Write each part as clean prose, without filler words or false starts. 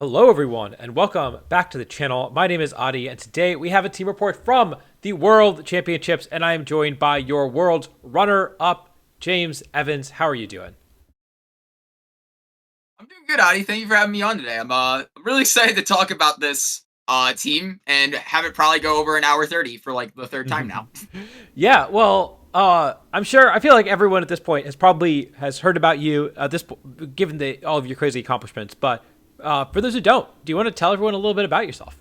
Hello, everyone, and welcome back to the channel. My name is Adi, and today we have a team report from the World Championships, and I am joined by your world's runner-up, James Evans. How are you doing? I'm doing good, Adi. Thank you for having me on today. I'm really excited to talk about this team and have it probably go over an hour 30 for like the third time now. Yeah, well, I'm sure. I feel like everyone at this point has heard about you. Given all of your crazy accomplishments, but for those who don't, do you want to tell everyone a little bit about yourself?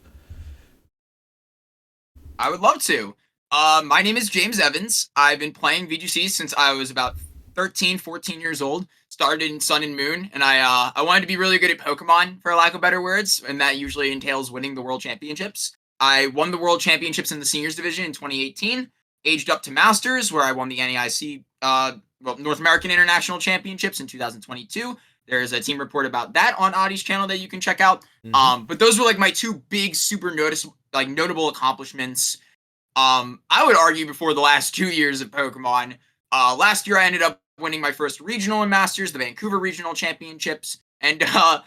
I would love to. My name is James Evans. I've been playing VGC since I was about 13, 14 years old. Started in Sun and Moon, and I wanted to be really good at Pokemon, for lack of better words, and that usually entails winning the World Championships. I won the World Championships in the Seniors Division in 2018, aged up to Masters, where I won the NAIC, North American International Championships in 2022. There's a team report about that on Adi's channel that you can check out. Mm-hmm. But those were like my two big, super notable accomplishments. I would argue before the last 2 years of Pokemon. Last year I ended up winning my first regional in Masters, the Vancouver Regional Championships, and now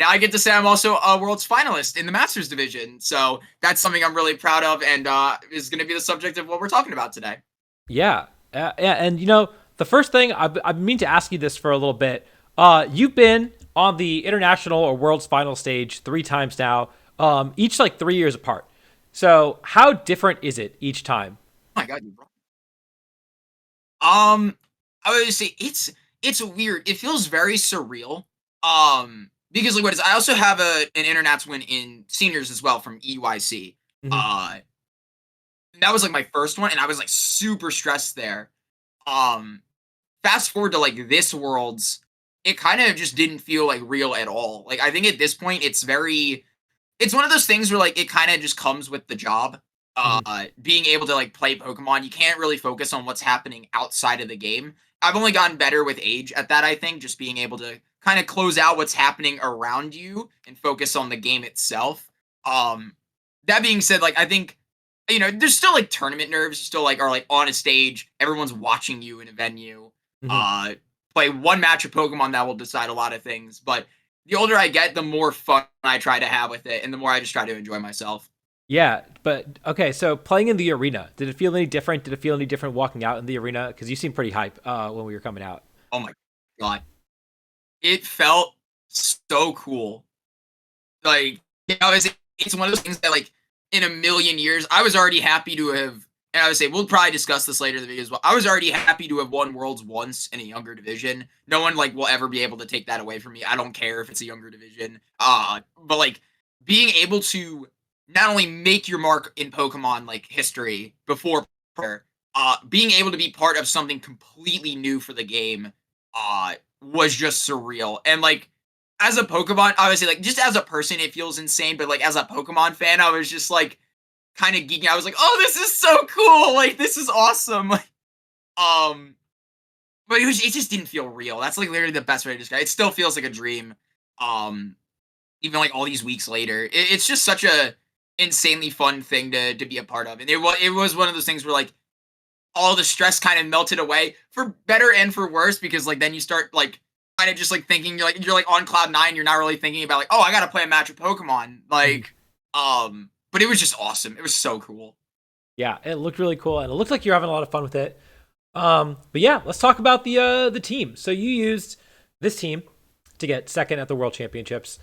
I get to say I'm also a world's finalist in the Masters division. So that's something I'm really proud of, and is going to be the subject of what we're talking about today. Yeah, yeah, and the first thing I've mean to ask you this for a little bit. You've been on the international or world's final stage 3 times now, each like 3 years apart. So how different is it each time? Oh my God, you brought. Um, I would say it's weird. It feels very surreal. Because like what is I also have an internats win in seniors as well from EYC. Hmm. Uh, that was like my first one, and I was like super stressed there. Um, Fast forward to like this world's, it kind of just didn't feel like real at all. Like I think at this point, it's one of those things where like it kind of just comes with the job. Hmm. Being able to like play Pokemon, you can't really focus on what's happening outside of the game. I've only gotten better with age at that. I think just being able to kind of close out what's happening around you and focus on the game itself. Um, that being said, like I think there's still like tournament nerves. You still like are like on a stage, everyone's watching you in a venue. Hmm. Uh, Play one match of Pokemon that will decide a lot of things. But the older I get, the more fun I try to have with it, and the more I just try to enjoy myself. Yeah, but okay. So playing in the arena, did it feel any different? Did it feel any different walking out in the arena? Because you seemed pretty hype when we were coming out. Oh my God, it felt so cool. Like, it's one of those things that like in a million years, I was already happy to have. And I would say we'll probably discuss this later in the video as well. I was already happy to have won worlds once in a younger division. No one like will ever be able to take that away from me. I don't care if it's a younger division. But like being able to not only make your mark in Pokemon like history before being able to be part of something completely new for the game was just surreal. And like as a Pokemon, obviously like just as a person it feels insane, but like as a Pokemon fan, I was just like kind of geeking. I was like, "Oh, this is so cool! Like, this is awesome!" um, but it just didn't feel real. That's like literally the best way to describe it. It still feels like a dream. Um, Even like all these weeks later, it's just such a insanely fun thing to be a part of, and it was one of those things where like all the stress kind of melted away for better and for worse because like then you start like kind of just like thinking you're like on cloud nine. You're not really thinking about like, oh, I gotta play a match of Pokemon. Mhm. But it was just awesome. It was so cool. Yeah, it looked really cool, and it looked like you're having a lot of fun with it. But yeah, let's talk about the team. So you used this team to get second at the World Championships.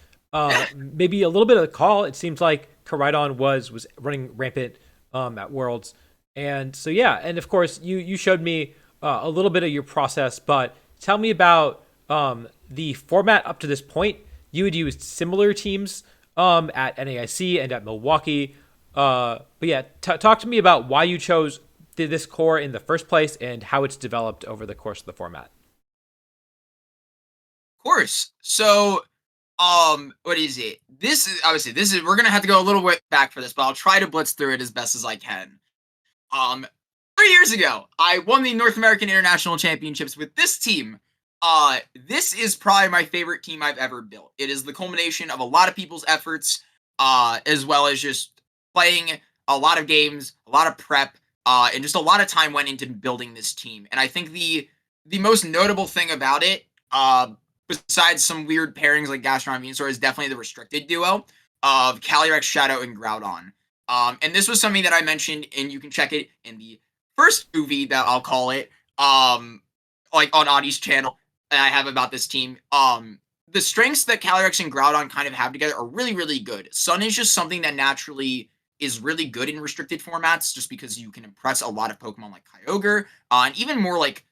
Maybe a little bit of the call. It seems like Koraidon was running rampant at Worlds, and so yeah, and of course you showed me a little bit of your process, but tell me about the format up to this point. You had used similar teams at NAIC and at Milwaukee. But yeah, talk to me about why you chose this core in the first place and how it's developed over the course of the format. Course. So, what is it? This is obviously this is we're gonna have to go a little bit back for this, but I'll try to blitz through it as best as I can. Um, 3 years ago, I won the North American International Championships with this team. This is probably my favorite team I've ever built. It is the culmination of a lot of people's efforts, as well as just playing a lot of games, a lot of prep, and just a lot of time went into building this team. And I think the most notable thing about it, besides some weird pairings like Gastron and Venusaur, is definitely the restricted duo of Calyrex, Shadow, and Groudon. And this was something that I mentioned, and you can check it in the first movie that I'll call it, like on Audie's channel that I have about this team. The strengths that Calyrex and Groudon kind of have together are really, really good. Sun is just something that naturally is really good in restricted formats, just because you can impress a lot of Pokemon like Kyogre, and even more like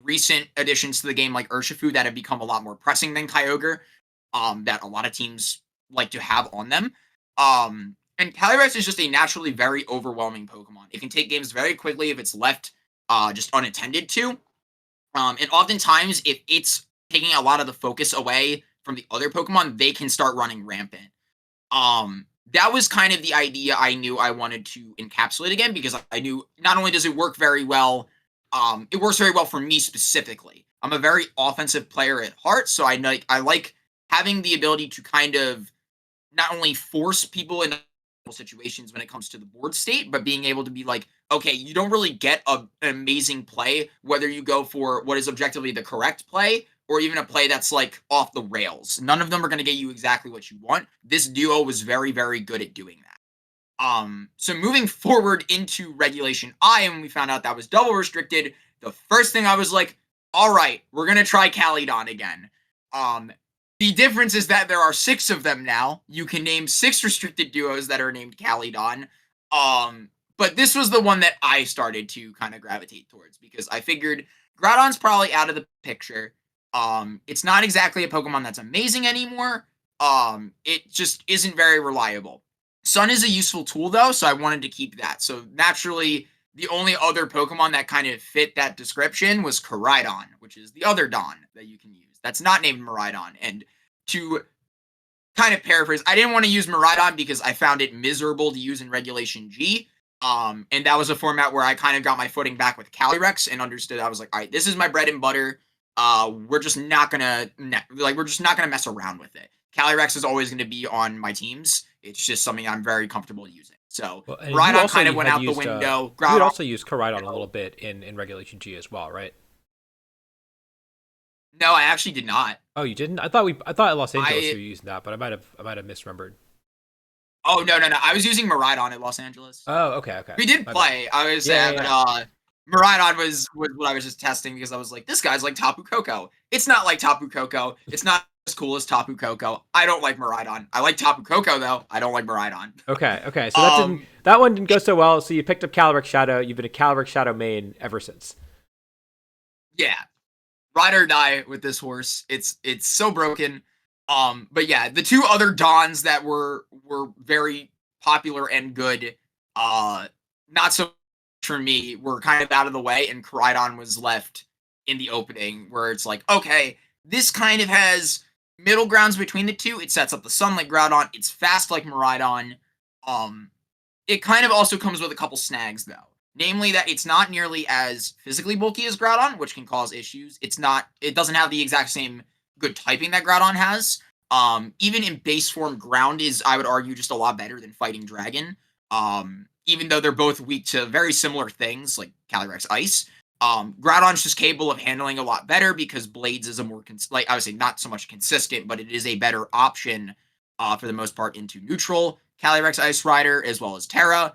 recent additions to the game like Urshifu that have become a lot more pressing than Kyogre, that a lot of teams like to have on them. And Calyrex is just a naturally very overwhelming Pokemon. It can take games very quickly if it's left just unattended to. And oftentimes, if it's taking a lot of the focus away from the other Pokemon, they can start running rampant. That was kind of the idea I knew I wanted to encapsulate again, because I knew not only does it work very well, it works very well for me specifically. I'm a very offensive player at heart, so I like having the ability to kind of not only force people in situations when it comes to the board state, but being able to be like, okay, you don't really get an amazing play, whether you go for what is objectively the correct play or even a play that's like off the rails. None of them are going to get you exactly what you want. This duo was very, very good at doing that. So moving forward into Regulation I, and we found out that was double restricted, the first thing I was like, all right, we're going to try Calydon again. The difference is that there are 6 of them now. You can name 6 restricted duos that are named Calydon. But this was the one that I started to kind of gravitate towards, because I figured Groudon's probably out of the picture. It's not exactly a Pokemon that's amazing anymore. It just isn't very reliable. Sun is a useful tool, though, so I wanted to keep that. So naturally, the only other Pokemon that kind of fit that description was Koraidon, which is the other Don that you can use. That's not named Miraidon. And to kind of paraphrase, I didn't want to use Miraidon because I found it miserable to use in Regulation G. And that was a format where I kind of got my footing back with Calyrex and understood. I was like, all right, this is my bread and butter. We're just not gonna mess around with it. Calyrex is always going to be on my teams. It's just something I'm very comfortable using. So Miraidon kind of went out the window. You would also use Koraidon a little bit in Regulation G as well, right? No, I actually did not. Oh, you didn't? I thought at Los Angeles you were using that, but I might have misremembered. Oh no! I was using Miraidon at Los Angeles. Oh, okay. We did play. I was saying, but Miraidon was what I was just testing, because I was like, this guy's like Tapu Koko. It's not like Tapu Koko. It's not as cool as Tapu Koko. I don't like Miraidon. I like Tapu Koko though. I don't like Miraidon. Okay. So that one didn't go so well. So you picked up Calyrex Shadow. You've been a Calyrex Shadow main ever since. Yeah, ride or die with this horse. It's so broken. But yeah, the 2 other Dons that were very popular and good, not so much for me, were kind of out of the way, and Koraidon was left in the opening, where it's like, okay, this kind of has middle grounds between the 2. It sets up the sun like Groudon. It's fast like Miraidon. It kind of also comes with a couple snags, though. Namely that it's not nearly as physically bulky as Groudon, which can cause issues. It doesn't have the exact same good typing that Groudon has. Even in base form, Ground is, I would argue, just a lot better than Fighting Dragon. Even though they're both weak to very similar things, like Calyrex Ice. Groudon's just capable of handling a lot better, because Blades is a more, I would say not so much consistent, but it is a better option for the most part into neutral Calyrex Ice Rider, as well as Terra.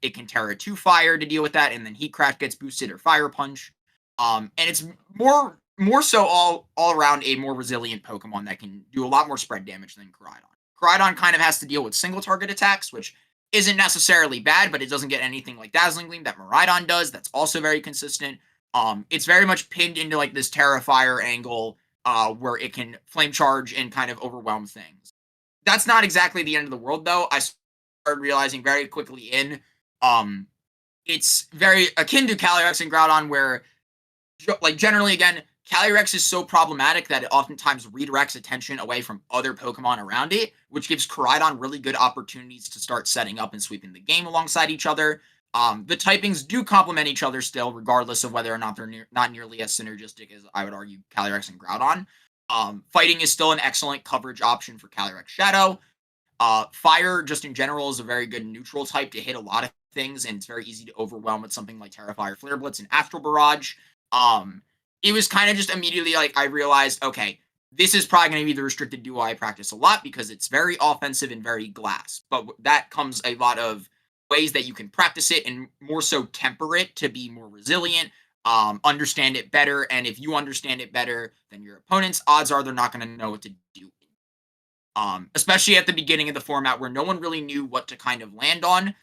It can Terra 2 Fire to deal with that, and then Heat Craft gets boosted, or Fire Punch. And it's more so all around a more resilient Pokemon that can do a lot more spread damage than Koraidon. Koraidon kind of has to deal with single target attacks, which isn't necessarily bad, but it doesn't get anything like Dazzling Gleam that Miraidon does. That's also very consistent. It's very much pinned into like this Terra Fire angle, where it can Flame Charge and kind of overwhelm things. That's not exactly the end of the world, though. I started realizing very quickly it's very akin to Calyrex and Groudon, where, like, generally, again, Calyrex is so problematic that it oftentimes redirects attention away from other Pokemon around it, which gives Koraidon really good opportunities to start setting up and sweeping the game alongside each other. The typings do complement each other still, regardless of whether or not they're not nearly as synergistic as, I would argue, Calyrex and Groudon. Fighting is still an excellent coverage option for Calyrex Shadow. Fire, just in general, is a very good neutral type to hit a lot of things, and it's very easy to overwhelm with something like Terra Fire, Flare Blitz, and Astral Barrage. It was kind of just immediately like I realized, okay, this is probably going to be the restricted duo I practice a lot because it's very offensive and very glass. But that comes a lot of ways that you can practice it and more so temper it to be more resilient, understand it better. And if you understand it better than your opponents, odds are they're not going to know what to do. Especially at the beginning of the format where no one really knew what to kind of land on,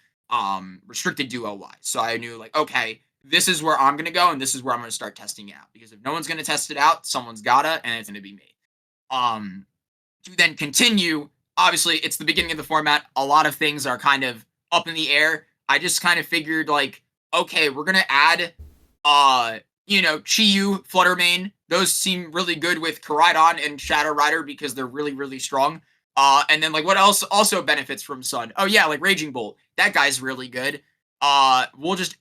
restricted duo wise. So I knew like, okay, this is where I'm going to go and this is where I'm going to start testing it out. Because if no one's going to test it out, someone's gotta, and it's going to be me. To then continue, obviously it's the beginning of the format. A lot of things are kind of up in the air. I just kind of figured like, okay, we're going to add, Chi-Yu, Fluttermane. Those seem really good with Koraidon and Shadow Rider because they're really, really strong. And then like what else also benefits from Sun? Oh yeah, like Raging Bolt. That guy's really good. We'll just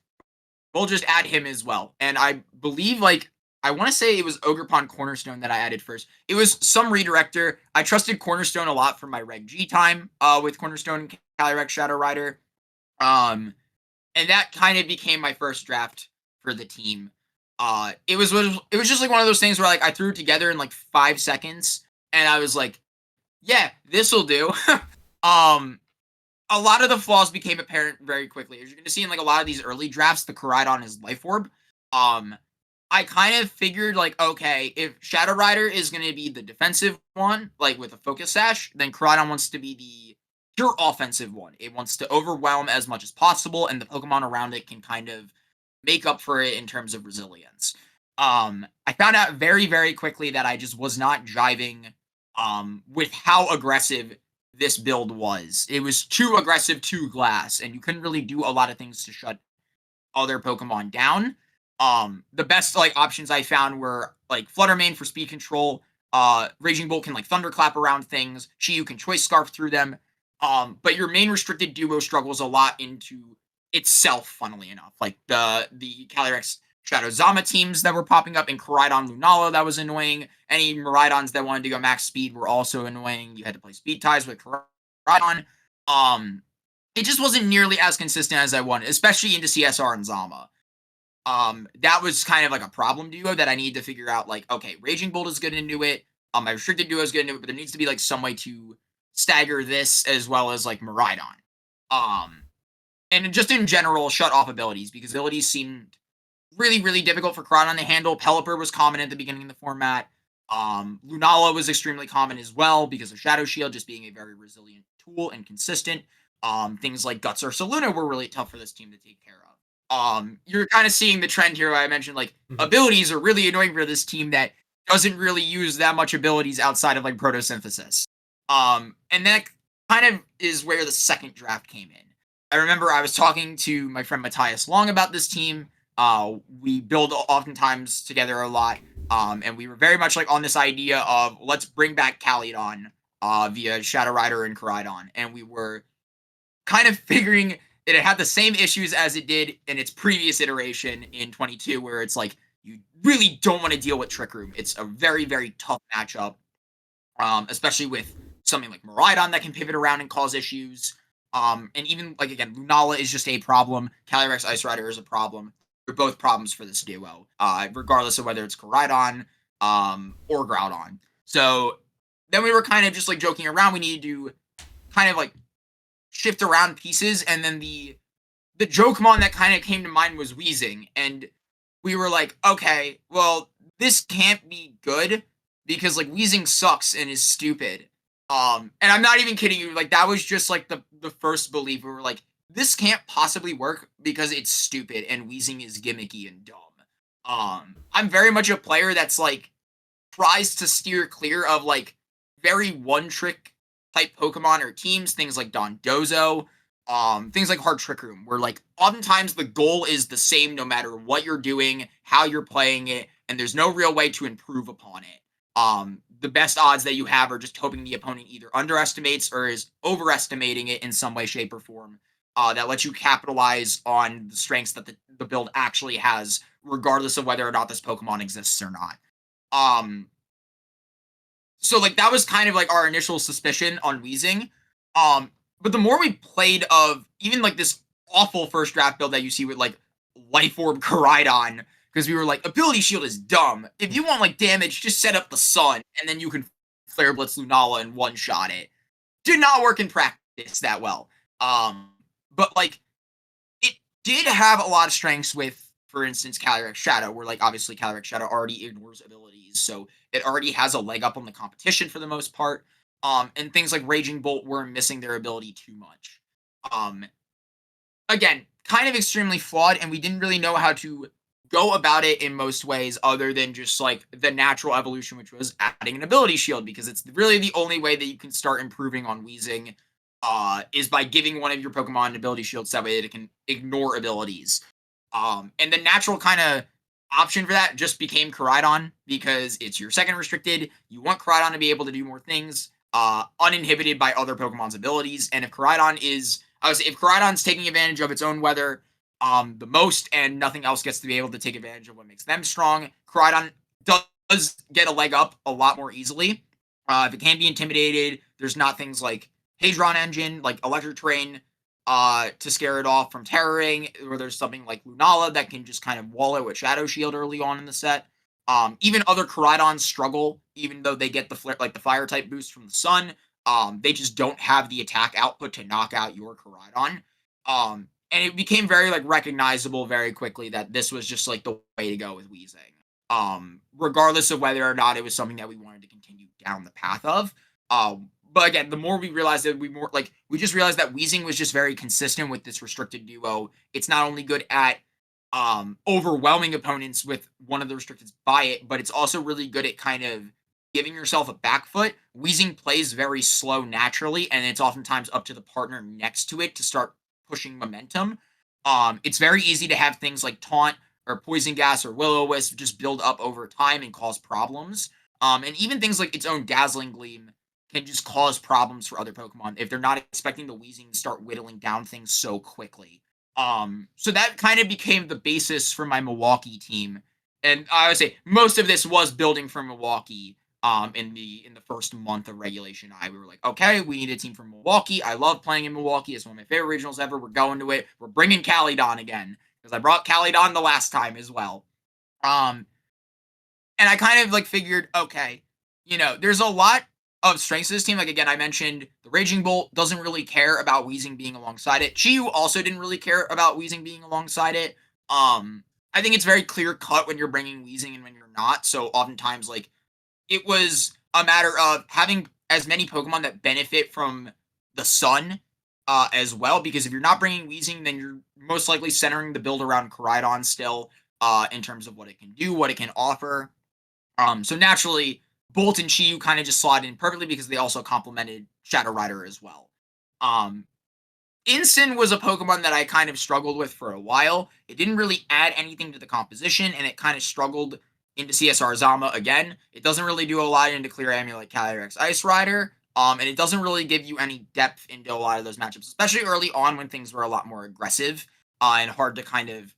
add him as well. And I believe like I want to say it was Ogerpon Cornerstone that I added first. It was some redirector. I trusted Cornerstone a lot for my Reg G time with Cornerstone and Calyrex Shadow Rider. And that kind of became my first draft for the team. It was just like one of those things where like I threw it together in like 5 seconds and I was like, yeah, this'll do. A lot of the flaws became apparent very quickly. As you're going to see in like a lot of these early drafts, the Koraidon is Life Orb. I kind of figured like, okay, if Shadow Rider is going to be the defensive one, like with a Focus Sash, then Koraidon wants to be the pure offensive one. It wants to overwhelm as much as possible, and the Pokemon around it can kind of make up for it in terms of resilience. I found out very, very quickly that I just was not jiving with how aggressive this build was. It was too aggressive, too glass, and you couldn't really do a lot of things to shut other Pokemon down. The best like options I found were like Fluttermane for speed control. Raging Bolt can like Thunderclap around things. Chi-Yu can Choice Scarf through them. But your main restricted duo struggles a lot into itself, funnily enough. Like the Calyrex Shadow Zama teams that were popping up in Koraidon Lunala, that was annoying. Any Miraidons that wanted to go max speed were also annoying. You had to play speed ties with Koraidon. It just wasn't nearly as consistent as I wanted, especially into CSR and Zama. That was kind of like a problem duo that I need to figure out, like, okay, Raging Bolt is good into it, my restricted duo is good into it, but there needs to be like some way to stagger this as well as like Miraidon. And just in general, shut off abilities, because abilities seemed really, really difficult for Koraidon to handle. Pelipper was common at the beginning of the format. Lunala was extremely common as well because of Shadow Shield just being a very resilient tool and consistent. Things like Guts or Saluna were really tough for this team to take care of. You're kind of seeing the trend here. I mentioned like abilities are really annoying for this team that doesn't really use that much abilities outside of like Photosynthesis. And that kind of is where the second draft came in. I remember I was talking to my friend Matthias Long about this team. We build oftentimes together a lot. And we were very much like on this idea of let's bring back Calyrex via Shadow Rider and Koraidon. And we were kind of figuring it had the same issues as it did in its previous iteration in 22, where it's like you really don't want to deal with Trick Room. It's a very, very tough matchup, especially with something like Miraidon that can pivot around and cause issues. And even, like, again, Lunala is just a problem. Calyrex Ice Rider is a problem. They're both problems for this duo, regardless of whether it's Koraidon or Groudon. So then we were kind of just, like, joking around. We needed to kind of, like, shift around pieces, and then the Jokemon that kind of came to mind was Weezing, and we were like, okay, well, this can't be good, because, like, Weezing sucks and is stupid. And I'm not even kidding you, like, that was just, like, the first belief. We were like, this can't possibly work because it's stupid and Weezing is gimmicky and dumb. I'm very much a player that's, like, tries to steer clear of, like, very one-trick type Pokemon or teams, things like Dondozo, things like Hard Trick Room, where, like, oftentimes the goal is the same no matter what you're doing, how you're playing it, and there's no real way to improve upon it. The best odds that you have are just hoping the opponent either underestimates or is overestimating it in some way, shape, or form. That lets you capitalize on the strengths that the build actually has, regardless of whether or not this Pokemon exists or not. So, like, that was kind of, like, our initial suspicion on Weezing. But the more we played of even, like, this awful first draft build that you see with, like, Life Orb Koraidon, because we were like, ability shield is dumb. If you want like damage, just set up the sun, and then you can Flare Blitz Lunala and one-shot it. Did not work in practice that well. But like, it did have a lot of strengths with, for instance, Calyrex Shadow, where like obviously Calyrex Shadow already ignores abilities, so it already has a leg up on the competition for the most part. And things like Raging Bolt were missing their ability too much. Again, kind of extremely flawed, and we didn't really know how to go about it in most ways other than just like the natural evolution, which was adding an ability shield, because it's really the only way that you can start improving on Weezing is by giving one of your Pokemon an ability shield so that way it can ignore abilities. And the natural kind of option for that just became Koraidon, because it's your second restricted. You want Koraidon to be able to do more things, uninhibited by other Pokemon's abilities. And if Koraidon is, I would say, if Koraidon's taking advantage of its own weather the most, and nothing else gets to be able to take advantage of what makes them strong, Koraidon does get a leg up a lot more easily. If it can be intimidated, there's not things like Hadron Engine, like Electric Terrain, to scare it off from terroring, or there's something like Lunala that can just kind of wall it with Shadow Shield early on in the set. Even other Koraidons struggle, even though they get the fire type boost from the sun. They just don't have the attack output to knock out your Koraidon. And it became very like recognizable very quickly that this was just like the way to go with Weezing. Regardless of whether or not it was something that we wanted to continue down the path of. But again, the more we realized that we just realized that Weezing was just very consistent with this restricted duo. It's not only good at overwhelming opponents with one of the restricteds by it, but it's also really good at kind of giving yourself a back foot. Weezing plays very slow naturally, and it's oftentimes up to the partner next to it to start pushing momentum. It's very easy to have things like Taunt or Poison Gas or Will-O-Wisp just build up over time and cause problems. And even things like its own Dazzling Gleam can just cause problems for other Pokemon if they're not expecting the Weezing to start whittling down things so quickly. So that kind of became the basis for my Milwaukee team. And I would say most of this was building from Milwaukee. In the first month of Regulation I, we were like, okay, we need a team from Milwaukee. I love playing in Milwaukee. It's one of my favorite regionals ever. We're going to it. We're bringing Caledon again, because I brought Caledon the last time as well. And I kind of like figured, okay, there's a lot of strengths to this team. Like, again, I mentioned the Raging Bolt doesn't really care about Weezing being alongside it. Chiyu also didn't really care about Weezing being alongside it. I think it's very clear cut when you're bringing Weezing and when you're not. So oftentimes, like, it was a matter of having as many Pokemon that benefit from the sun as well, because if you're not bringing Weezing, then you're most likely centering the build around Koraidon still in terms of what it can do, what it can offer. So naturally, Bolt and Chiyu kind of just slot in perfectly because they also complemented Shadow Rider as well. Incin was a Pokemon that I kind of struggled with for a while. It didn't really add anything to the composition, and it kind of struggled into CSR Zama again. It doesn't really do a lot into Clear Amulet like Calyrex Ice Rider, and it doesn't really give you any depth into a lot of those matchups, especially early on when things were a lot more aggressive and hard to kind of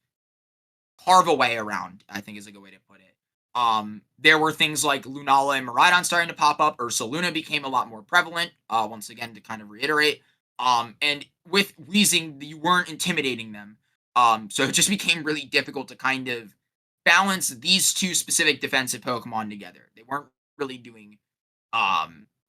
carve a way around, I think is a good way to put it. There were things like Lunala and Miraidon starting to pop up. Ursaluna became a lot more prevalent, once again, to kind of reiterate. And with Weezing, you weren't intimidating them. So it just became really difficult to kind of balance these two specific defensive Pokemon together. They weren't really doing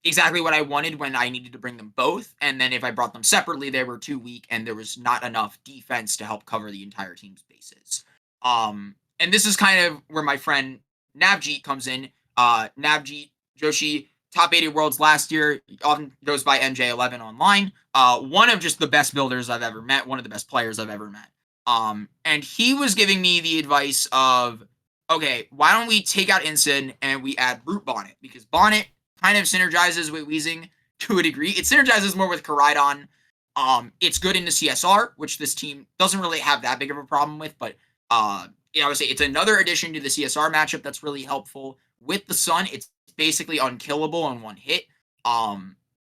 exactly what I wanted when I needed to bring them both. And then if I brought them separately, they were too weak and there was not enough defense to help cover the entire team's bases. And this is kind of where my friend Navjeet comes in. Navjeet Joshi, top 80 worlds last year, often goes by NJ11 online. One of just the best builders I've ever met, one of the best players I've ever met. And he was giving me the advice of, okay, why don't we take out Incin and we add Root Bonnet? Because Bonnet kind of synergizes with Weezing to a degree. It synergizes more with Koraidon. It's good into CSR, which this team doesn't really have that big of a problem with, but I would say it's another addition to the CSR matchup that's really helpful. With the Sun, it's basically unkillable on one hit.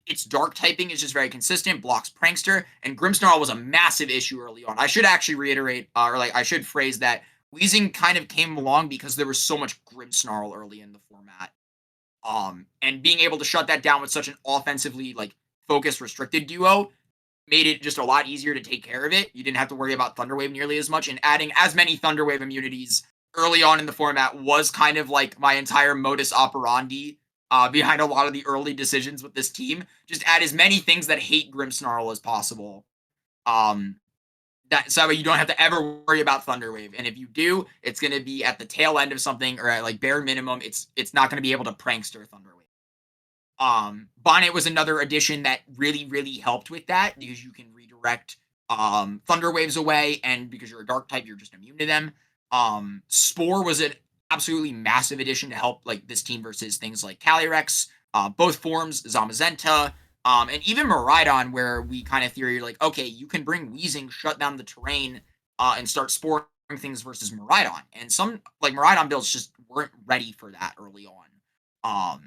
Its dark typing is just very consistent, blocks Prankster, and Grimmsnarl was a massive issue early on. I should actually reiterate, I should phrase that Weezing kind of came along because there was so much Grimmsnarl early in the format. And being able to shut that down with such an offensively, focused, restricted duo made it just a lot easier to take care of it. You didn't have to worry about Thunderwave nearly as much, and adding as many Thunderwave immunities early on in the format was kind of like my entire modus operandi behind a lot of the early decisions with this team. Just add as many things that hate Grimmsnarl as possible. Um, that so you don't have to ever worry about Thunderwave, and if you do, it's going to be at the tail end of something, or at like bare minimum, it's not going to be able to prankster Thunderwave. Bonnet was another addition that really helped with that because you can redirect Thunder Waves away, and because you're a Dark type, you're just immune to them. Spore was an absolutely massive addition to help like this team versus things like Calyrex, both forms, Zamazenta, and even Miraidon, where we kind of theory like, okay, you can bring Weezing, shut down the terrain, and start sporing things versus Miraidon. And some like Miraidon builds just weren't ready for that early on.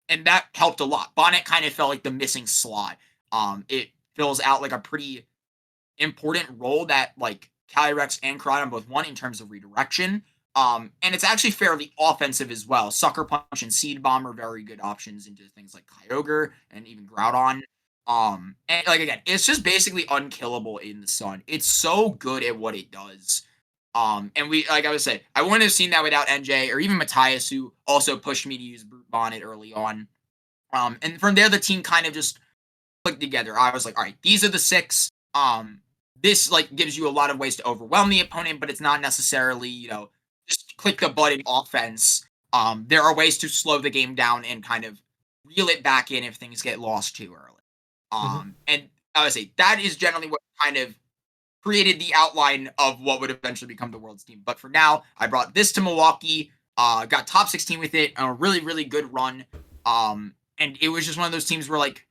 And that helped a lot. Bonnet kind of felt like the missing slot. It fills out like a pretty important role that like Calyrex and Koraidon both want in terms of redirection. And it's actually fairly offensive as well. Sucker Punch and Seed Bomb are very good options into things like Kyogre and even Groudon. And like again, it's just basically unkillable in the sun. It's so good at what it does. And we, like I would say, I wouldn't have seen that without NJ or even Matthias, who also pushed me to use Brute Bonnet early on. And from there, the team kind of just clicked together. I was like, all right, these are the 6. This like gives you a lot of ways to overwhelm the opponent, but it's not necessarily, just click the button offense. There are ways to slow the game down and kind of reel it back in if things get lost too early. And I would say that is generally what kind of created the outline of what would eventually become the World's team. But for now, I brought this to Milwaukee, got top 16 with it, a really good run. And it was just one of those teams where like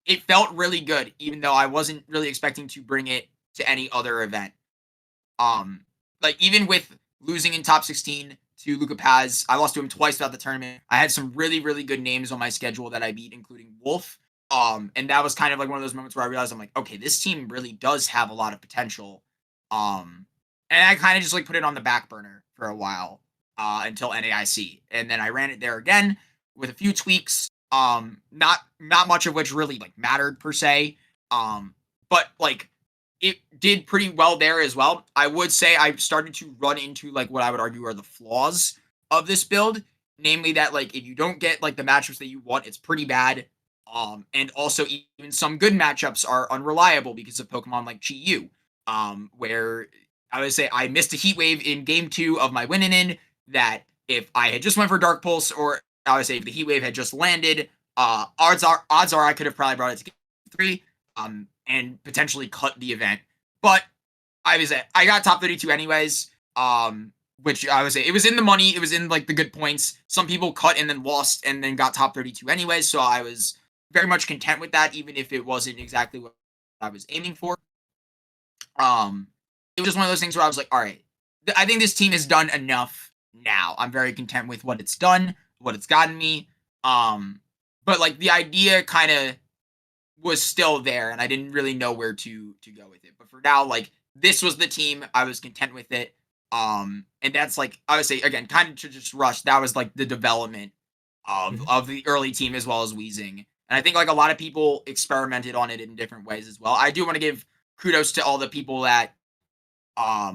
it felt really good, even though I wasn't really expecting to bring it to any other event. Like even with losing in top 16 to Luca Paz, I lost to him twice throughout the tournament. I had some really good names on my schedule that I beat, including Wolf. And that was kind of like one of those moments where I realized I'm like, okay, this team really does have a lot of potential. And I kind of just like put it on the back burner for a while until NAIC, and then I ran it there again with a few tweaks. Not much of which really like mattered per se. But like it did pretty well there as well. I would say I started to run into like what I would argue are the flaws of this build, namely that like if you don't get like the matchups that you want, it's pretty bad. And also even some good matchups are unreliable because of Pokemon like Chi-Yu, where I would say I missed a Heat Wave in game 2 of my Winning that if I had just went for Dark Pulse, or I would say if the Heat Wave had just landed, odds are I could have probably brought it to game 3, and potentially cut the event. But I got top 32 anyways, which I would say it was in the money. It was in like the good points. Some people cut and then lost and then got top 32 anyways. So I was very much content with that, even if it wasn't exactly what I was aiming for. It was just one of those things where I was like, all right, I think this team has done enough now. I'm very content with what it's done, what it's gotten me. But like the idea kind of was still there, and I didn't really know where to go with it. But for now, like this was the team. I was content with it. And that's like I would say again, kind of to just rush. That was like the development of the early team as well as Weezing. And I think like a lot of people experimented on it in different ways as well. I do want to give kudos to all the people that I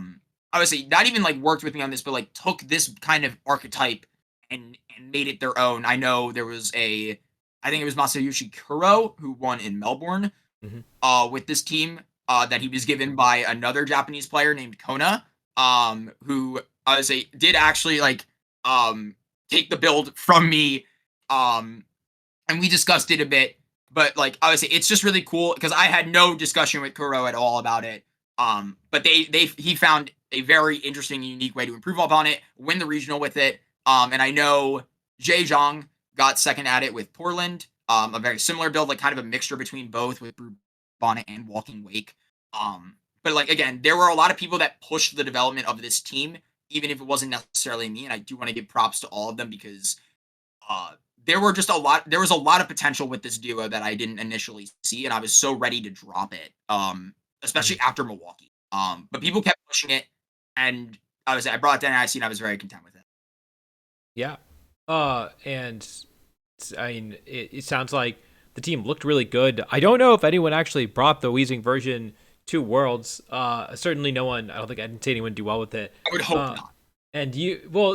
would say not even like worked with me on this, but like took this kind of archetype and made it their own. I know there was I think it was Masayoshi Kuro who won in Melbourne with this team that he was given by another Japanese player named Kona, who I would say did actually like take the build from me, and we discussed it a bit. But like I would say, it's just really cool because I had no discussion with Kuro at all about it. But he found a very interesting, unique way to improve upon it, win the regional with it. And I know Jay Zhang got second at it with Portland. A very similar build, like kind of a mixture between both with Brew Bonnet and Walking Wake. But like again, there were a lot of people that pushed the development of this team, even if it wasn't necessarily me. And I do want to give props to all of them because there was a lot of potential with this duo that I didn't initially see, and I was so ready to drop it. Especially after Milwaukee. But people kept pushing it, and I brought it down and I was very content with it. Yeah. And I mean, it sounds like the team looked really good. I don't know if anyone actually brought the Weezing version to Worlds. Certainly no one. I don't think I didn't see anyone do well with it. I would hope not. And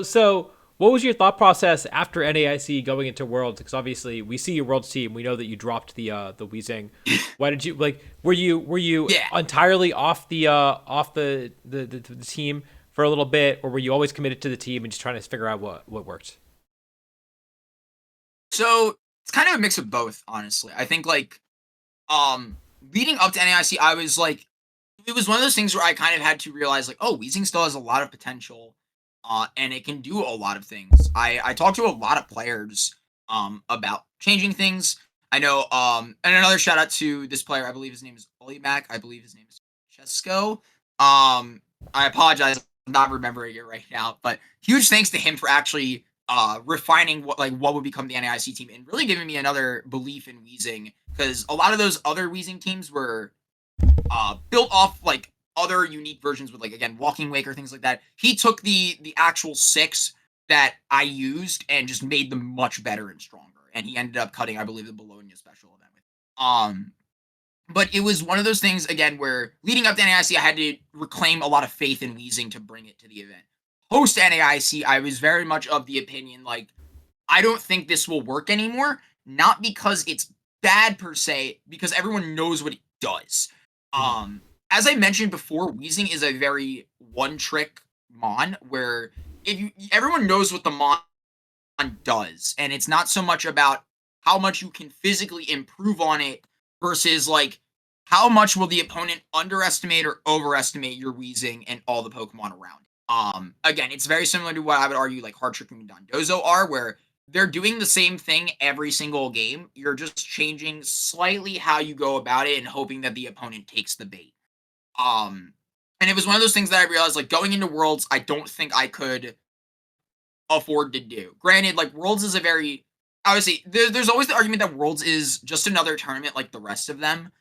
so what was your thought process after NAIC going into Worlds? Because obviously we see your Worlds team, we know that you dropped the Weezing. Why did you like? Were you Yeah. entirely off the team for a little bit, or were you always committed to the team and just trying to figure out what worked? So it's kind of a mix of both, honestly. I think like um leading up to NAIC, I was like, it was one of those things where I kind of had to realize like, oh, Weezing still has a lot of potential, and it can do a lot of things. I talked to a lot of players about changing things. I know and another shout out to this player. I believe his name is Oli Mac. I believe his name is Chesco. I apologize, I'm not remembering it right now, but huge thanks to him for actually refining what would become the NAIC team and really giving me another belief in Weezing, because a lot of those other Weezing teams were built off like other unique versions with like again Walking Wake or things like that. He took the actual six that I used and just made them much better and stronger. And he ended up cutting, I believe, the Bologna special event with. But it was one of those things again where leading up to NAIC, I had to reclaim a lot of faith in Weezing to bring it to the event. Post NAIC, I was very much of the opinion like I don't think this will work anymore. Not because it's bad per se, because everyone knows what it does. Mhm. As I mentioned before, Weezing is a very one trick mon where if you everyone knows what the mon does, and it's not so much about how much you can physically improve on it versus like how much will the opponent underestimate or overestimate your Weezing and all the Pokemon around it. Again, it's very similar to what I would argue like Hard Trick Room and Dondozo are, where they're doing the same thing every single game. You're just changing slightly how you go about it and hoping that the opponent takes the bait. Um, and it was one of those things that I realized, like going into Worlds, I don't think I could afford to do. Granted, like Worlds is a very obviously there's always the argument that Worlds is just another tournament like the rest of them.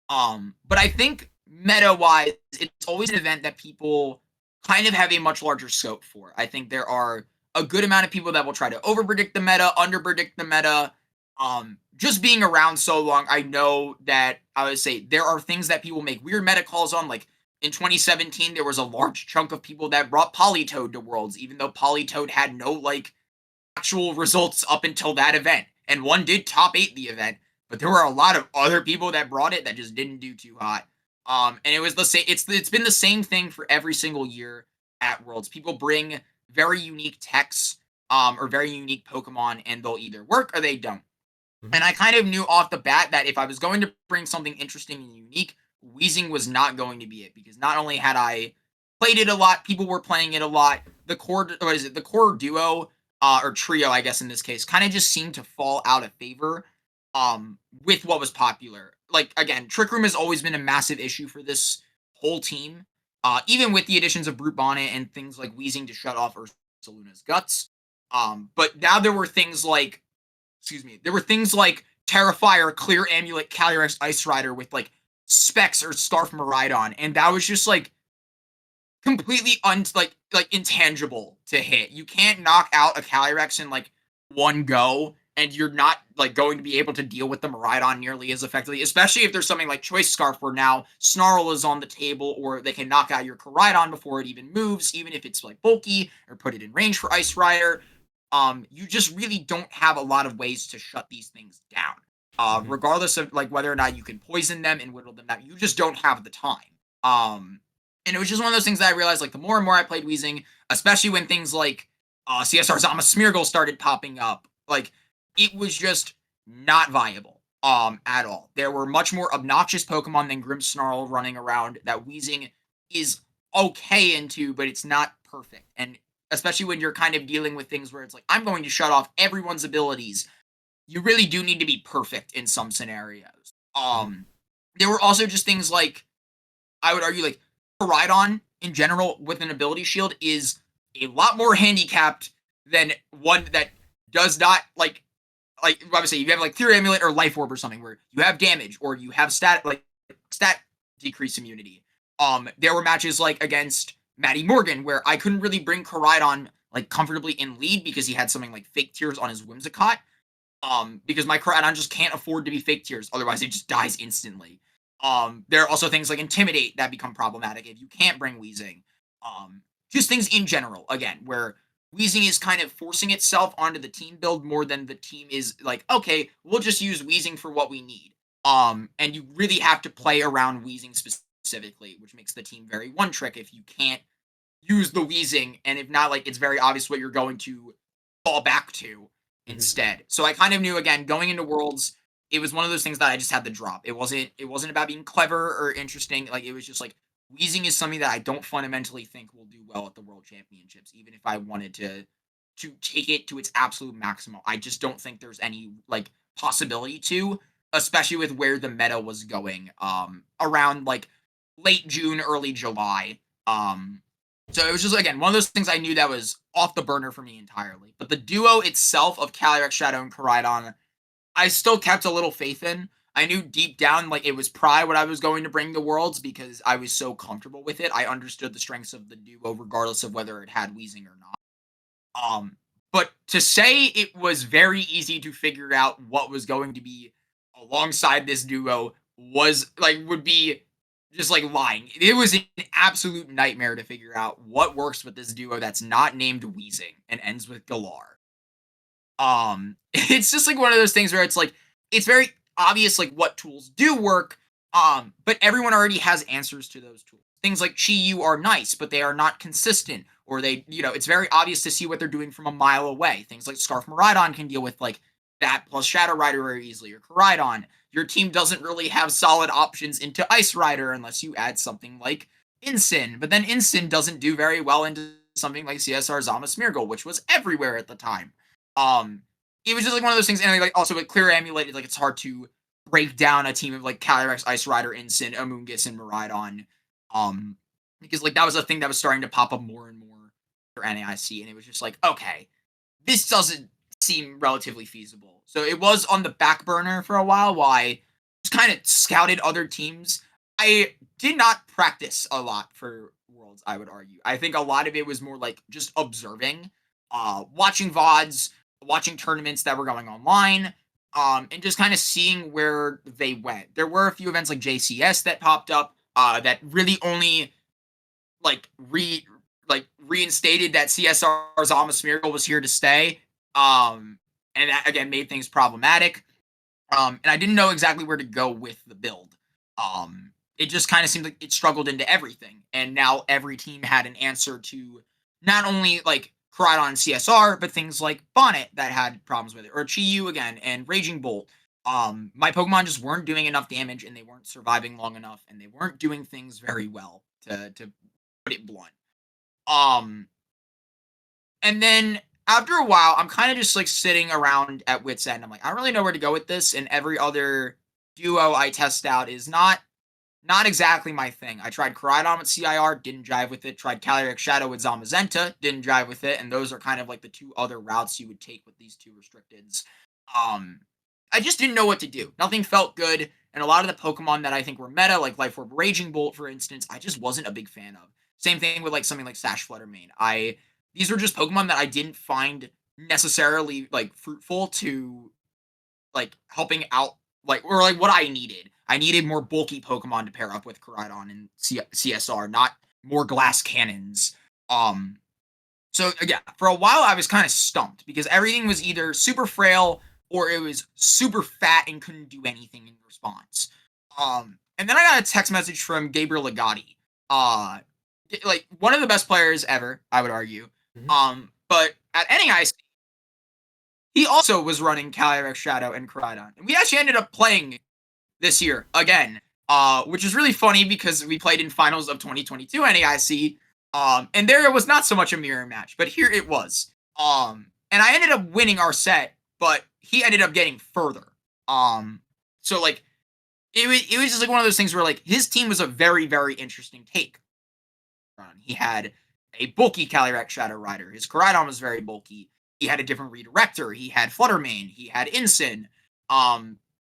But I think meta wise, it's always an event that people kind of have a much larger scope for. I think there are a good amount of people that will try to over predict the meta, under predict the meta. Just being around so long, I know that I would say there are things that people make weird meta calls on. Like in 2017, there was a large chunk of people that brought Politoed to Worlds, even though Politoed had no like actual results up until that event. And one did top 8 the event, but there were a lot of other people that brought it that just didn't do too hot. And it was the same. It's been the same thing for every single year at Worlds. People bring very unique techs, or very unique Pokemon, and they'll either work or they don't. Mhm. And I kind of knew off the bat that if I was going to bring something interesting and unique, Weezing was not going to be it, because not only had I played it a lot, people were playing it a lot. The core, what is it? The core duo, or trio, I guess in this case, kind of just seemed to fall out of favor, with what was popular. Like again, Trick Room has always been a massive issue for this whole team. Even with the additions of Brute Bonnet and things like Weezing to shut off Ursaluna's guts. But now there were things like there were things like Terrifier, Clear Amulet, Calyrex Ice Rider with like Specs or Scarf Maridon, and that was just like completely like intangible to hit. You can't knock out a Calyrex in like one go, and you're not like going to be able to deal with the Maridon nearly as effectively, especially if there's something like Choice Scarf where now Snarl is on the table, or they can knock out your Koridon before it even moves, even if it's like bulky, or put it in range for Ice Rider. You just really don't have a lot of ways to shut these things down. Mhm. Regardless of like whether or not you can poison them and whittle them down, you just don't have the time. Um, and it was just one of those things that I realized, like the more and more I played Weezing, especially when things like CSR Zama Smeargle started popping up, like it was just not viable at all. There were much more obnoxious Pokemon than Grimmsnarl running around that Weezing is okay into, but it's not perfect. And especially when you're kind of dealing with things where it's like, I'm going to shut off everyone's abilities, you really do need to be perfect in some scenarios. Mhm. There were also just things like, I would argue, like Koridon in general with an ability shield is a lot more handicapped than one that does not like obviously you have like Theory Amulet or Life Orb or something where you have damage or you have stat decrease immunity. There were matches like against Matty Morgan where I couldn't really bring Koridon like comfortably in lead because he had something like Fake Tears on his Whimsicott. Because my Koridon just can't afford to be Fake Tears, otherwise it just dies instantly. There are also things like Intimidate that become problematic if you can't bring Weezing. just things in general, again, where Weezing is kind of forcing itself onto the team build more than the team is like, okay, we'll just use Weezing for what we need. And you really have to play around Weezing specifically, which makes the team very one trick if you can't use the Weezing, and if not, like, it's very obvious what you're going to fall back to instead. So I kind of knew, again, going into Worlds, it was one of those things that I just had to drop. It wasn't about being clever or interesting. Like, it was just like, Weezing is something that I don't fundamentally think will do well at the World Championships, even if I wanted to take it to its absolute maximum. I just don't think there's any like possibility to, especially with where the meta was going around like late June, early July. So it was just, again, one of those things I knew that was off the burner for me entirely. But the duo itself of Calyrex Shadow and Koraidon, I still kept a little faith in. I knew deep down, like, it was probably what I was going to bring to Worlds because I was so comfortable with it. I understood the strengths of the duo regardless of whether it had Weezing or not. But to say it was very easy to figure out what was going to be alongside this duo was, like, would be just, like, lying. It was an absolute nightmare to figure out what works with this duo that's not named Weezing and ends with Galar. It's just, like, one of those things where it's, like, it's very obvious, like, what tools do work, but everyone already has answers to those tools. Things like Chi-Yu are nice, but they are not consistent, or they, it's very obvious to see what they're doing from a mile away. Things like Scarf Miraidon can deal with, like, that plus Shadow Rider very easily, or Koraidon. Your team doesn't really have solid options into Ice Rider unless you add something like Incin, but then Incin doesn't do very well into something like CSR Zama Smeargle, which was everywhere at the time. It was just like one of those things, and like also with Clear Amulet, like it's hard to break down a team of like Calyrex, Ice Rider, Incin, Amoonguss, and Miraidon. Because like that was a thing that was starting to pop up more and more for NAIC, and it was just like, okay, this doesn't seem relatively feasible. So it was on the back burner for a while I just kind of scouted other teams. I did not practice a lot for Worlds, I would argue. I think a lot of it was more like just observing, watching VODs, watching tournaments that were going online, and just kind of seeing where they went. There were a few events like JCS that popped up that really only like reinstated that CSR Zama Smeargle was here to stay. And that again made things problematic. And I didn't know exactly where to go with the build. It just kind of seemed like it struggled into everything. And now every team had an answer to not only like Koraidon and CSR, but things like Bonnet that had problems with it, or Chi-Yu again, and Raging Bolt. My Pokemon just weren't doing enough damage, and they weren't surviving long enough, and they weren't doing things very well, to put it blunt. And then after a while, I'm kind of just like sitting around at wit's end. I'm like, I don't really know where to go with this, and every other duo I test out is not exactly my thing. I tried Koraidon with CIR, didn't jive with it. Tried Calyrex Shadow with Zamazenta, didn't jive with it. And those are kind of like the two other routes you would take with these two restricteds. I just didn't know what to do. Nothing felt good. And a lot of the Pokemon that I think were meta, like Life Orb Raging Bolt, for instance, I just wasn't a big fan of. Same thing with like something like Sash Flutter Mane. These were just Pokemon that I didn't find necessarily like fruitful to like helping out like or like what I needed. I needed more bulky Pokemon to pair up with Koraidon and CSR, not more glass cannons. So yeah, for a while I was kind of stumped because everything was either super frail or it was super fat and couldn't do anything in response. And then I got a text message from Gabriel Legati. Like one of the best players ever, I would argue. Mm-hmm. But at NAIC, he also was running Calyrex Shadow and Koraidon. And we actually ended up playing this year again, which is really funny because we played in finals of 2022 NAIC, and there it was not so much a mirror match, but here it was. And I ended up winning our set, but he ended up getting further. So like, it was just like one of those things where like his team was a very, very interesting take. He had a bulky Calyrex Shadow Rider. His Koraidon was very bulky. He had a different redirector. He had Fluttermane. He had Incin.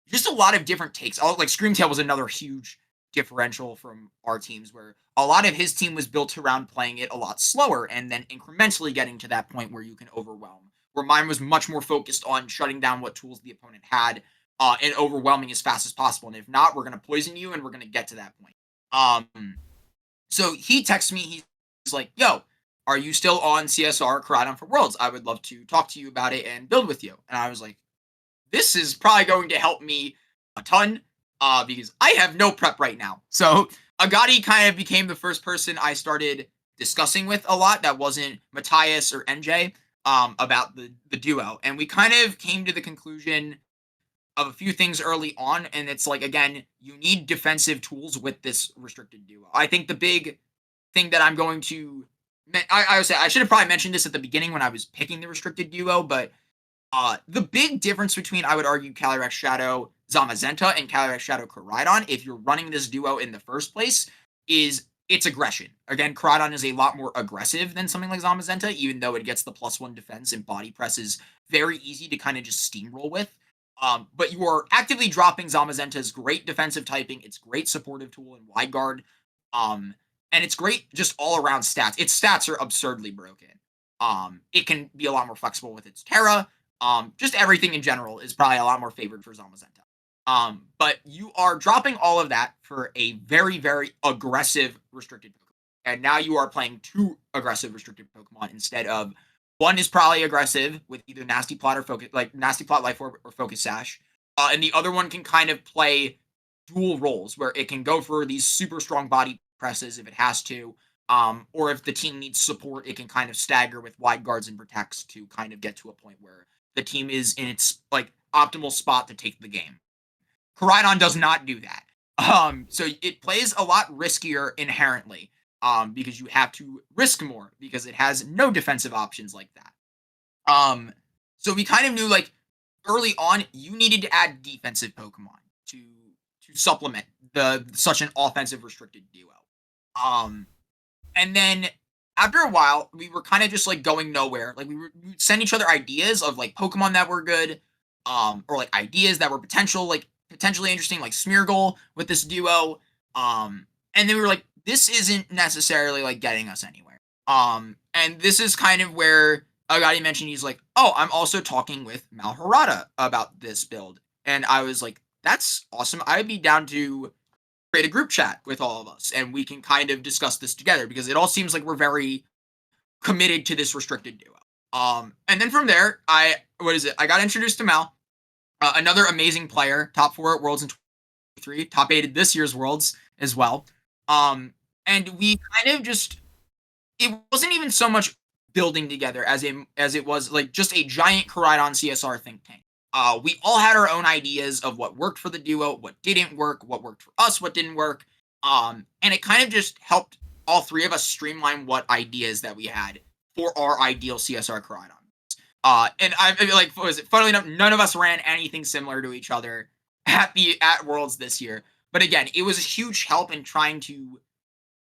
Just a lot of different takes. Like Screamtail was another huge differential from our teams, where a lot of his team was built around playing it a lot slower and then incrementally getting to that point where you can overwhelm. Where mine was much more focused on shutting down what tools the opponent had and overwhelming as fast as possible. And if not, we're going to poison you and we're going to get to that point. So he texts me. He's like, yo, are you still on CSR Koraidon for Worlds? I would love to talk to you about it and build with you. And I was like, this is probably going to help me a ton because I have no prep right now. So Agati kind of became the first person I started discussing with a lot that wasn't Matthias or NJ about the duo. And we kind of came to the conclusion of a few things early on. And it's like, again, you need defensive tools with this restricted duo. I think the big thing that I'm going to I would say I should have probably mentioned this at the beginning when I was picking the restricted duo, but the big difference between, I would argue, Calyrex Shadow Zamazenta and Calyrex Shadow Koraidon, if you're running this duo in the first place, is its aggression. Again, Koraidon is a lot more aggressive than something like Zamazenta, even though it gets the +1 defense and body press is very easy to kind of just steamroll with. But you are actively dropping Zamazenta's great defensive typing, its great supportive tool in wide guard, and it's great just all around stats. Its stats are absurdly broken. It can be a lot more flexible with its Terra. Just everything in general is probably a lot more favored for Zamazenta. But you are dropping all of that for a very, very aggressive restricted Pokemon. And now you are playing 2 aggressive restricted Pokemon instead of one is probably aggressive with either Nasty Plot or Focus, like Nasty Plot, Life Orb, or Focus Sash. And the other one can kind of play dual roles where it can go for these super strong body presses if it has to. Or if the team needs support, it can kind of stagger with wide guards and protects to kind of get to a point where the team is in its like optimal spot to take the game. Koraidon does not do that. So it plays a lot riskier inherently, because you have to risk more because it has no defensive options like that. So we kind of knew like early on you needed to add defensive Pokemon to supplement such an offensive restricted duo. And then after a while, we were kind of just like going nowhere. Like we would send each other ideas of like Pokemon that were good, or like ideas that were potentially interesting, like Smeargle with this duo. And then we were like, this isn't necessarily like getting us anywhere. And this is kind of where Agati mentioned he's like, oh, I'm also talking with Malharada about this build. And I was like, that's awesome. I'd be down to create a group chat with all of us and we can kind of discuss this together because it all seems like we're very committed to this restricted duo. And then from there, I got introduced to Mal, another amazing player, top 4 at Worlds in 23, top 8 at this year's Worlds as well. And we kind of just, it wasn't even so much building together as it was like just a giant Koraidon CSR think tank. We all had our own ideas of what worked for the duo, what didn't work, what worked for us, what didn't work. And it kind of just helped all 3 of us streamline what ideas that we had for our ideal CSR Koraidon. And I like, what was it? Funnily enough, none of us ran anything similar to each other at Worlds this year. But again, it was a huge help in trying to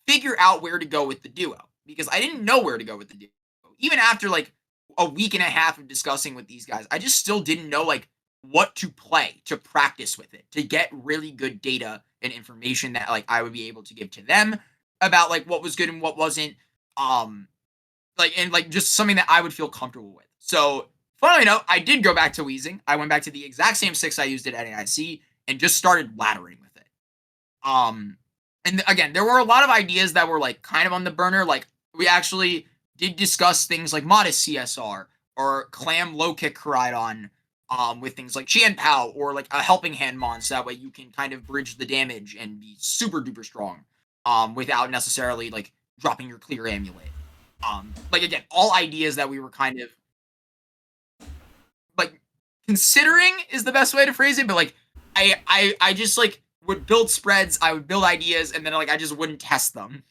figure out where to go with the duo because I didn't know where to go with the duo. Even after like a week and a half of discussing with these guys, I just still didn't know like what to play to practice with it, to get really good data and information that like I would be able to give to them about like what was good and what wasn't. Like just something that I would feel comfortable with. So funnily enough, I did go back to Weezing. I went back to the exact same 6 I used at NAIC and just started laddering with it. And again, there were a lot of ideas that were like kind of on the burner. Like we actually did discuss things like Modest CSR or Clam Low Kick Koraidon, with things like Qian Pao or like a Helping Hand Mon, so that way you can kind of bridge the damage and be super duper strong, without necessarily like dropping your clear amulet. Like again, all ideas that we were kind of like considering is the best way to phrase it, but like I just like would build spreads, I would build ideas, and then like I just wouldn't test them.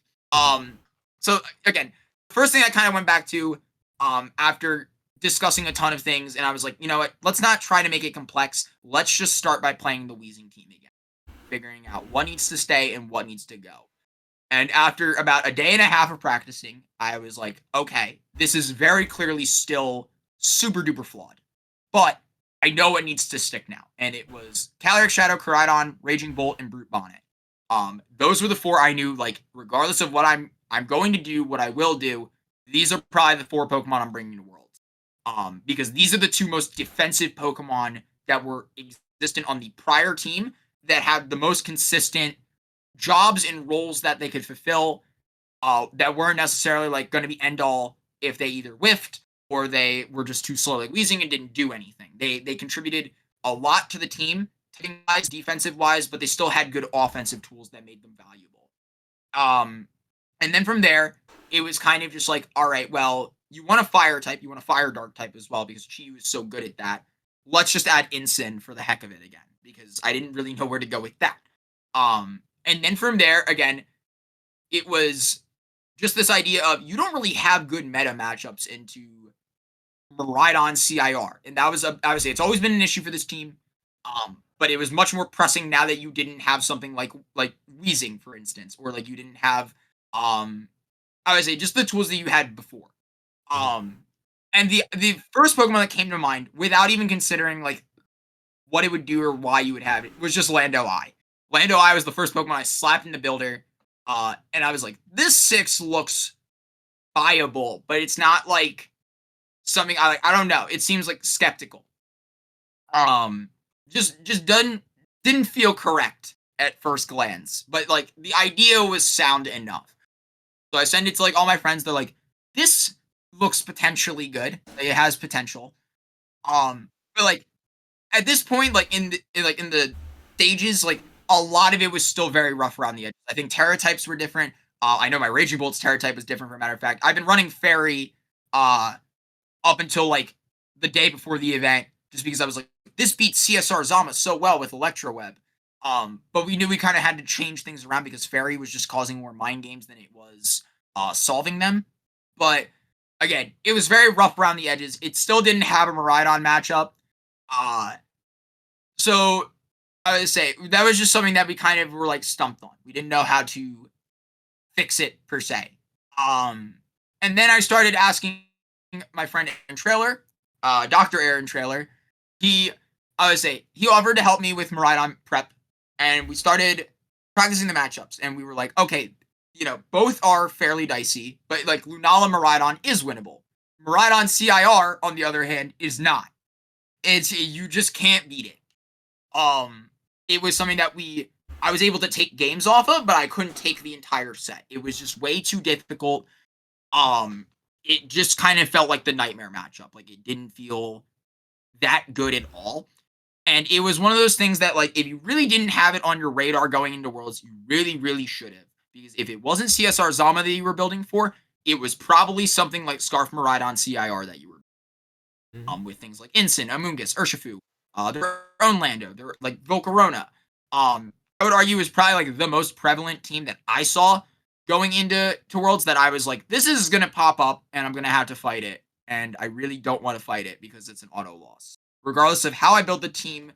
So again, first thing I kind of went back to, after discussing a ton of things, and I was like, you know what, let's not try to make it complex. Let's just start by playing the Weezing team again, figuring out what needs to stay and what needs to go. And after about a day and a half of practicing, I was like, okay, this is very clearly still super duper flawed. But I know what needs to stick now. And it was Calyrex Shadow, Koraidon, Raging Bolt, and Brute Bonnet. Those were the 4 I knew, like, regardless of what I'm going to do, what I will do, these are probably the 4 Pokemon I'm bringing to Worlds. Because these are the 2 most defensive Pokemon that were existent on the prior team that had the most consistent jobs and roles that they could fulfill. that weren't necessarily like going to be end all if they either whiffed or they were just too slow, like Weezing, and didn't do anything. They contributed a lot to the team, wise, defensive wise, but they still had good offensive tools that made them valuable. And then from there, it was kind of just like, all right, well, you want a fire type, you want a fire dark type as well, because Chi was so good at that. Let's just add Incin for the heck of it again, because I didn't really know where to go with that. And then from there, again, it was just this idea of you don't really have good meta matchups into Miraidon CIR. And that was, I would say, it's always been an issue for this team. But it was much more pressing now that you didn't have something like Weezing, for instance, or like you didn't have, I would say, just the tools that you had before. And the first Pokemon that came to mind, without even considering like what it would do or why you would have it, was just Lando Eye. Lando Eye was the first Pokemon I slapped in the builder, and I was like, this 6 looks viable, but it's not like something I like. I don't know. It seems like skeptical. Just didn't feel correct at first glance, but like the idea was sound enough. So I send it to like all my friends. They're like, this looks potentially good. It has potential. But like at this point, like in the stages, like a lot of it was still very rough around the edges. I think Terra types were different. I know my Raging Bolt's Terra type was different, for a matter of fact. I've been running Fairy up until like the day before the event, just because I was like, this beats CSR Zama so well with Electro Web. But we knew we kind of had to change things around because Fairy was just causing more mind games than it was solving them. But again, it was very rough around the edges. It still didn't have a Miraidon matchup. So I would say that was just something that we kind of were like stumped on. We didn't know how to fix it per se. And then I started asking my friend Aaron Trailer, Dr. Aaron Trailer. He offered to help me with Miraidon prep, and we started practicing the matchups. And we were like, okay, both are fairly dicey, but like Lunala Miraidon is winnable. Miraidon CIR, on the other hand, is not. You just can't beat it. It was something that I was able to take games off of, but I couldn't take the entire set. It was just way too difficult. It just kind of felt like the nightmare matchup. Like it didn't feel that good at all. And it was one of those things that like if you really didn't have it on your radar going into Worlds, you really, really should have. Because if it wasn't CSR Zama that you were building for, it was probably something like Scarf Miraidon CIR that you were with things like Incin, Amoonguss, Urshifu, their own Lando, their like Volcarona. I would argue is probably like the most prevalent team that I saw going into Worlds that I was like, this is gonna pop up and I'm gonna have to fight it. And I really don't want to fight it because it's an auto loss. Regardless of how I build the team,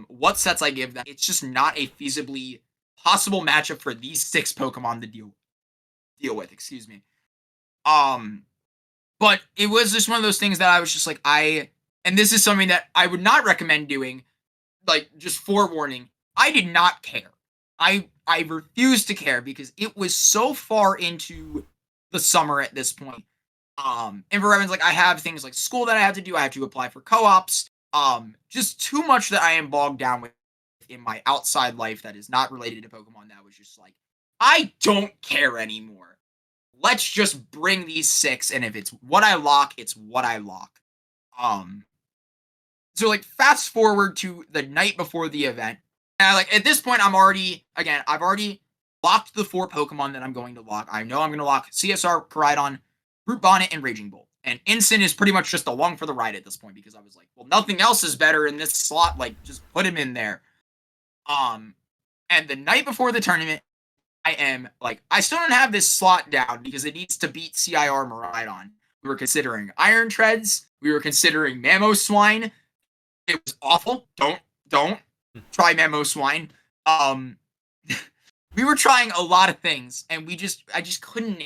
what sets I give them, it's just not a feasibly possible matchup for these 6 Pokemon to deal with, excuse me. But it was just one of those things that I was just like, and this is something that I would not recommend doing, like, just forewarning, I did not care. I refused to care because it was so far into the summer at this point. And for reference, like, I have things like school that I have to do. I have to apply for co-ops. Just too much that I am bogged down with in my outside life that is not related to Pokemon. That was just like, I don't care anymore. Let's just bring these 6, and if it's what I lock, it's what I lock. So like fast forward to the night before the event. And like at this point, I've already locked the 4 Pokemon that I'm going to lock. I know I'm going to lock CSR, Koraidon, Brute Bonnet, and Raging Bolt. And Incin is pretty much just along for the ride at this point because I was like, well, nothing else is better in this slot. Like, just put him in there. And the night before the tournament, I am like, I still don't have this slot down because it needs to beat CIR Miraidon. We were considering Iron Treads. We were considering Mamoswine. It was awful. Don't try Mamoswine. We were trying a lot of things, and I just couldn't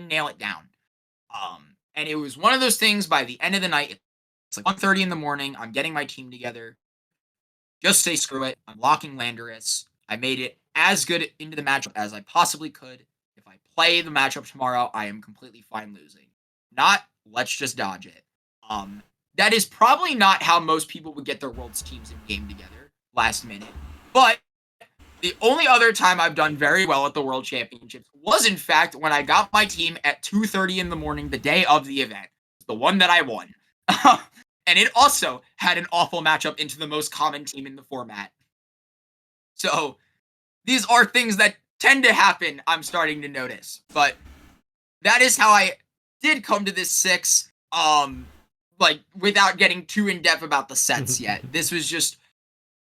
nail it down. And it was one of those things. By the end of the night, it's like 1:30 in the morning. I'm getting my team together. Just say screw it. I'm locking Landorus. I made it as good into the matchup as I possibly could. If I play the matchup tomorrow, I am completely fine losing. Not, let's just dodge it. That is probably not how most people would get their Worlds teams in game together last minute. But The only other time I've done very well at the World Championships was, in fact, when I got my team at 2:30 in the morning the day of the event, the one that I won. And it also had an awful matchup into the most common team in the format. So these are things that tend to happen, I'm starting to notice. But that is how I did come to this 6, like, without getting too in-depth about the sets yet. This was just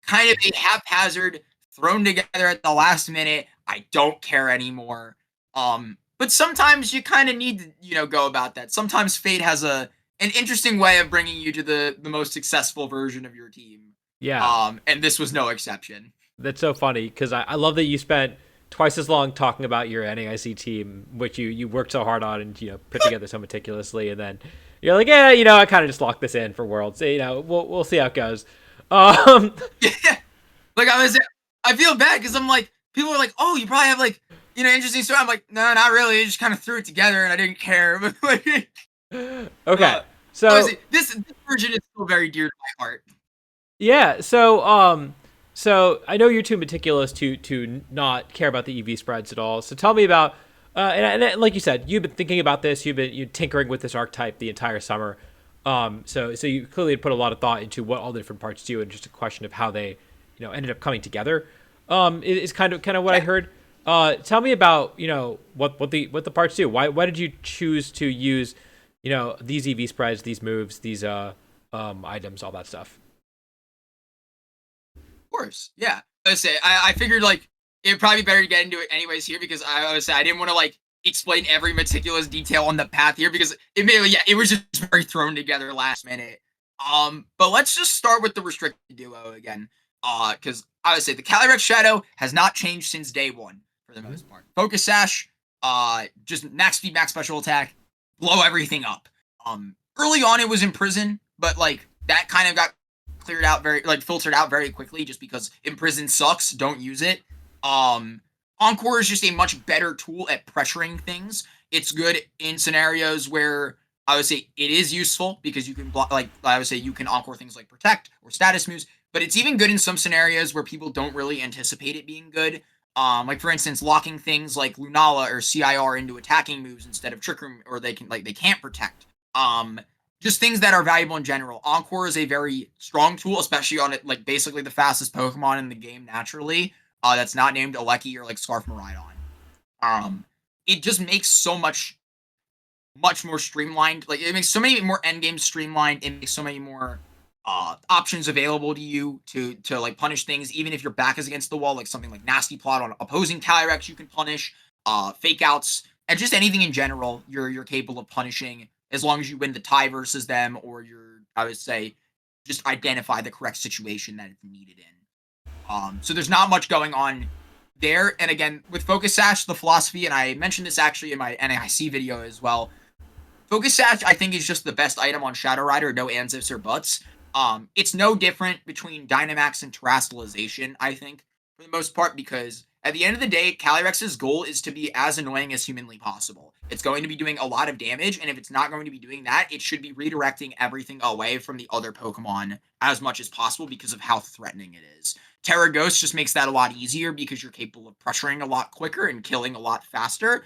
kind of a haphazard, thrown together at the last minute. I don't care anymore. But sometimes you kind of need to, go about that. Sometimes fate has an interesting way of bringing you to the most successful version of your team. Yeah. And this was no exception. That's so funny because I love that you spent twice as long talking about your NAIC team, which you worked so hard on and put together so meticulously, and then you're like, yeah, I kind of just locked this in for Worlds. We'll see how it goes. Yeah, like I feel bad because I'm like, people are like, oh, you probably have like interesting story. I'm like, no, not really. I just kind of threw it together and I didn't care. But like, okay, so honestly, this version is still very dear to my heart. yeah, so I know you're too meticulous to not care about the EV spreads at all. So tell me about and like you said, you've been thinking about this. You've been tinkering with this archetype the entire summer. So you clearly put a lot of thought into what all the different parts do, and just a question of how they, ended up coming together. Is kind of what I heard. Tell me about what the parts do. Why did you choose to use these EV spreads, these moves, these items, all that stuff? Of course, yeah. Let's say I figured like it'd probably be better to get into it anyways here because I was I didn't want to like explain every meticulous detail on the path here because it was just very thrown together last minute. But let's just start with the restricted duo again. Because I would say the Calyrex Shadow has not changed since day one for the most part. Focus Sash, just max speed, max special attack, blow everything up. Early on it was Imprison, but like that kind of got cleared out filtered out very quickly just because Imprison sucks. Don't use it. Encore is just a much better tool at pressuring things. It's good in scenarios where I would say it is useful because you can block, like I would say you can Encore things like Protect or status moves, but it's even good in some scenarios where people don't really anticipate it being good. Like for instance, locking things like Lunala or CIR into attacking moves instead of Trick Room, or they can't protect. Just things that are valuable in general. Encore is a very strong tool, especially on it, like basically the fastest Pokemon in the game naturally. That's not named Aleki or like Scarf Maridon. It just makes so much more streamlined. Like it makes so many more endgames streamlined. It makes so many more options available to you to like punish things, even if your back is against the wall, like something like Nasty Plot on opposing Calyrex you can punish, fake outs, and just anything in general you're capable of punishing as long as you win the tie versus them, or I would say just identify the correct situation that it's needed in. So there's not much going on there. And again, with Focus Sash, the philosophy, and I mentioned this actually in my NAIC video as well, Focus Sash, I think, is just the best item on Shadow Rider, no ands, ifs, or buts. It's no different between Dynamax and Terastallization, I think, for the most part, because at the end of the day, Calyrex's goal is to be as annoying as humanly possible. It's going to be doing a lot of damage, and if it's not going to be doing that, it should be redirecting everything away from the other Pokemon as much as possible because of how threatening it is. Terra Ghost just makes that a lot easier because you're capable of pressuring a lot quicker and killing a lot faster.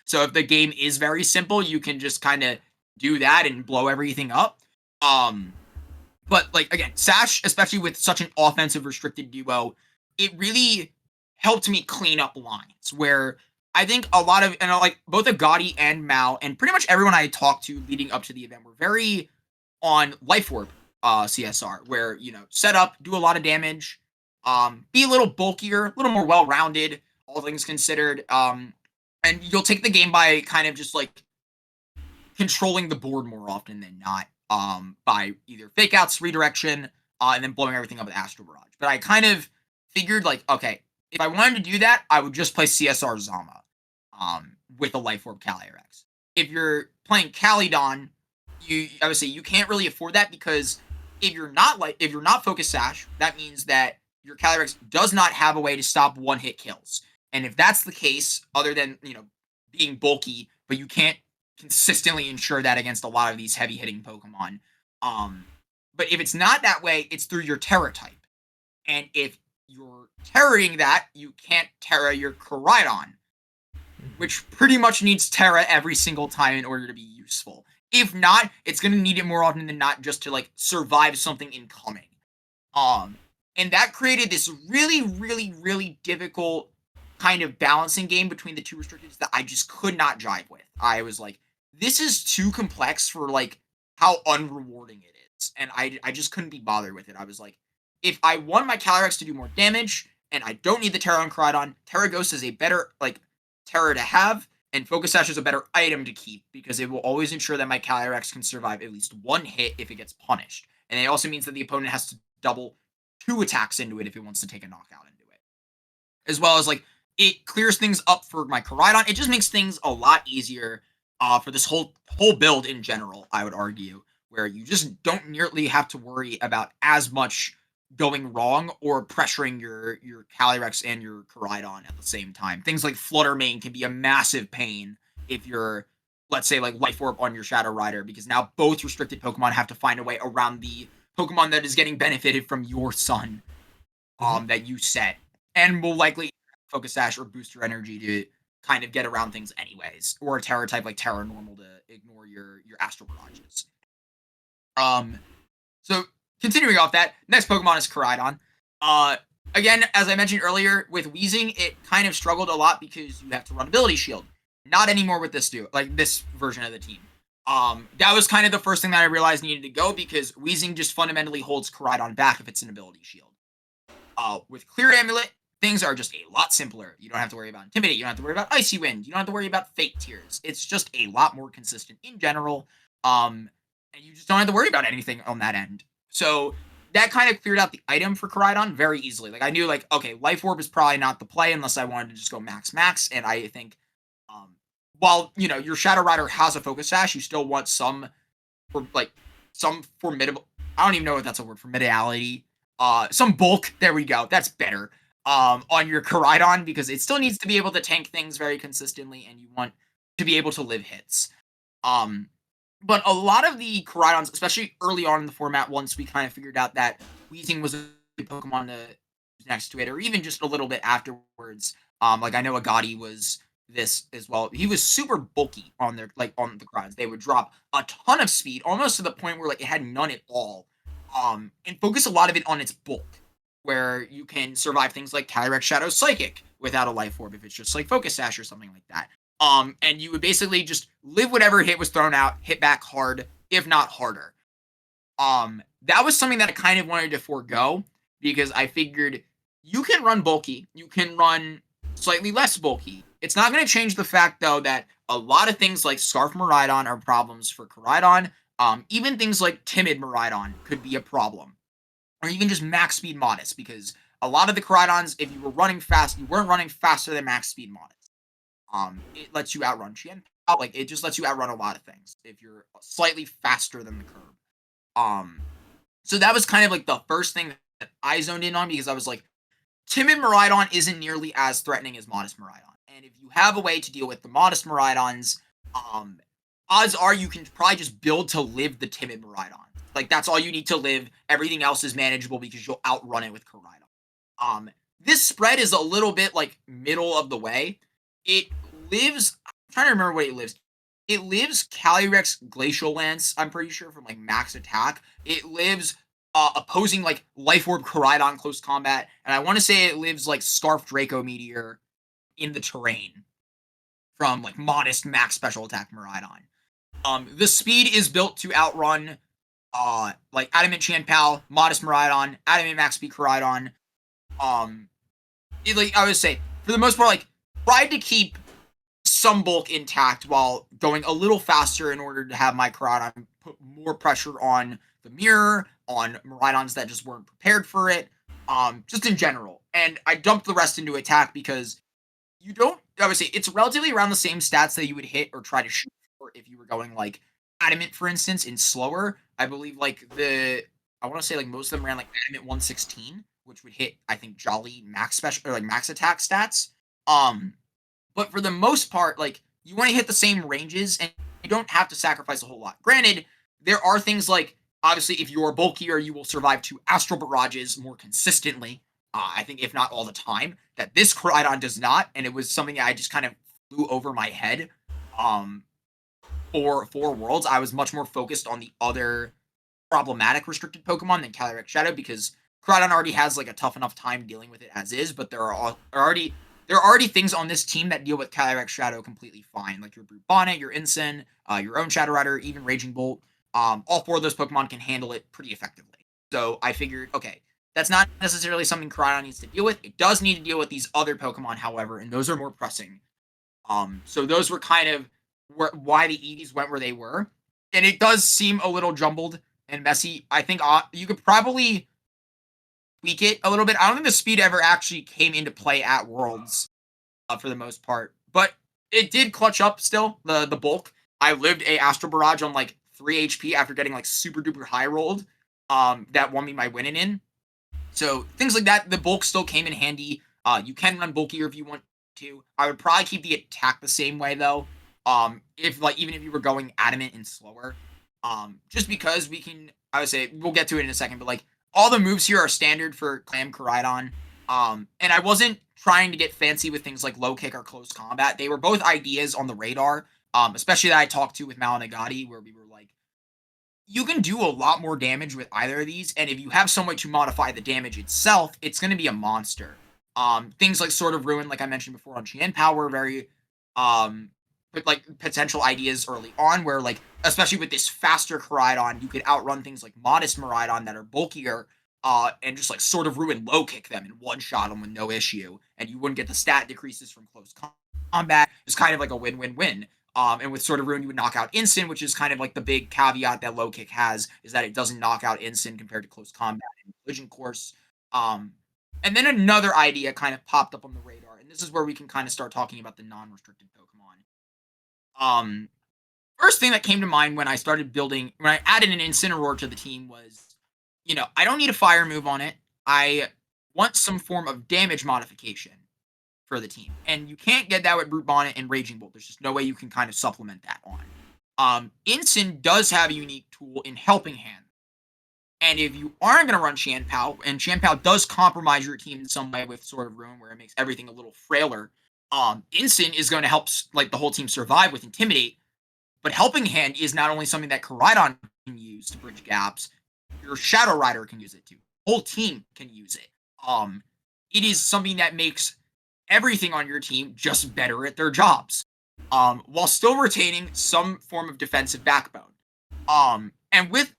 So if the game is very simple, you can just kind of do that and blow everything up. But like again, Sash, especially with such an offensive restricted duo, it really helped me clean up lines where I think a lot of, and like both Agati and Mao and pretty much everyone I talked to leading up to the event were very on Life Orb CSR, where set up, do a lot of damage, be a little bulkier, a little more well-rounded, all things considered. And you'll take the game by kind of just like controlling the board more often than not, by either fake outs, redirection, and then blowing everything up with Astro Barrage. But I kind of figured like, okay, if I wanted to do that, I would just play CSR Zama, with a Life Orb Calyrex. If you're playing Calydon, I would say you can't really afford that because if you're not Focus Sash, that means that your Calyrex does not have a way to stop one-hit kills. And if that's the case, other than being bulky, but you can't consistently ensure that against a lot of these heavy hitting Pokemon. But if it's not that way, it's through your Terra type. And if you're terroring that, you can't terra your Koraidon, which pretty much needs terra every single time in order to be useful. If not, it's going to need it more often than not just to like survive something incoming. And that created this really, really, really difficult kind of balancing game between the two restricteds that I just could not jive with. I was like, this is too complex for like how unrewarding it is. And I just couldn't be bothered with it. I was like, if I want my Calyrex to do more damage and I don't need the Terra on Koraidon, Terra Ghost is a better like Terra to have, and Focus Sash is a better item to keep because it will always ensure that my Calyrex can survive at least one hit if it gets punished. And it also means that the opponent has to double 2 attacks into it if it wants to take a knockout into it. As well as like it clears things up for my Koraidon. It just makes things a lot easier for this whole build in general, I would argue, where you just don't nearly have to worry about as much going wrong or pressuring your Calyrex and your Koraidon at the same time. Things like Flutter Mane can be a massive pain if you're, let's say, like Life Orb on your Shadow Rider, because now both restricted Pokemon have to find a way around the Pokemon that is getting benefited from your sun that you set, and will likely Focus Sash or boost your energy to kind of get around things anyways, or a Terra type like Terra Normal to ignore your Astral Mirages. So continuing off that, next Pokemon is Koraidon. Again, as I mentioned earlier, with Weezing, it kind of struggled a lot because you have to run Ability Shield. Not anymore with this this version of the team. That was kind of the first thing that I realized needed to go because Weezing just fundamentally holds Koraidon back if it's an Ability Shield. With Clear Amulet, things are just a lot simpler. You don't have to worry about Intimidate, you don't have to worry about Icy Wind, you don't have to worry about Fake Tears. It's just a lot more consistent in general, and you just don't have to worry about anything on that end. So that kind of cleared out the item for Koraidon very easily. Like I knew, like, okay, Life Orb is probably not the play unless I wanted to just go max, and I think, while, you know, your Shadow Rider has a Focus Sash, you still want some formidable, I don't even know if that's a word, formidality, some bulk, there we go, that's better, on your Koraidon, because it still needs to be able to tank things very consistently, and you want to be able to live hits. But a lot of the Koraidons, especially early on in the format, once we kind of figured out that Weezing was a Pokemon to next to it, or even just a little bit afterwards, like I know Agati was this as well. He was super bulky on their on the Koraidons. They would drop a ton of speed, almost to the point where like it had none at all. And focus a lot of it on its bulk, where you can survive things like Calyrex Shadow Psychic without a Life Orb if it's just like Focus Sash or something like that. And you would basically just live whatever hit was thrown out, hit back hard, if not harder. That was something that I kind of wanted to forego because I figured you can run bulky, you can run slightly less bulky. It's not going to change the fact, though, that a lot of things like Scarf Miraidon are problems for Koraidon. Even things like Timid Miraidon could be a problem. Or even just Max Speed Modest, because a lot of the Koraidons, if you were running fast, you weren't running faster than Max Speed Modest. It lets you outrun Chien. Like, it just lets you outrun a lot of things if you're slightly faster than the curve. So that was kind of like the first thing that I zoned in on, because I was like, Timid Miraidon isn't nearly as threatening as Modest Miraidon. And if you have a way to deal with the Modest Miraidons, odds are you can probably just build to live the Timid Miraidon. Like, that's all you need to live. Everything else is manageable because you'll outrun it with Koraidon. This spread is a little bit, like, middle of the way. It lives, I'm trying to remember what it lives. It lives Calyrex Glacial Lance, I'm pretty sure, from, like, max attack. It lives opposing, like, Life Orb Koraidon close combat. And I want to say it lives, like, Scarf Draco Meteor in the terrain from, like, modest max special attack Miraidon. The speed is built to outrun like Adamant Chanpal, Modest Miraidon, Adamant Max Speed Koraidon. Like I would say, for the most part, like, tried to keep some bulk intact while going a little faster in order to have my Koraidon put more pressure on the mirror, on Miraidons that just weren't prepared for it, just in general. And I dumped the rest into attack because you don't, I would say, it's relatively around the same stats that you would hit or try to shoot for if you were going, like, Adamant, for instance, in slower. I believe, like, I want to say, like, most of them ran, like, Adamant 116, which would hit, I think, Jolly max special, or, like, max attack stats. But for the most part, like, you want to hit the same ranges, and you don't have to sacrifice a whole lot. Granted, there are things like, obviously, if you're bulkier, you will survive 2 Astral Barrages more consistently. I think if not all the time, that this Koraidon does not, and it was something that I just kind of flew over my head. For Worlds, I was much more focused on the other problematic restricted Pokemon than Calyrex Shadow, because Koraidon already has like a tough enough time dealing with it as is, but there are already things on this team that deal with Calyrex Shadow completely fine, like your Brute Bonnet, your Ensign, your own Shadow Rider, even Raging Bolt. All 4 of those Pokemon can handle it pretty effectively. So I figured, okay, that's not necessarily something Koraidon needs to deal with. It does need to deal with these other Pokemon, however, and those are more pressing. So those were kind of why the EVs went where they were. And it does seem a little jumbled and messy. I think you could probably tweak it a little bit. I don't think the speed ever actually came into play at Worlds for the most part, but it did clutch up still, the bulk. I lived a Astral Barrage on like 3 HP after getting like super duper high rolled. That won me my winning in. So things like that, the bulk still came in handy. You can run bulkier if you want to. I would probably keep the attack the same way though. If like even if you were going adamant and slower, just because we can, I would say we'll get to it in a second, but like all the moves here are standard for Clam Koraidon. And I wasn't trying to get fancy with things like low kick or close combat. They were both ideas on the radar, especially that I talked to with Malinagati, where we were like, you can do a lot more damage with either of these, and if you have some way to modify the damage itself, it's going to be a monster. Things like Sword of Ruin, like I mentioned before on Chien-Pao, were very like potential ideas early on, where like especially with this faster Koraidon, you could outrun things like Modest Miraidon that are bulkier, and just like Sword of Ruin low kick them and one shot them with no issue, and you wouldn't get the stat decreases from close combat. It's kind of like a win-win-win. And with Sword of Ruin, you would knock out Instant, which is kind of like the big caveat that low kick has, is that it doesn't knock out Instant compared to close combat and collision course. And then another idea kind of popped up on the radar, and this is where we can kind of start talking about the non-restricted Pokemon. First thing that came to mind when I added an Incineroar to the team was, I don't need a fire move on it. I want some form of damage modification for the team. And you can't get that with Brute Bonnet and Raging Bolt. There's just no way you can kind of supplement that on. Incin does have a unique tool in Helping Hand. And if you aren't going to run Chien-Pao, and Chien-Pao does compromise your team in some way with Sword of Ruin, where it makes everything a little frailer, Incin is going to help like the whole team survive with Intimidate. But Helping Hand is not only something that Koraidon can use to bridge gaps, your Shadow Rider can use it too. The whole team can use it. It is something that makes everything on your team just better at their jobs, while still retaining some form of defensive backbone. And with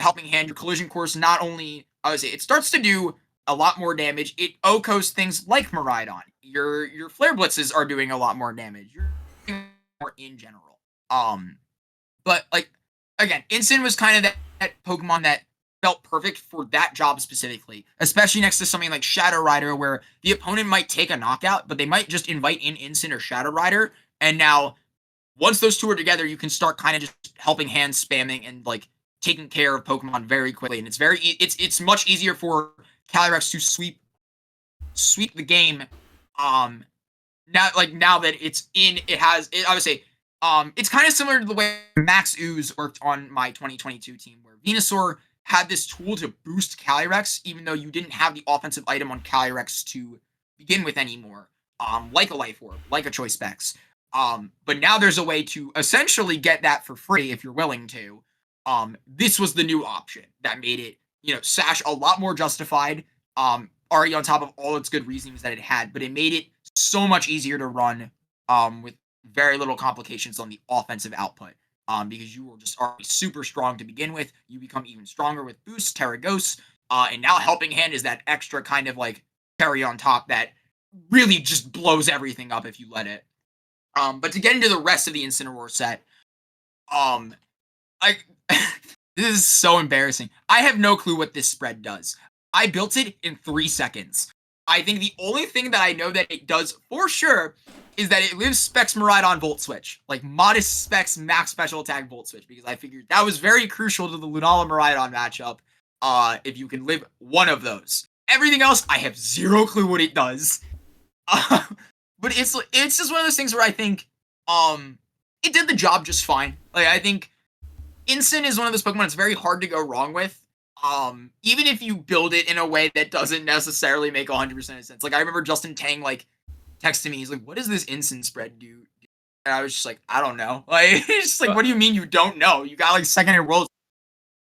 Helping Hand, your collision course not only, I would say, it starts to do a lot more damage. It OHKOs things like Miraidon. Your Flare Blitzes are doing a lot more damage. You're doing more in general. But like again, Incin was kind of that Pokemon that felt perfect for that job specifically, especially next to something like Shadow Rider, where the opponent might take a knockout, but they might just invite in Incin or Shadow Rider, and now once those two are together, you can start kind of just Helping Hand spamming and like taking care of Pokemon very quickly, and it's much easier for Calyrex to sweep the game. Now that it's in, I would say, it's kind of similar to the way Max Ooze worked on my 2022 team, where Venusaur had this tool to boost Calyrex, even though you didn't have the offensive item on Calyrex to begin with anymore, like a Life Orb, like a Choice Specs. But now there's a way to essentially get that for free if you're willing to. This was the new option that made it, Sash a lot more justified, already on top of all its good reasons that it had, but it made it so much easier to run, with very little complications on the offensive output. Because you were just already super strong to begin with. You become even stronger with Boost, Terragos, and now Helping Hand is that extra kind of like cherry on top that really just blows everything up if you let it. But to get into the rest of the Incineroar set, this is so embarrassing. I have no clue what this spread does. I built it in 3 seconds. I think the only thing that I know that it does for sure is that it lives Specs Miraidon Volt Switch. Like Modest Specs Max Special Attack Volt Switch, because I figured that was very crucial to the Lunala Miraidon matchup, if you can live one of those. Everything else, I have zero clue what it does. But it's just one of those things where I think it did the job just fine. Like, I think Incin is one of those Pokemon that's very hard to go wrong with. Even if you build it in a way that doesn't necessarily make 100% sense. Like I remember Justin Tang like texting me, he's like, "What does this instant spread do?" And I was just like, "I don't know." Like it's just like, But what do you mean you don't know? You got like secondary roles.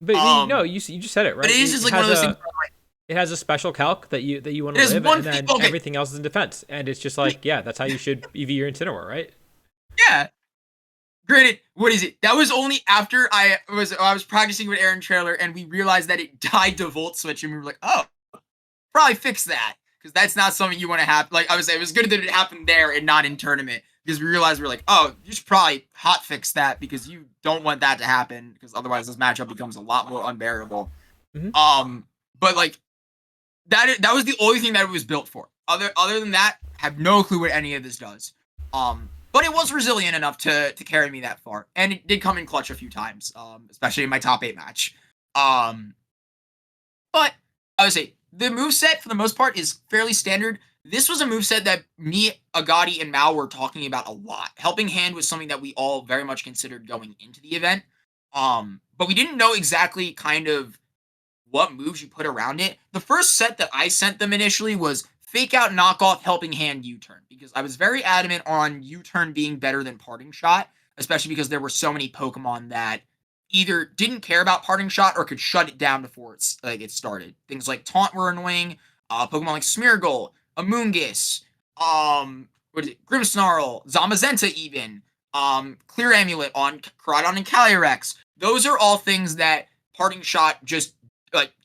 no, you just said it But right. it is just like one of those things. Where, It has a special calc that you want it to is live, one and thing. then Okay, everything else is in defense. And it's just like, yeah, that's how you should EV your Incineroar, right? yeah. Granted, what is it? That was only after I was practicing with Aaron Trailer, and we realized that it died to Volt Switch, and we were like, oh, probably fix that, because that's not something you want to have. Like I was saying, it was good that it happened there and not in tournament, because we realized we're like, oh, you should probably hot fix that, because you don't want that to happen, because otherwise this matchup becomes a lot more unbearable. Mm-hmm. But like that was the only thing that it was built for. Other than that, have no clue what any of this does. But it was resilient enough to carry me that far, and it did come in clutch a few times, especially in my top 8 match. But I would say the moveset for the most part is fairly standard. This was a moveset that me, Agati, and Mal were talking about a lot. Helping Hand was something that we all very much considered going into the event. But we didn't know exactly kind of what moves you put around it. The first set that I sent them initially was Fake Out, Knockoff, Helping Hand, U-Turn, because I was very adamant on U-Turn being better than Parting Shot, especially because there were so many Pokemon that either didn't care about Parting Shot or could shut it down before it started. Things like Taunt were annoying. Pokemon like Smeargle, Amoonguss, Grimmsnarl, Zamazenta even, Clear Amulet on Koraidon and Calyrex. Those are all things that Parting Shot just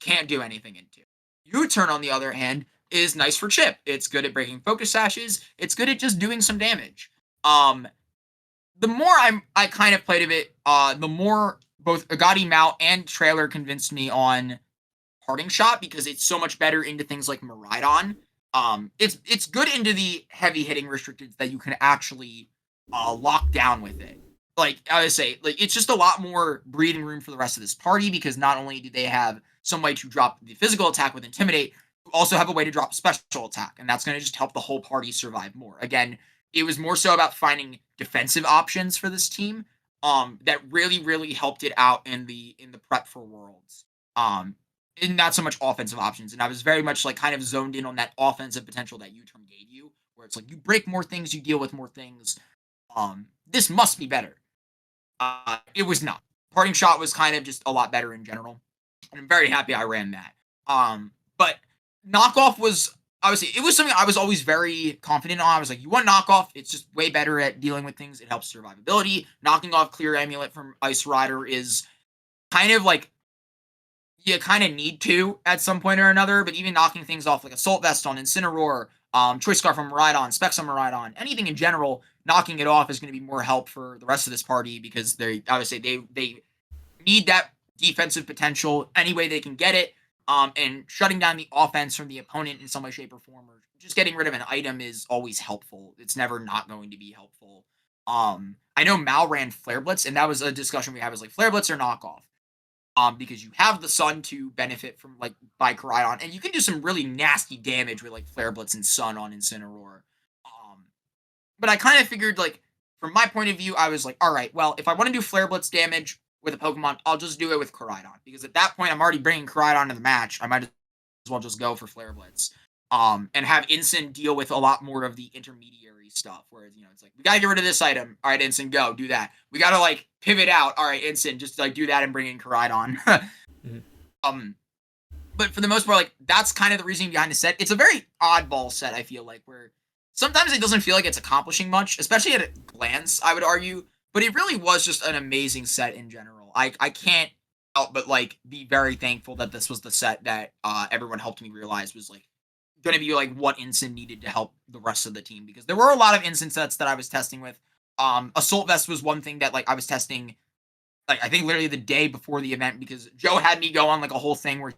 can't do anything into. U-Turn, on the other hand, is nice for chip. It's good at breaking focus sashes. It's good at just doing some damage. The more I kind of played of it, the more both Agati, Mao, and Trailer convinced me on Parting Shot, because it's so much better into things like Miraidon. It's good into the heavy hitting restricted that you can actually lock down with it. Like I would say, like it's just a lot more breathing room for the rest of this party, because not only do they have some way to drop the physical attack with Intimidate, you also have a way to drop a special attack, and that's going to just help the whole party survive more. Again, it was more so about finding defensive options for this team that really helped it out in the prep for Worlds. And not so much offensive options, and I was very much like kind of zoned in on that offensive potential that U-Turn gave you, where it's like you break more things, you deal with more things. This must be better. It was not. Parting Shot was kind of just a lot better in general, and I'm very happy I ran that. But Knockoff was, obviously, it was something I was always very confident on. I was like, you want Knockoff, it's just way better at dealing with things. It helps survivability. Knocking off Clear Amulet from Ice Rider is kind of like, you kind of need to at some point or another, but even knocking things off like Assault Vest on Incineroar, Choice Scarf on Miraidon, Specs on Miraidon, anything in general, knocking it off is going to be more help for the rest of this party, because they obviously they need that defensive potential any way they can get it, and shutting down the offense from the opponent in some way, shape, or form, or just getting rid of an item is always helpful. It's never not going to be helpful. I know Mal ran Flare Blitz, and that was a discussion we had, was like Flare Blitz or knockoff. Because you have the Sun to benefit from, like, by Koraidon, and you can do some really nasty damage with, like, Flare Blitz and Sun on Incineroar. But I kind of figured, like, from my point of view, I was like, all right, well, if I want to do Flare Blitz damage with a Pokemon, I'll just do it with Koraidon, because at that point, I'm already bringing Koraidon to the match. I might as well just go for Flare Blitz. And have Incin deal with a lot more of the intermediary stuff, where, you know, it's like, we gotta get rid of this item. All right, Incin, go, do that. We gotta, like, pivot out. All right, Incin, just, like, do that and bring in Koraidon. Mm-hmm. But for the most part, like, that's kind of the reasoning behind the set. It's a very oddball set, I feel like, where sometimes it doesn't feel like it's accomplishing much, especially at a glance, I would argue. But it really was just an amazing set in general. I can't help but, like, be very thankful that this was the set that everyone helped me realize was, like, going to be like what Incin needed to help the rest of the team, because there were a lot of Incin sets that I was testing with. Assault Vest was one thing that, like, I was testing, like, I think literally the day before the event, because Joe had me go on, like, a whole thing where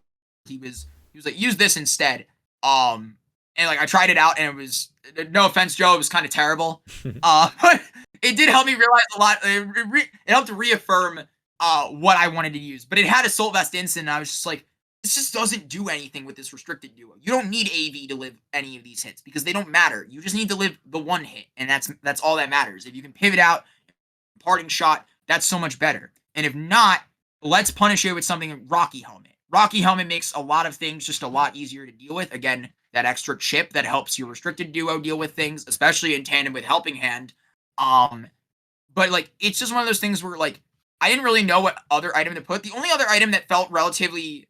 he was like, use this instead. And, like, I tried it out, and it was, no offense, Joe, it was kind of terrible. But it did help me realize a lot. It helped to reaffirm what I wanted to use. But it had Assault Vest Incin, and I was just like, this just doesn't do anything with this restricted duo. You don't need AV to live any of these hits, because they don't matter. You just need to live the one hit, and that's all that matters. If you can pivot out, Parting Shot, that's so much better. And if not, let's punish it with something like Rocky Helmet. Rocky Helmet makes a lot of things just a lot easier to deal with. Again, that extra chip that helps your restricted duo deal with things, especially in tandem with Helping Hand. But like it's just one of those things where like I didn't really know what other item to put. The only other item that felt relatively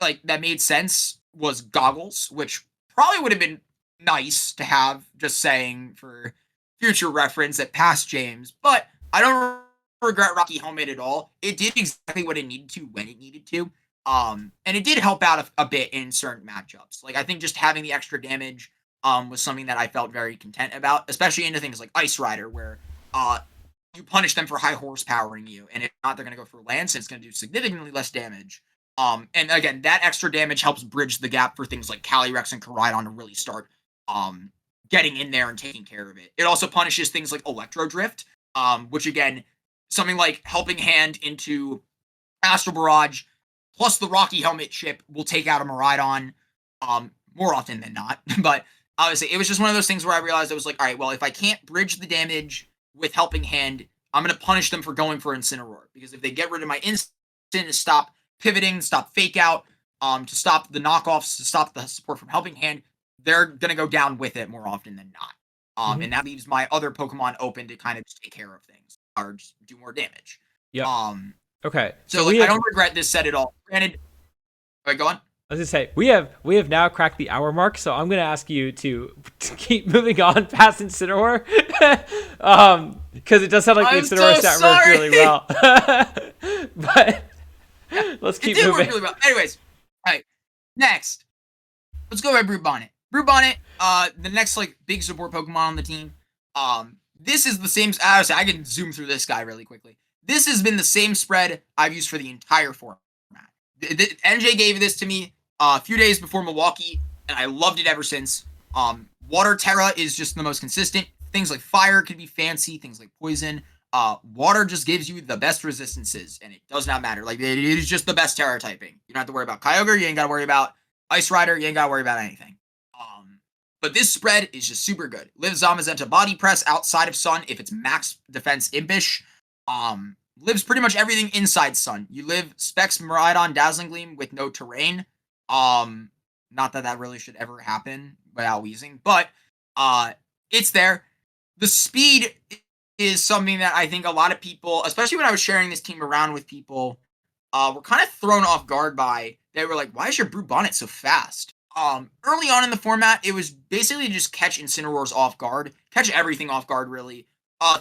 like that made sense was goggles, which probably would have been nice to have, just saying for future reference at past James. But I don't regret Rocky Helmet at all. It did exactly what it needed to when it needed to. And it did help out a bit in certain matchups. Like I think just having the extra damage was something that I felt very content about, especially into things like Ice Rider, where you punish them for high horsepowering you, and if not, they're going to go for Lance, and it's going to do significantly less damage. And again, that extra damage helps bridge the gap for things like Calyrex and Koraidon to really start getting in there and taking care of it. It also punishes things like Electro Drift, which again, something like Helping Hand into Astral Barrage, plus the Rocky Helmet chip will take out a Miraidon more often than not. But obviously, it was just one of those things where I realized I was like, all right, well, if I can't bridge the damage with Helping Hand, I'm going to punish them for going for Incineroar. Because if they get rid of my instant to stop pivoting, stop fake out, to stop the knockoffs, to stop the support from Helping Hand, they're going to go down with it more often than not. And that leaves my other Pokemon open to kind of just take care of things or just do more damage. Yeah. Okay. So like, I don't regret this set at all. Granted, go on. I was gonna say we have now cracked the hour mark, so I'm gonna ask you to keep moving on past Incineroar, because it does sound like the Incineroar set worked really well. But yeah, let's keep moving. It did work really well. Anyways, all right. Next, let's go over Brute Bonnet. Brute Bonnet, the next like big support Pokemon on the team. This is the same. I can zoom through this guy really quickly. This has been the same spread I've used for the entire format. NJ gave this to me a few days before Milwaukee, and I loved it ever since. Water Terra is just the most consistent. Things like Fire can be fancy. Things like Poison. Water just gives you the best resistances, and it does not matter. Like, it is just the best Terra typing. You don't have to worry about Kyogre. You ain't got to worry about Ice Rider. You ain't got to worry about anything. But this spread is just super good. Live Zamazenta Body Press outside of Sun if it's max defense Impish. Lives pretty much everything inside Sun. You live Specs Miraidon Dazzling Gleam with no terrain. Not that really should ever happen without wheezing, but it's there. The speed is something that I think a lot of people, especially when I was sharing this team around with people, were kind of thrown off guard by. They were like, why is your Brute Bonnet so fast? Early on in the format, it was basically just catch Incineroars off guard. Catch everything off guard, really.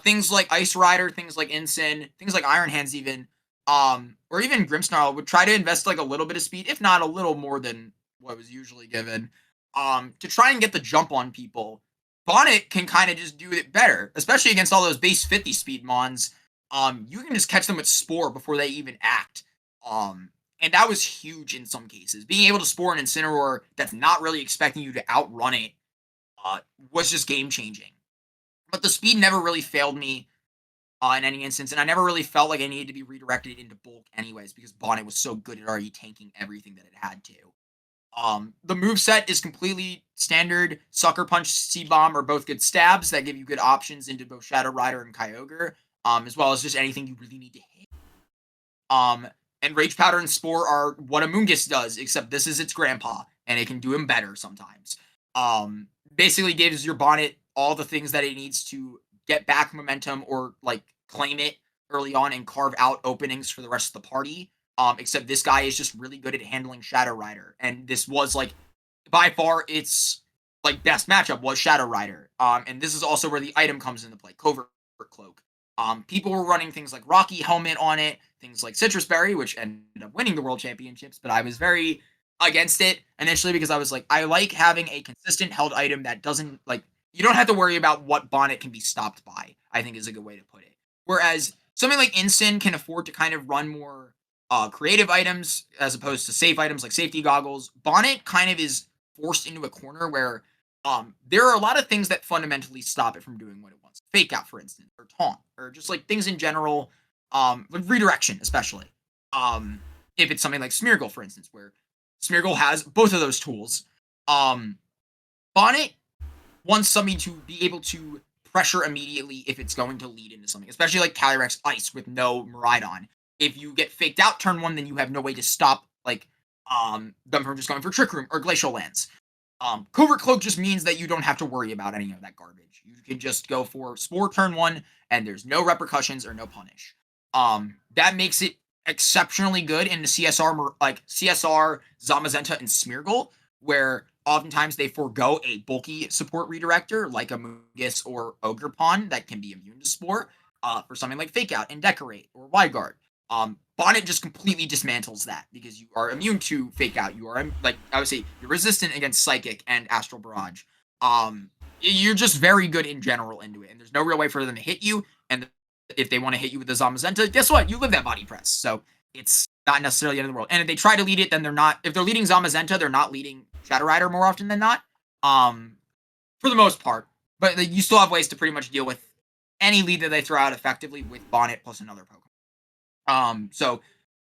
Things like Ice Rider, things like Incin, things like Iron Hands even, or even Grimmsnarl would try to invest like a little bit of speed, if not a little more than what was usually given, to try and get the jump on people. Bonnet can kind of just do it better, especially against all those base 50 speed mons. You can just catch them with Spore before they even act. And that was huge in some cases. Being able to Spore an Incineroar that's not really expecting you to outrun it was just game-changing. But the speed never really failed me in any instance, and I never really felt like I needed to be redirected into bulk anyways, because Bonnet was so good at already tanking everything that it had to. The moveset is completely standard. Sucker Punch, C-Bomb are both good stabs that give you good options into both Shadow Rider and Kyogre, as well as just anything you really need to hit. And Rage Powder and Spore are what a Moongus does, except this is its grandpa, and it can do him better sometimes. Basically gives your Bonnet all the things that it needs to get back momentum or like claim it early on and carve out openings for the rest of the party. Except this guy is just really good at handling Shadow Rider, and this was like by far its like best matchup was Shadow Rider. And this is also where the item comes into play, Covert Cloak. People were running things like Rocky Helmet on it, things like Citrus Berry, which ended up winning the World Championships, but I was very against it initially because I was like, I like having a consistent held item that doesn't like. You don't have to worry about what Bonnet can be stopped by, I think is a good way to put it. Whereas something like Incin can afford to kind of run more creative items as opposed to safe items like safety goggles. Bonnet kind of is forced into a corner where there are a lot of things that fundamentally stop it from doing what it wants. Fake out, for instance, or taunt, or just like things in general, like redirection, especially. If it's something like Smeargle, for instance, where Smeargle has both of those tools. Bonnet wants something to be able to pressure immediately if it's going to lead into something, especially like Calyrex Ice with no Miraidon. If you get faked out turn one, then you have no way to stop like them from just going for Trick Room or Glacial Lands. Covert Cloak just means that you don't have to worry about any of that garbage. You can just go for Spore turn 1, and there's no repercussions or no punish. That makes it exceptionally good in the CSR, like CSR, Zamazenta, and Smeargle, where oftentimes they forego a bulky support redirector like a Mungus or Ogre Pawn that can be immune to Spore for something like Fake Out and Decorate or Wyguard. Bonnet just completely dismantles that because you are immune to Fake Out. You are, like, I would say, you're resistant against Psychic and Astral Barrage. You're just very good in general into it, and there's no real way for them to hit you. And if they want to hit you with the Zamazenta, guess what? You live that body press, so it's not necessarily the end of the world. And if they try to lead it, then they're not. If they're leading Zamazenta, they're not leading Shadow Rider more often than not. For the most part, but you still have ways to pretty much deal with any lead that they throw out effectively with Bonnet plus another Pokemon. So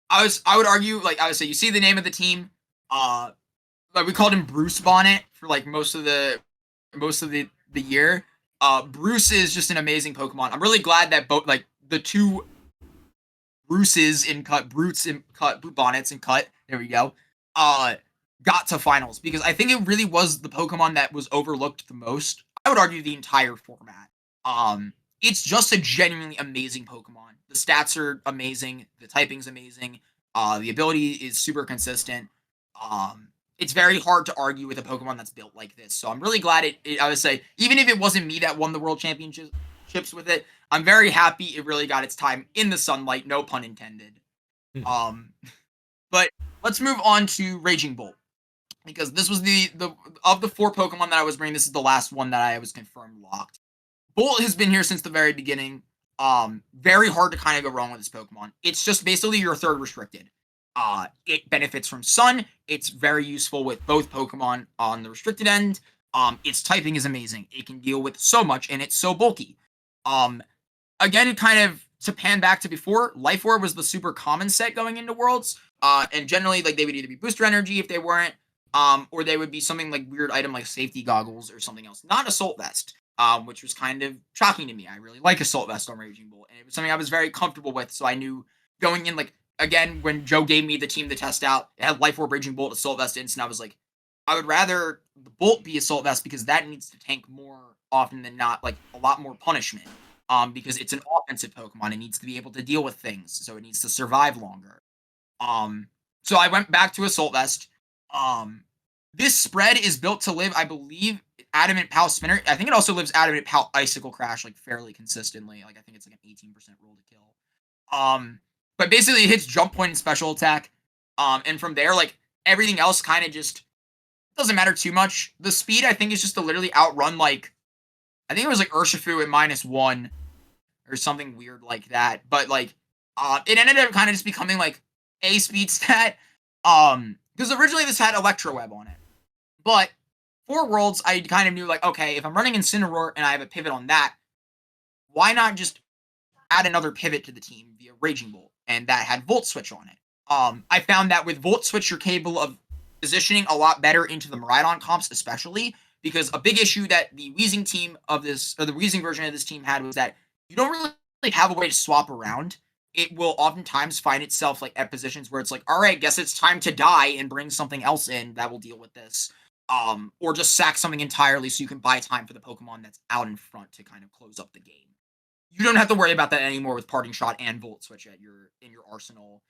I would argue, like I would say, you see the name of the team. Like we called him Bruce Bonnet for like most of the year. Bruce is just an amazing Pokemon. I'm really glad that both like the two Bruces in cut, Brutes in cut, Boot Bonnets in cut. There we go. Got to finals because I think it really was the Pokemon that was overlooked the most. I would argue the entire format. It's just a genuinely amazing Pokemon. The stats are amazing. The typing's amazing. The ability is super consistent. It's very hard to argue with a Pokemon that's built like this. So I'm really glad I would say, even if it wasn't me that won the World Championships with it, I'm very happy it really got its time in the sunlight, no pun intended. But let's move on to Raging Bolt. Because this was the of the 4 Pokemon that I was bringing, this is the last one that I was confirmed locked. Bolt has been here since the very beginning. Very hard to kind of go wrong with this Pokemon. It's just basically your third restricted. It benefits from Sun. It's very useful with both Pokemon on the restricted end. Its typing is amazing. It can deal with so much, and it's so bulky. Again, kind of to pan back to before, Life Orb was the super common set going into Worlds. And generally, like they would either be Booster Energy if they weren't, or they would be something like weird item like Safety Goggles or something else. Not Assault Vest, which was kind of shocking to me. I really like Assault Vest on Raging Bolt, and it was something I was very comfortable with. So I knew going in, like, again, when Joe gave me the team to test out, it had Life Orb, Raging Bolt, Assault Vest, Instant. I was like, I would rather the Bolt be Assault Vest because that needs to tank more often than not, like a lot more punishment. Because it's an offensive Pokemon, it needs to be able to deal with things, so it needs to survive longer. So I went back to Assault Vest. This spread is built to live, I believe, Adamant Pow Spinner. I think it also lives Adamant Pow Icicle Crash, like, fairly consistently. Like, I think it's like an 18% roll to kill. But basically it hits Jump Point and Special Attack. And from there, like, everything else kind of just doesn't matter too much. The speed, I think, is just to literally outrun, like, I think it was like Urshifu at -1 or something weird like that. But, like, it ended up kind of just becoming, like, a speed stat. Because originally this had Electro Web on it. But for Worlds, I kind of knew, like, okay, if I'm running Incineroar and I have a pivot on that, why not just add another pivot to the team via Raging Bolt? And that had Volt Switch on it. I found that with Volt Switch, you're capable of positioning a lot better into the Miraidon comps, especially, because a big issue that the Weezing team of this, or the Weezing version of this team had, was that you don't really have a way to swap around. It will oftentimes find itself, like, at positions where it's like, all right, guess it's time to die and bring something else in that will deal with this. Or just sack something entirely so you can buy time for the Pokemon that's out in front to kind of close up the game. You don't have to worry about that anymore with Parting Shot and Volt Switch in your arsenal.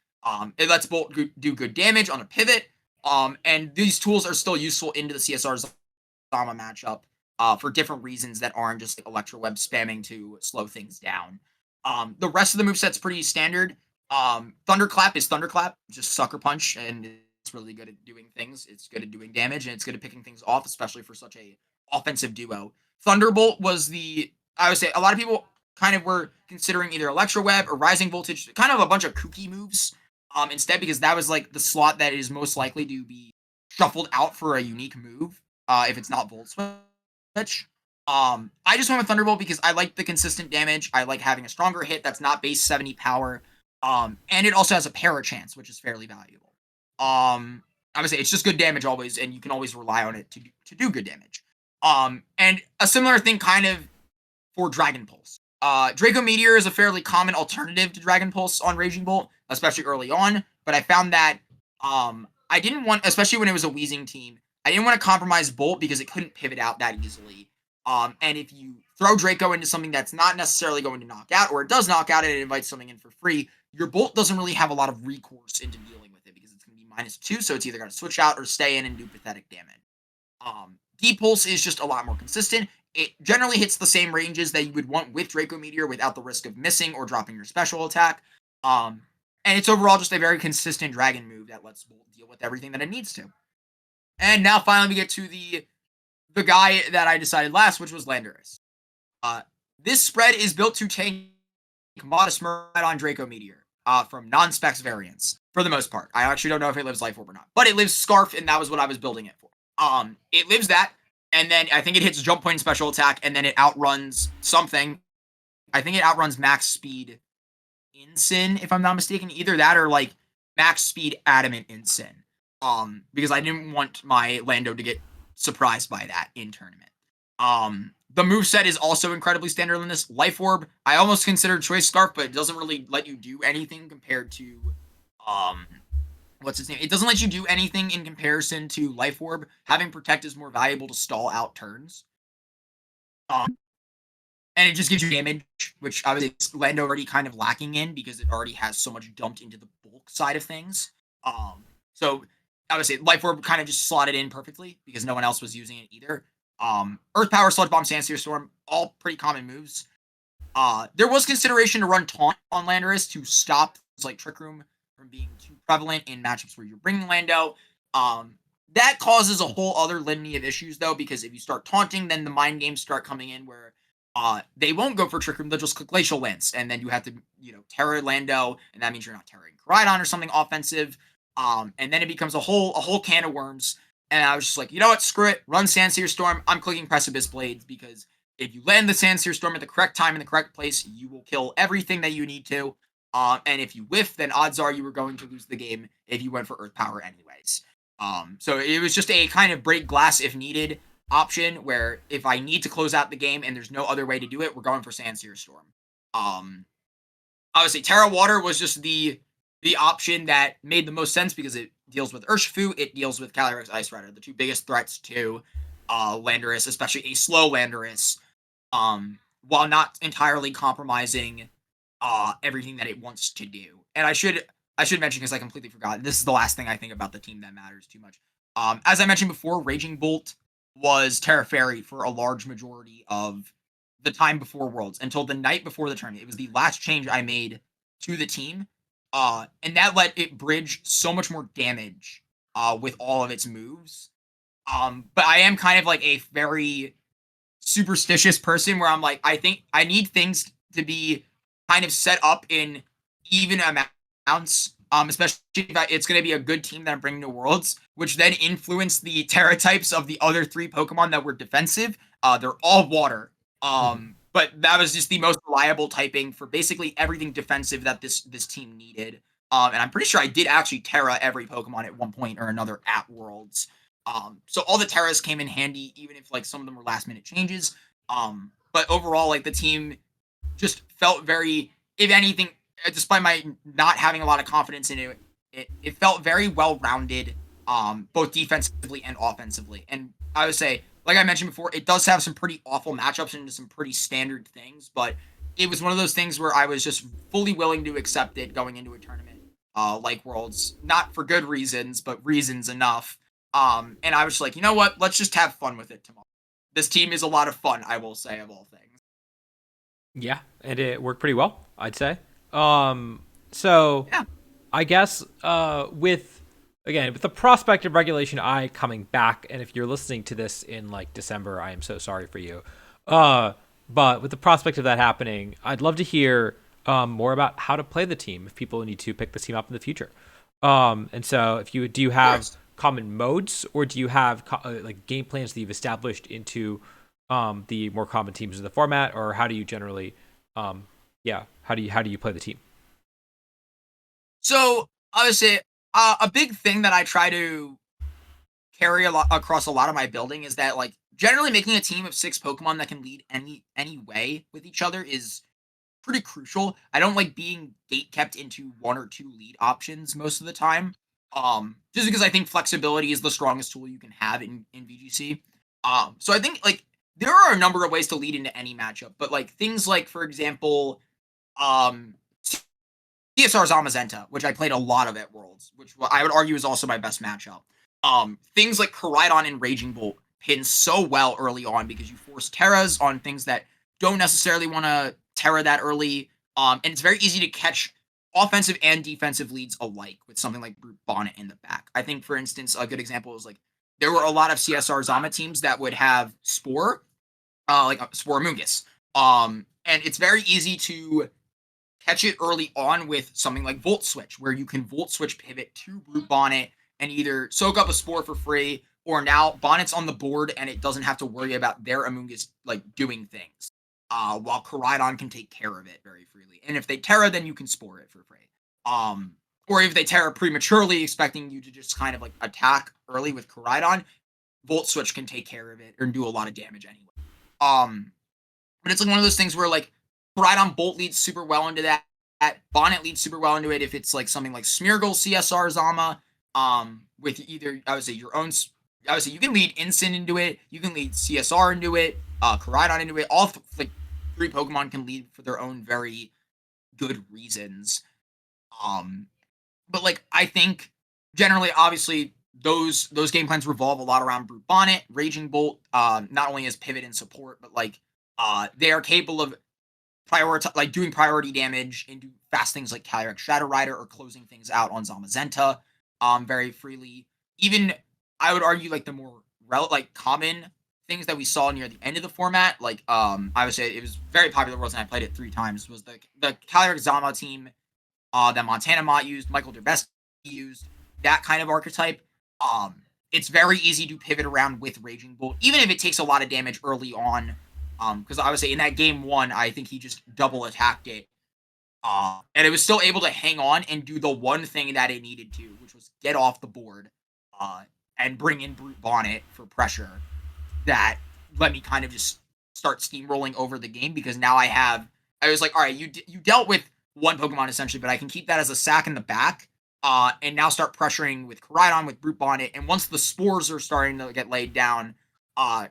It lets Bolt do good damage on a pivot. And these tools are still useful into the CSR Zama matchup for different reasons that aren't just like Electro Web spamming to slow things down. The rest of the moveset's pretty standard. Thunderclap is Thunderclap, just Sucker Punch, and it's really good at doing things. It's good at doing damage, and it's good at picking things off, especially for such a offensive duo. Thunderbolt was I would say, a lot of people kind of were considering either Electro Web or Rising Voltage, kind of a bunch of kooky moves, instead, because that was like the slot that is most likely to be shuffled out for a unique move, if it's not Volt Switch. I just went with Thunderbolt because I like the consistent damage. I like having a stronger hit that's not base 70 power. And it also has a para chance, which is fairly valuable. I would say it's just good damage always, and you can always rely on it to do good damage. And a similar thing kind of for Dragon Pulse. Draco Meteor is a fairly common alternative to Dragon Pulse on Raging Bolt, especially early on, but I found that I I didn't want, especially when it was a Weezing team, I didn't want to compromise Bolt because it couldn't pivot out that easily. And if you throw Draco into something that's not necessarily going to knock out, or it does knock out and it invites something in for free, your Bolt doesn't really have a lot of recourse into dealing with it because it's going to be -2, so it's either going to switch out or stay in and do pathetic damage. D-Pulse is just a lot more consistent. It generally hits the same ranges that you would want with Draco Meteor without the risk of missing or dropping your special attack. And it's overall just a very consistent dragon move that lets Bolt deal with everything that it needs to. And now finally we get to the guy that I decided last, which was Landorus. This spread is built to tank Modest Murad on Draco Meteor from non-specs variants, for the most part. I actually don't know if it lives Life Orb or not, but it lives Scarf, and that was what I was building it for. It lives that, and then I think it hits Jump Point and Special Attack, and then it outruns something. I think it outruns Max Speed Ensign, if I'm not mistaken. Either that or like Max Speed Adamant Ensign. Because I didn't want my Lando to get surprised by that in tournament. The moveset is also incredibly standard in this. Life Orb, I almost considered Choice Scarf, but it doesn't really let you do anything compared to what's its name? It doesn't let you do anything in comparison to Life Orb. Having Protect is more valuable to stall out turns. And it just gives you damage, which I was Lando already kind of lacking in because it already has so much dumped into the bulk side of things. So I would say Life Orb kind of just slotted in perfectly because no one else was using it either. Earth Power, Sludge Bomb, Sandseer Storm, all pretty common moves. There was consideration to run Taunt on Landorus to stop like Trick Room from being too prevalent in matchups where you're bringing Lando. That causes a whole other litany of issues though, because if you start taunting, then the mind games start coming in where they won't go for Trick Room, they'll just click Glacial Lance, and then you have to, terror Lando, and that means you're not terroring Koraidon or something offensive. And then it becomes a whole can of worms. And I was just like, you know what, screw it, run Sandseer Storm. I'm clicking Precipice Blades because if you land the Sandseer Storm at the correct time in the correct place, you will kill everything that you need to. And if you whiff, then odds are you were going to lose the game if you went for Earth Power anyways. So it was just a kind of break glass if needed option where if I need to close out the game and there's no other way to do it, we're going for Sandseer Storm. Obviously, Terra Water was just the option that made the most sense because it deals with Urshifu, it deals with Calyrex Ice Rider, the two biggest threats to Landorus, especially a slow Landorus, while not entirely compromising everything that it wants to do. And I should mention, because I completely forgot, this is the last thing I think about the team that matters too much. As I mentioned before, Raging Bolt was Terra Fairy for a large majority of the time before Worlds, until the night before the tournament. It was the last change I made to the team. And that let it bridge so much more damage with all of its moves. But I am kind of like a very superstitious person where I'm like, I think I need things to be kind of set up in even amounts, especially if it's going to be a good team that I'm bringing to Worlds, which then influence the Terra types of the other 3 Pokemon that were defensive. They're all water. But that was just the most reliable typing for basically everything defensive that this team needed. And I'm pretty sure I did actually Terra every Pokemon at one point or another at Worlds. So all the Terras came in handy, even if like some of them were last minute changes. But overall, like the team just felt very, if anything, despite my not having a lot of confidence in it, it felt very well rounded, both defensively and offensively. And I would say, like I mentioned before, it does have some pretty awful matchups and some pretty standard things, but it was one of those things where I was just fully willing to accept it going into a tournament like Worlds, not for good reasons, but reasons enough. And I was like, you know what? Let's just have fun with it tomorrow. This team is a lot of fun, I will say, of all things. Yeah, and it worked pretty well, I'd say. So Yeah. I guess with the prospect of Regulation I coming back, and if you're listening to this in like December, I am so sorry for you. But with the prospect of that happening, I'd love to hear more about how to play the team if people need to pick the team up in the future. And so if you do you have common modes, or do you have like game plans that you've established into the more common teams of the format, or how do you generally how do you play the team? So I would say a big thing that I try to carry a lot across a lot of my building is that like generally making a team of 6 Pokemon that can lead any way with each other is pretty crucial. I don't like being gate kept into 1 or 2 lead options most of the time. Just because I think flexibility is the strongest tool you can have in VGC. So I think like there are a number of ways to lead into any matchup, but like things like, for example, um, CSR Zamazenta, which I played a lot of at Worlds, which I would argue is also my best matchup. Things like Koraidon and Raging Bolt pin so well early on because you force Terras on things that don't necessarily want to Terra that early. And it's very easy to catch offensive and defensive leads alike with something like Brute Bonnet in the back. I think, for instance, a good example is like there were a lot of CSR Zama teams that would have Spore, like Spore Mungus. And it's very easy to catch it early on with something like Volt Switch, where you can Volt Switch pivot to Brute Bonnet and either soak up a Spore for free, or now Bonnet's on the board and it doesn't have to worry about their Amoonguss like doing things. While Koraidon can take care of it very freely. And if they Terra, then you can Spore it for free. Or if they Terra prematurely, expecting you to just kind of like attack early with Koraidon, Volt Switch can take care of it and do a lot of damage anyway. But it's like one of those things where like Koraidon Bolt leads super well into that. Bonnet leads super well into it if it's like something like Smeargle CSR Zama. With either I would say your own. I would say you can lead Incin into it. You can lead CSR into it. Koraidon into it. All like 3 Pokemon can lead for their own very good reasons. But like I think generally, obviously, those game plans revolve a lot around Brute Bonnet, Raging Bolt, not only as pivot and support, but like they are capable of doing priority damage and do fast things like Calyrex Shadow Rider or closing things out on Zamazenta very freely. Even I would argue like the more common things that we saw near the end of the format, like I would say it was very popular Worlds and I played it 3 times, was the Calyrex Zama team that Montana Mott used, Michael Derbeski used, that kind of archetype. It's very easy to pivot around with Raging Bolt, even if it takes a lot of damage early on. Because I would say in that game 1, I think he just double attacked it. And it was still able to hang on and do the one thing that it needed to, which was get off the board and bring in Brute Bonnet for pressure. That let me kind of just start steamrolling over the game because now I was like, all right, you dealt with one Pokemon essentially, but I can keep that as a sack in the back and now start pressuring with Koraidon, with Brute Bonnet. And once the spores are starting to get laid down,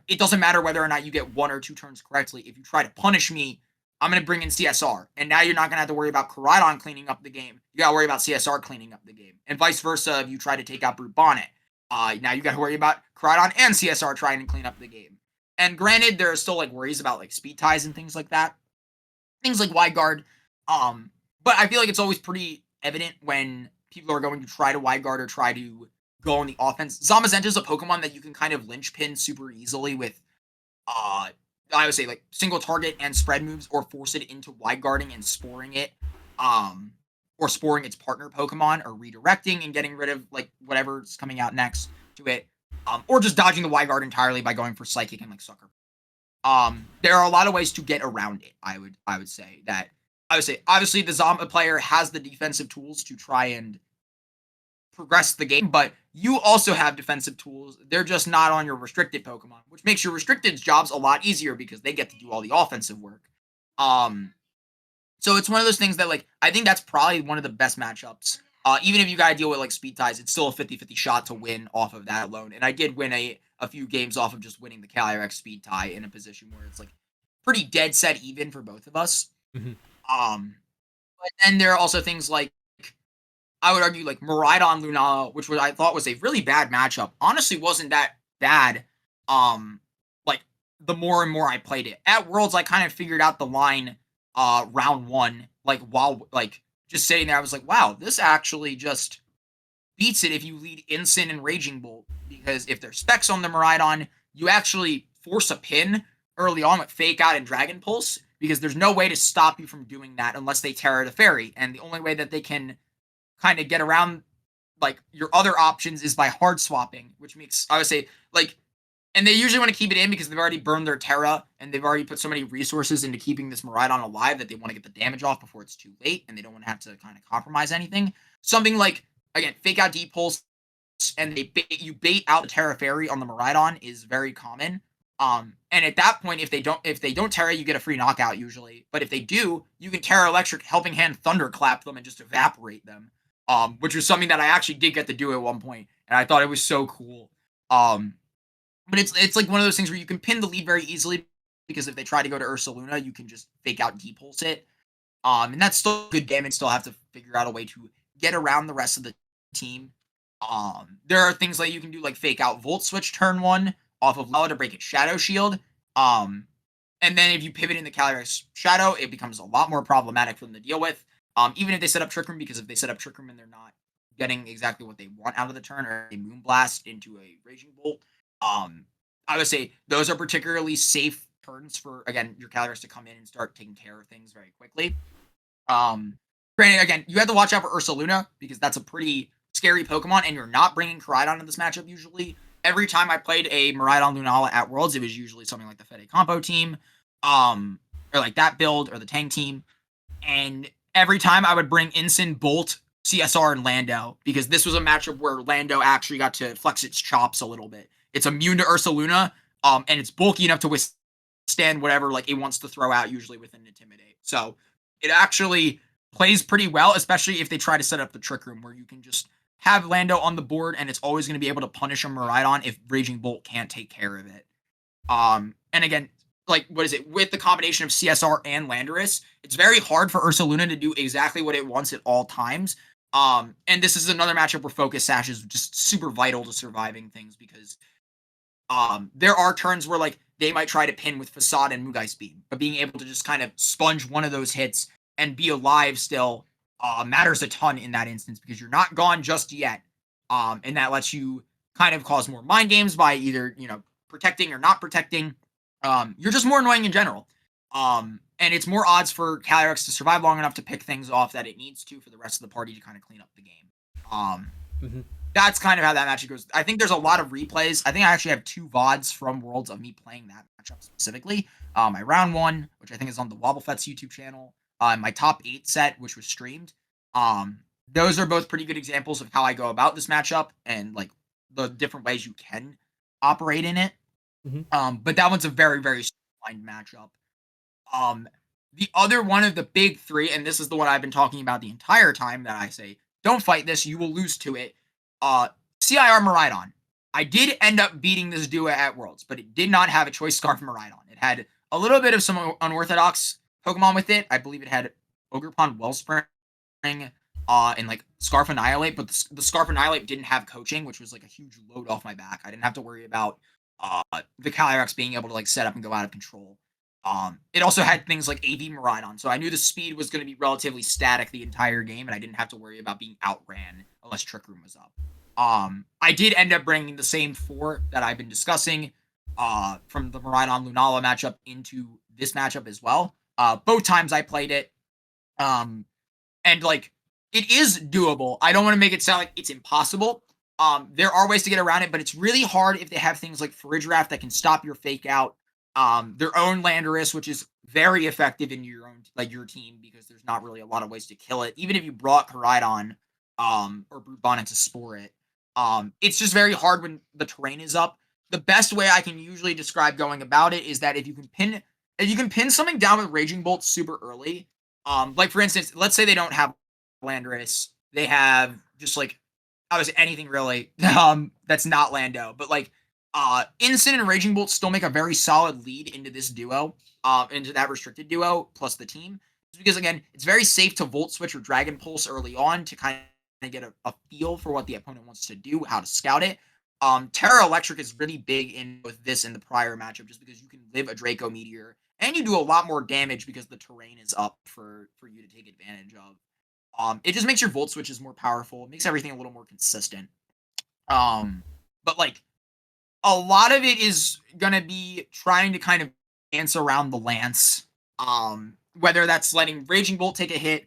it doesn't matter whether or not you get 1 or 2 turns correctly. If you try to punish me, I'm going to bring in CSR. And now you're not going to have to worry about Koraidon cleaning up the game. You got to worry about CSR cleaning up the game. And vice versa if you try to take out Brute Bonnet. Now you got to worry about Koraidon and CSR trying to clean up the game. And granted, there are still like worries about like speed ties and things like that. Things like Wide Guard. But I feel like it's always pretty evident when people are going to try to Wide Guard or try to go on the offense. Zamazenta is a Pokemon that you can kind of linchpin super easily with I would say like single target and spread moves, or force it into Wide Guarding and sporing it. Or sporing its partner Pokemon, or redirecting and getting rid of like whatever's coming out next to it. Or just dodging the Wide Guard entirely by going for Psychic and like Sucker. There are a lot of ways to get around it, I would say. Obviously the Zama player has the defensive tools to try and progress the game, but you also have defensive tools. They're just not on your restricted Pokemon, which makes your restricted jobs a lot easier because they get to do all the offensive work. So it's one of those things that like I think that's probably one of the best matchups. Even if you gotta deal with like speed ties, it's still a 50-50 shot to win off of that alone. And I did win a few games off of just winning the Calyrex speed tie in a position where it's like pretty dead set even for both of us. Mm-hmm. But then there are also things like I would argue like Miraidon Lunala, which I thought was a really bad matchup. Honestly, wasn't that bad. Like the more and more I played it at Worlds, I kind of figured out the line round 1, like while like just sitting there, I was like, wow, this actually just beats it if you lead Incin and Raging Bolt, because if there's specs on the Miraidon, you actually force a pin early on with Fake Out and Dragon Pulse, because there's no way to stop you from doing that unless they Terra the Fairy, and the only way that they can kind of get around like your other options is by hard swapping, which makes I would say like, and they usually want to keep it in because they've already burned their Terra and they've already put so many resources into keeping this Miraidon alive that they want to get the damage off before it's too late, and they don't want to have to kind of compromise anything. Something like again, Fake Out Deep Pulse, and you bait out the Terra Fairy on the Miraidon is very common. And at that point, if they don't Terra, you get a free knockout usually. But if they do, you can Terra Electric, Helping Hand, Thunderclap them, and just evaporate them. which was something that I actually did get to do at one point, and I thought it was so cool. But it's like one of those things where you can pin the lead very easily because if they try to go to Ursaluna, you can just fake out D-pulse it. And that's still good damage. Still have to figure out a way to get around the rest of the team. There are things like you can do like fake out Volt Switch turn 1 off of Lala to break its Shadow Shield. And then if you pivot in the Calyrex Shadow, it becomes a lot more problematic for them to deal with. Even if they set up Trick Room, because if they set up Trick Room and they're not getting exactly what they want out of the turn, or a Moonblast into a Raging Bolt, I would say those are particularly safe turns for, again, your Calyrex to come in and start taking care of things very quickly. Granted, again, you have to watch out for Ursaluna because that's a pretty scary Pokemon, and you're not bringing Koraidon in this matchup usually. Every time I played a Miraidon Lunala at Worlds, it was usually something like the Fede Compo team, or like that build, or the Tang team. And every time I would bring Incin, Bolt, CSR, and Lando, because this was a matchup where Lando actually got to flex its chops a little bit. It's immune to Ursaluna, and it's bulky enough to withstand whatever like it wants to throw out, usually with an Intimidate. So it actually plays pretty well, especially if they try to set up the Trick Room, where you can just have Lando on the board, and it's always going to be able to punish a Miraidon if Raging Bolt can't take care of it. And again, like, what is it? With the combination of CSR and Landorus, it's very hard for Ursaluna to do exactly what it wants at all times. And this is another matchup where Focus Sash is just super vital to surviving things, because there are turns where like they might try to pin with Facade and Moongeist Beam, but being able to just kind of sponge one of those hits and be alive still matters a ton in that instance, because you're not gone just yet. And that lets you kind of cause more mind games by either, protecting or not protecting. You're just more annoying in general. And it's more odds for Calyrex to survive long enough to pick things off that it needs to for the rest of the party to kind of clean up the game. That's kind of how that matchup goes. I think there's a lot of replays. I think I actually have 2 VODs from Worlds of me playing that matchup specifically. My round 1, which I think is on the Wobblefett's YouTube channel, my top 8 set, which was streamed. Those are both pretty good examples of how I go about this matchup and like the different ways you can operate in it. But that one's a very, very streamlined matchup. The other one of the big 3, and this is the one I've been talking about the entire time, that I say, don't fight this, you will lose to it. CIR Miraidon. I did end up beating this duo at Worlds, but it did not have a Choice Scarf Miraidon. It had a little bit of some unorthodox Pokemon with it. I believe it had Ogerpon Wellspring, and like Scarf Annihilate, but the Scarf Annihilate didn't have coaching, which was like a huge load off my back. I didn't have to worry about the Calyrex being able to like set up and go out of control. It also had things like AV Miraidon, so I knew the speed was going to be relatively static the entire game, and I didn't have to worry about being outran unless Trick Room was up. I did end up bringing the same 4 that I've been discussing from the Miraidon Lunala matchup into this matchup as well. Both times I played it, and like it is doable. I don't want to make it sound like it's impossible. There are ways to get around it, but it's really hard if they have things like Farigiraf that can stop your fake out. Their own Landorus, which is very effective in your own, like your team, because there's not really a lot of ways to kill it. Even if you brought Koraidon, or Brute Bonnet to spore it, it's just very hard when the terrain is up. The best way I can usually describe going about it is that if you can pin something down with Raging Bolt super early, like for instance, let's say they don't have Landorus, they have just like, I was anything really, that's not Lando, but like, Incin and Raging Bolt still make a very solid lead into this duo, into that restricted duo, plus the team. Because again, it's very safe to Volt Switch or Dragon Pulse early on to kind of get a feel for what the opponent wants to do, how to scout it. Terra Electric is really big in with this in the prior matchup, just because you can live a Draco Meteor, and you do a lot more damage because the terrain is up for you to take advantage of. It just makes your Volt Switches more powerful. It makes everything a little more consistent. But like, a lot of it is going to be trying to kind of dance around the Lance. Whether that's letting Raging Bolt take a hit,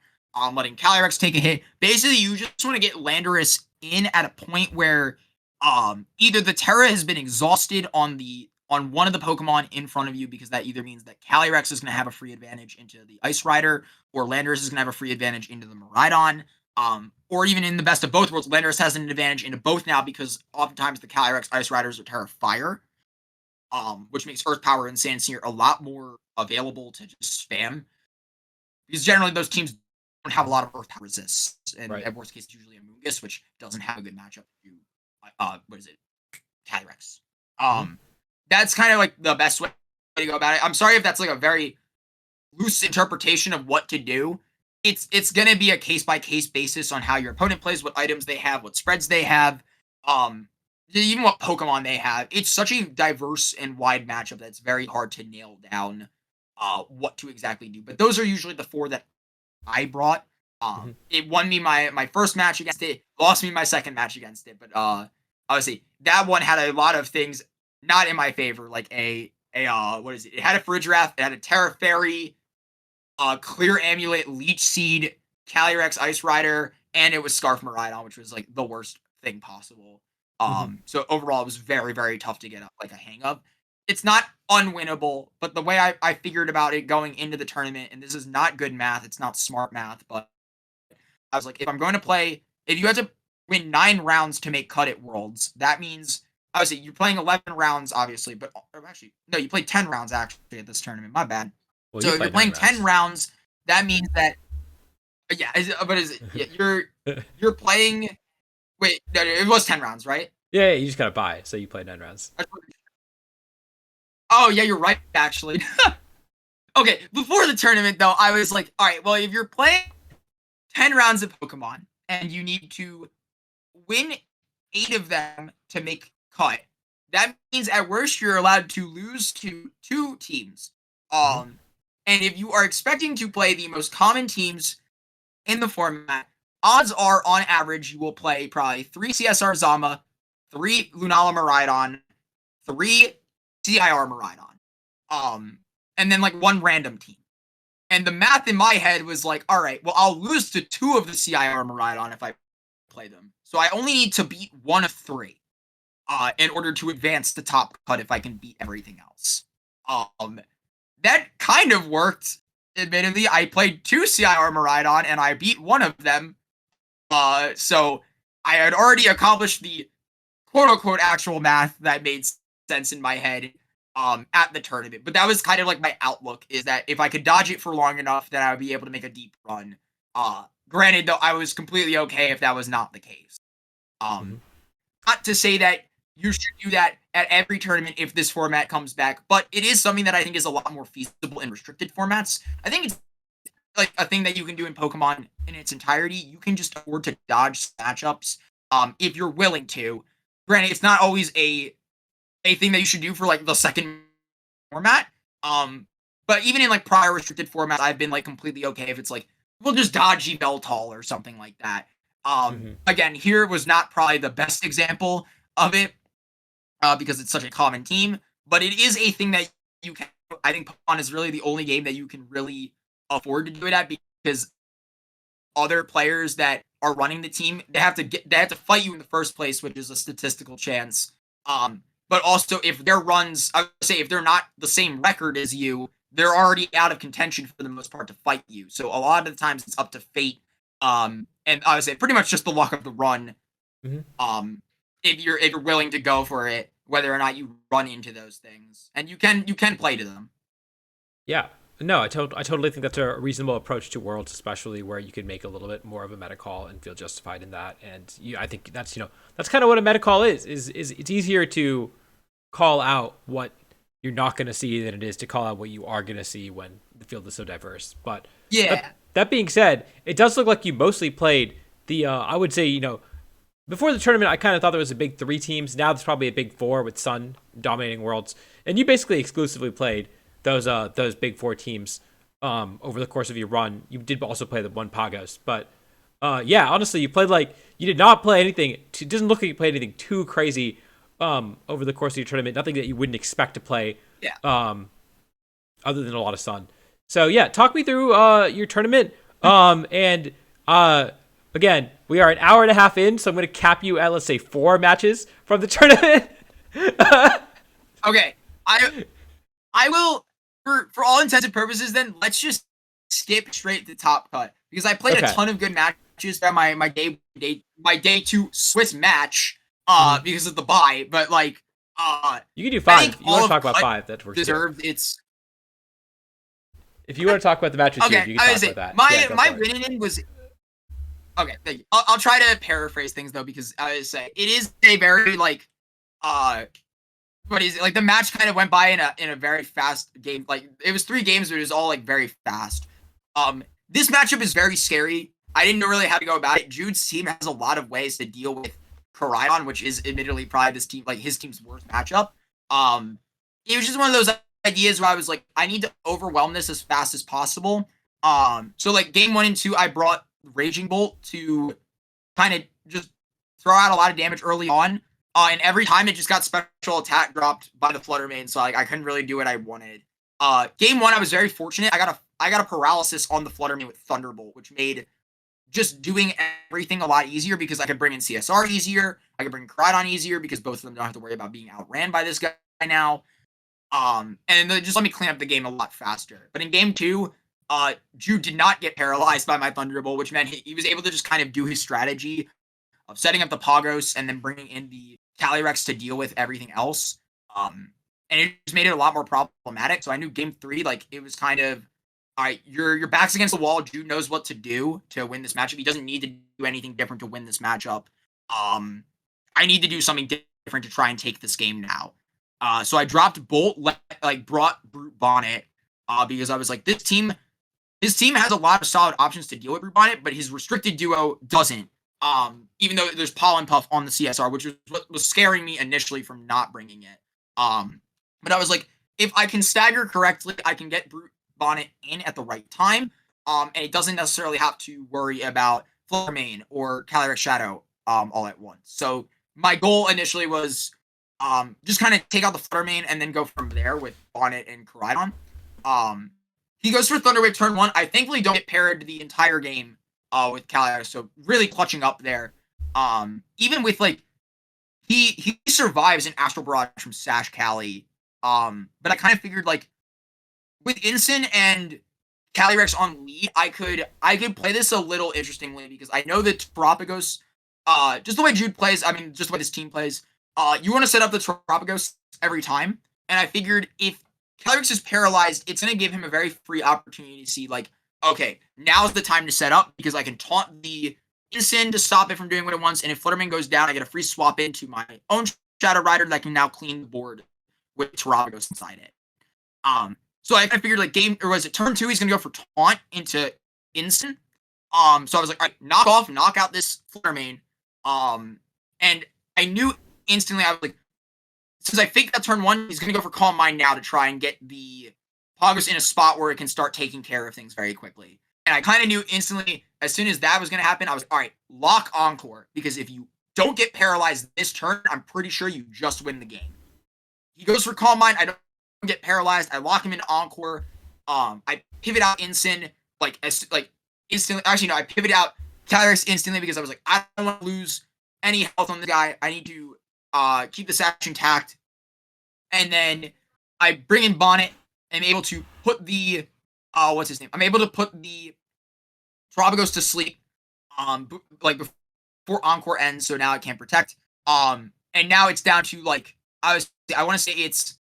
letting Calyrex take a hit. Basically, you just want to get Landorus in at a point where either the Terra has been exhausted on one of the Pokemon in front of you, because that either means that Calyrex is going to have a free advantage into the Ice Rider, or Landorus is going to have a free advantage into the Miraidon. Or even in the best of both worlds, Landorus has an advantage into both now, because oftentimes the Calyrex Ice Riders are Terra Fire, which makes Earth Power and Sand Seer a lot more available to just spam. Because generally those teams have a lot of earth power resists, and Right. at worst case, it's usually a Mungus, which doesn't have a good matchup to what is it, Calyrex. That's kind of like the best way to go about it. I'm sorry if that's like a very loose interpretation of what to do. It's gonna be a case by case basis on how your opponent plays, what items they have, what spreads they have, even what Pokemon they have. It's such a diverse and wide matchup that's very hard to nail down what to exactly do. But those are usually the four that I brought. It won me my first match against it, lost me my second match against it. But obviously that one had a lot of things not in my favor, like a what is it? It had a Farigiraf, it had a Terra Fairy, Clear Amulet, Leech Seed, Calyrex Ice Rider, and it was Scarf Miraidon, which was like the worst thing possible. So overall, it was very, very tough to get like a hang of. It's not unwinnable, but the way I figured about it going into the tournament, and this is not good math, it's not smart math, but I was like, if I'm going to play, if you had to win 9 rounds to make cut at Worlds, that means obviously you're playing 11 rounds, obviously, but actually, no, you played 10 rounds actually at this tournament. My bad. Well, so if you're playing 10 rounds, that means that yeah, you're playing. Wait, no, it was 10 rounds, right? Yeah, you just gotta buy, so you play 9 rounds. Oh yeah, you're right, actually. Okay, before the tournament though, I was like, all right, well, if you're playing 10 rounds of Pokemon and you need to win 8 of them to make cut, that means at worst you're allowed to lose to 2 teams. And if you are expecting to play the most common teams in the format, odds are on average you will play probably 3 CSR Zama, 3 Lunala Miraidon, 3 CIR Miraidon, and then like 1 random team. And the math in my head was like, all right, well, I'll lose to 2 of the CIR Miraidon if I play them. So I only need to beat 1 of 3 in order to advance the top cut if I can beat everything else. That kind of worked, admittedly. I played 2 CIR Miraidon and I beat 1 of them. So I had already accomplished the quote-unquote actual math that made sense in my head at the tournament. But that was kind of like my outlook, is that if I could dodge it for long enough, then I would be able to make a deep run. Granted, though, I was completely okay if that was not the case. Not to say that you should do that at every tournament if this format comes back, but it is something that I think is a lot more feasible in restricted formats. I think it's like a thing that you can do in Pokemon in its entirety. You can just afford to dodge matchups if you're willing to. Granted, it's not always a thing that you should do for like the second format. But even in like prior restricted formats, I've been like completely okay if it's like we'll just dodge Yveltal or something like that. Again, here was not probably the best example of it because it's such a common team, but it is a thing that you can. I think Pokemon is really the only game that you can really afford to do it at, because other players that are running the team, they have to fight you in the first place, which is a statistical chance. But also if their runs, I would say if they're not the same record as you, they're already out of contention for the most part to fight you. So a lot of the times it's up to fate. And I would say pretty much just the luck of the run. If you're willing to go for it, whether or not you run into those things, and you can play to them. Yeah, no, I totally think that's a reasonable approach to Worlds, especially where you could make a little bit more of a meta call and feel justified in that. And I think that's that's kind of what a meta call is it's easier to call out what you're not going to see than it is to call out what you are going to see when the field is so diverse. But yeah, that being said, it does look like you mostly played the I would say before the tournament, I kind of thought there was a big 3 teams. Now there's probably a big 4 with Sun dominating Worlds, and you basically exclusively played those big 4 teams over the course of your run. You did also play the 1 Pagos, but yeah, honestly, you did not play anything. It doesn't look like you played anything too crazy over the course of your tournament. Nothing that you wouldn't expect to play. Yeah. Other than a lot of Sun. So yeah, talk me through your tournament. And again, we are an hour and a half in, so I'm going to cap you at, let's say, 4 matches from the tournament. Okay, I will, for all intents and purposes, then let's just skip straight to top cut, because I played a ton of good matches at my day 2 Swiss match because of the bye. But like, you can do 5. You want to talk about 5? That works. Deserved its. If you want to talk about the matches, Okay, you can talk about that. My winning in was okay. Thank you. I'll try to paraphrase things though, because I was say it is a very like what is it? Like the match kind of went by in a very fast game. Like it was 3 games, but it was all like very fast. This matchup is very scary. I didn't know really how to go about it. Jude's team has a lot of ways to deal with Koraidon, which is admittedly probably his team's worst matchup. It was just one of those ideas where I was like, I need to overwhelm this as fast as possible. So like game 1 and 2, I brought Raging Bolt to kind of just throw out a lot of damage early on. And every time it just got special attack dropped by the Flutter Mane, so like I couldn't really do what I wanted. Game 1, I was very fortunate. I got a paralysis on the Flutter Mane with Thunderbolt, which made just doing everything a lot easier because I could bring in CSR easier. I could bring Koraidon easier because both of them don't have to worry about being outran by this guy now. And they just let me clean up the game a lot faster. But in game 2, Jude did not get paralyzed by my Thunderbolt, which meant he was able to just kind of do his strategy of setting up the Pagos and then bringing in the Calyrex to deal with everything else. And it just made it a lot more problematic. So I knew game 3, like it was kind of, all right, your back's against the wall. Jude knows what to do to win this matchup. He doesn't need to do anything different to win this matchup. I need to do something different to try and take this game now. So I dropped Bolt, brought Brute Bonnet, because I was like, his team has a lot of solid options to deal with Brute Bonnet, but his restricted duo doesn't. Even though there's Pollen Puff on the CSR, which was what was scaring me initially from not bringing it. But I was like, if I can stagger correctly, I can get Brute Bonnet in at the right time, and it doesn't necessarily have to worry about Flutter Mane or Calyrex Shadow all at once. So my goal initially was just kind of take out the Flutter Mane and then go from there with Bonnet and Koraidon. He goes for Thunder Wave turn 1. I thankfully don't get parried the entire game with Calyrex, so really clutching up there. Even with like he survives an Astral Barrage from Sash Cali. But I kind of figured like with Incin and Calyrex on lead, I could play this a little interestingly because I know that Terapagos, just the way Jude plays, I mean, just the way this team plays, you want to set up the Terapagos every time. And I figured if Calyrex is paralyzed, it's going to give him a very free opportunity to see, like, okay, now's the time to set up because I can taunt the Incin to stop it from doing what it wants. And if Fluttermane goes down, I get a free swap into my own Shadow Rider that can now clean the board with Terapagos inside it. So I figured like turn 2, he's gonna go for taunt into Incin. So I was like, all right, knock out this Fluttermane. And I knew instantly, I was like, since I faked that turn 1, he's gonna go for Calm Mind now to try and get the Pagos in a spot where it can start taking care of things very quickly. And I kind of knew instantly, as soon as that was gonna happen, I was all right, lock Encore, because if you don't get paralyzed this turn, I'm pretty sure you just win the game. He goes for Calm Mind. I don't get paralyzed. I lock him in Encore. I pivot out Incin instantly. Actually, no, I pivot out Calyrex instantly because I was like, I don't want to lose any health on the guy. I need to keep this action intact. And then I bring in Bonnet. I'm able to put the what's his name? I'm able to put the Terapagos to sleep. Before Encore ends, so now it can't protect. And now it's down to like I want to say it's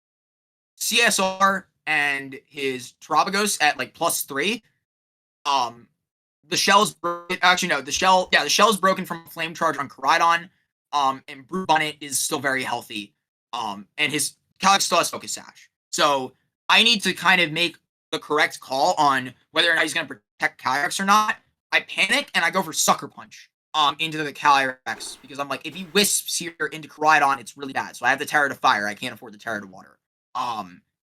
CSR and his Terapagos at like +3. The shell's actually no, the shell is broken from Flame Charge on Koraidon. And Brute Bonnet is still very healthy. And his Calyrex still has Focus Sash. So I need to kind of make the correct call on whether or not he's going to protect Calyrex or not. I panic and I go for Sucker Punch into the Calyrex because I'm like, if he wisps here into Koraidon, it's really bad. So I have the Terror to Fire. I can't afford the Terror to Water.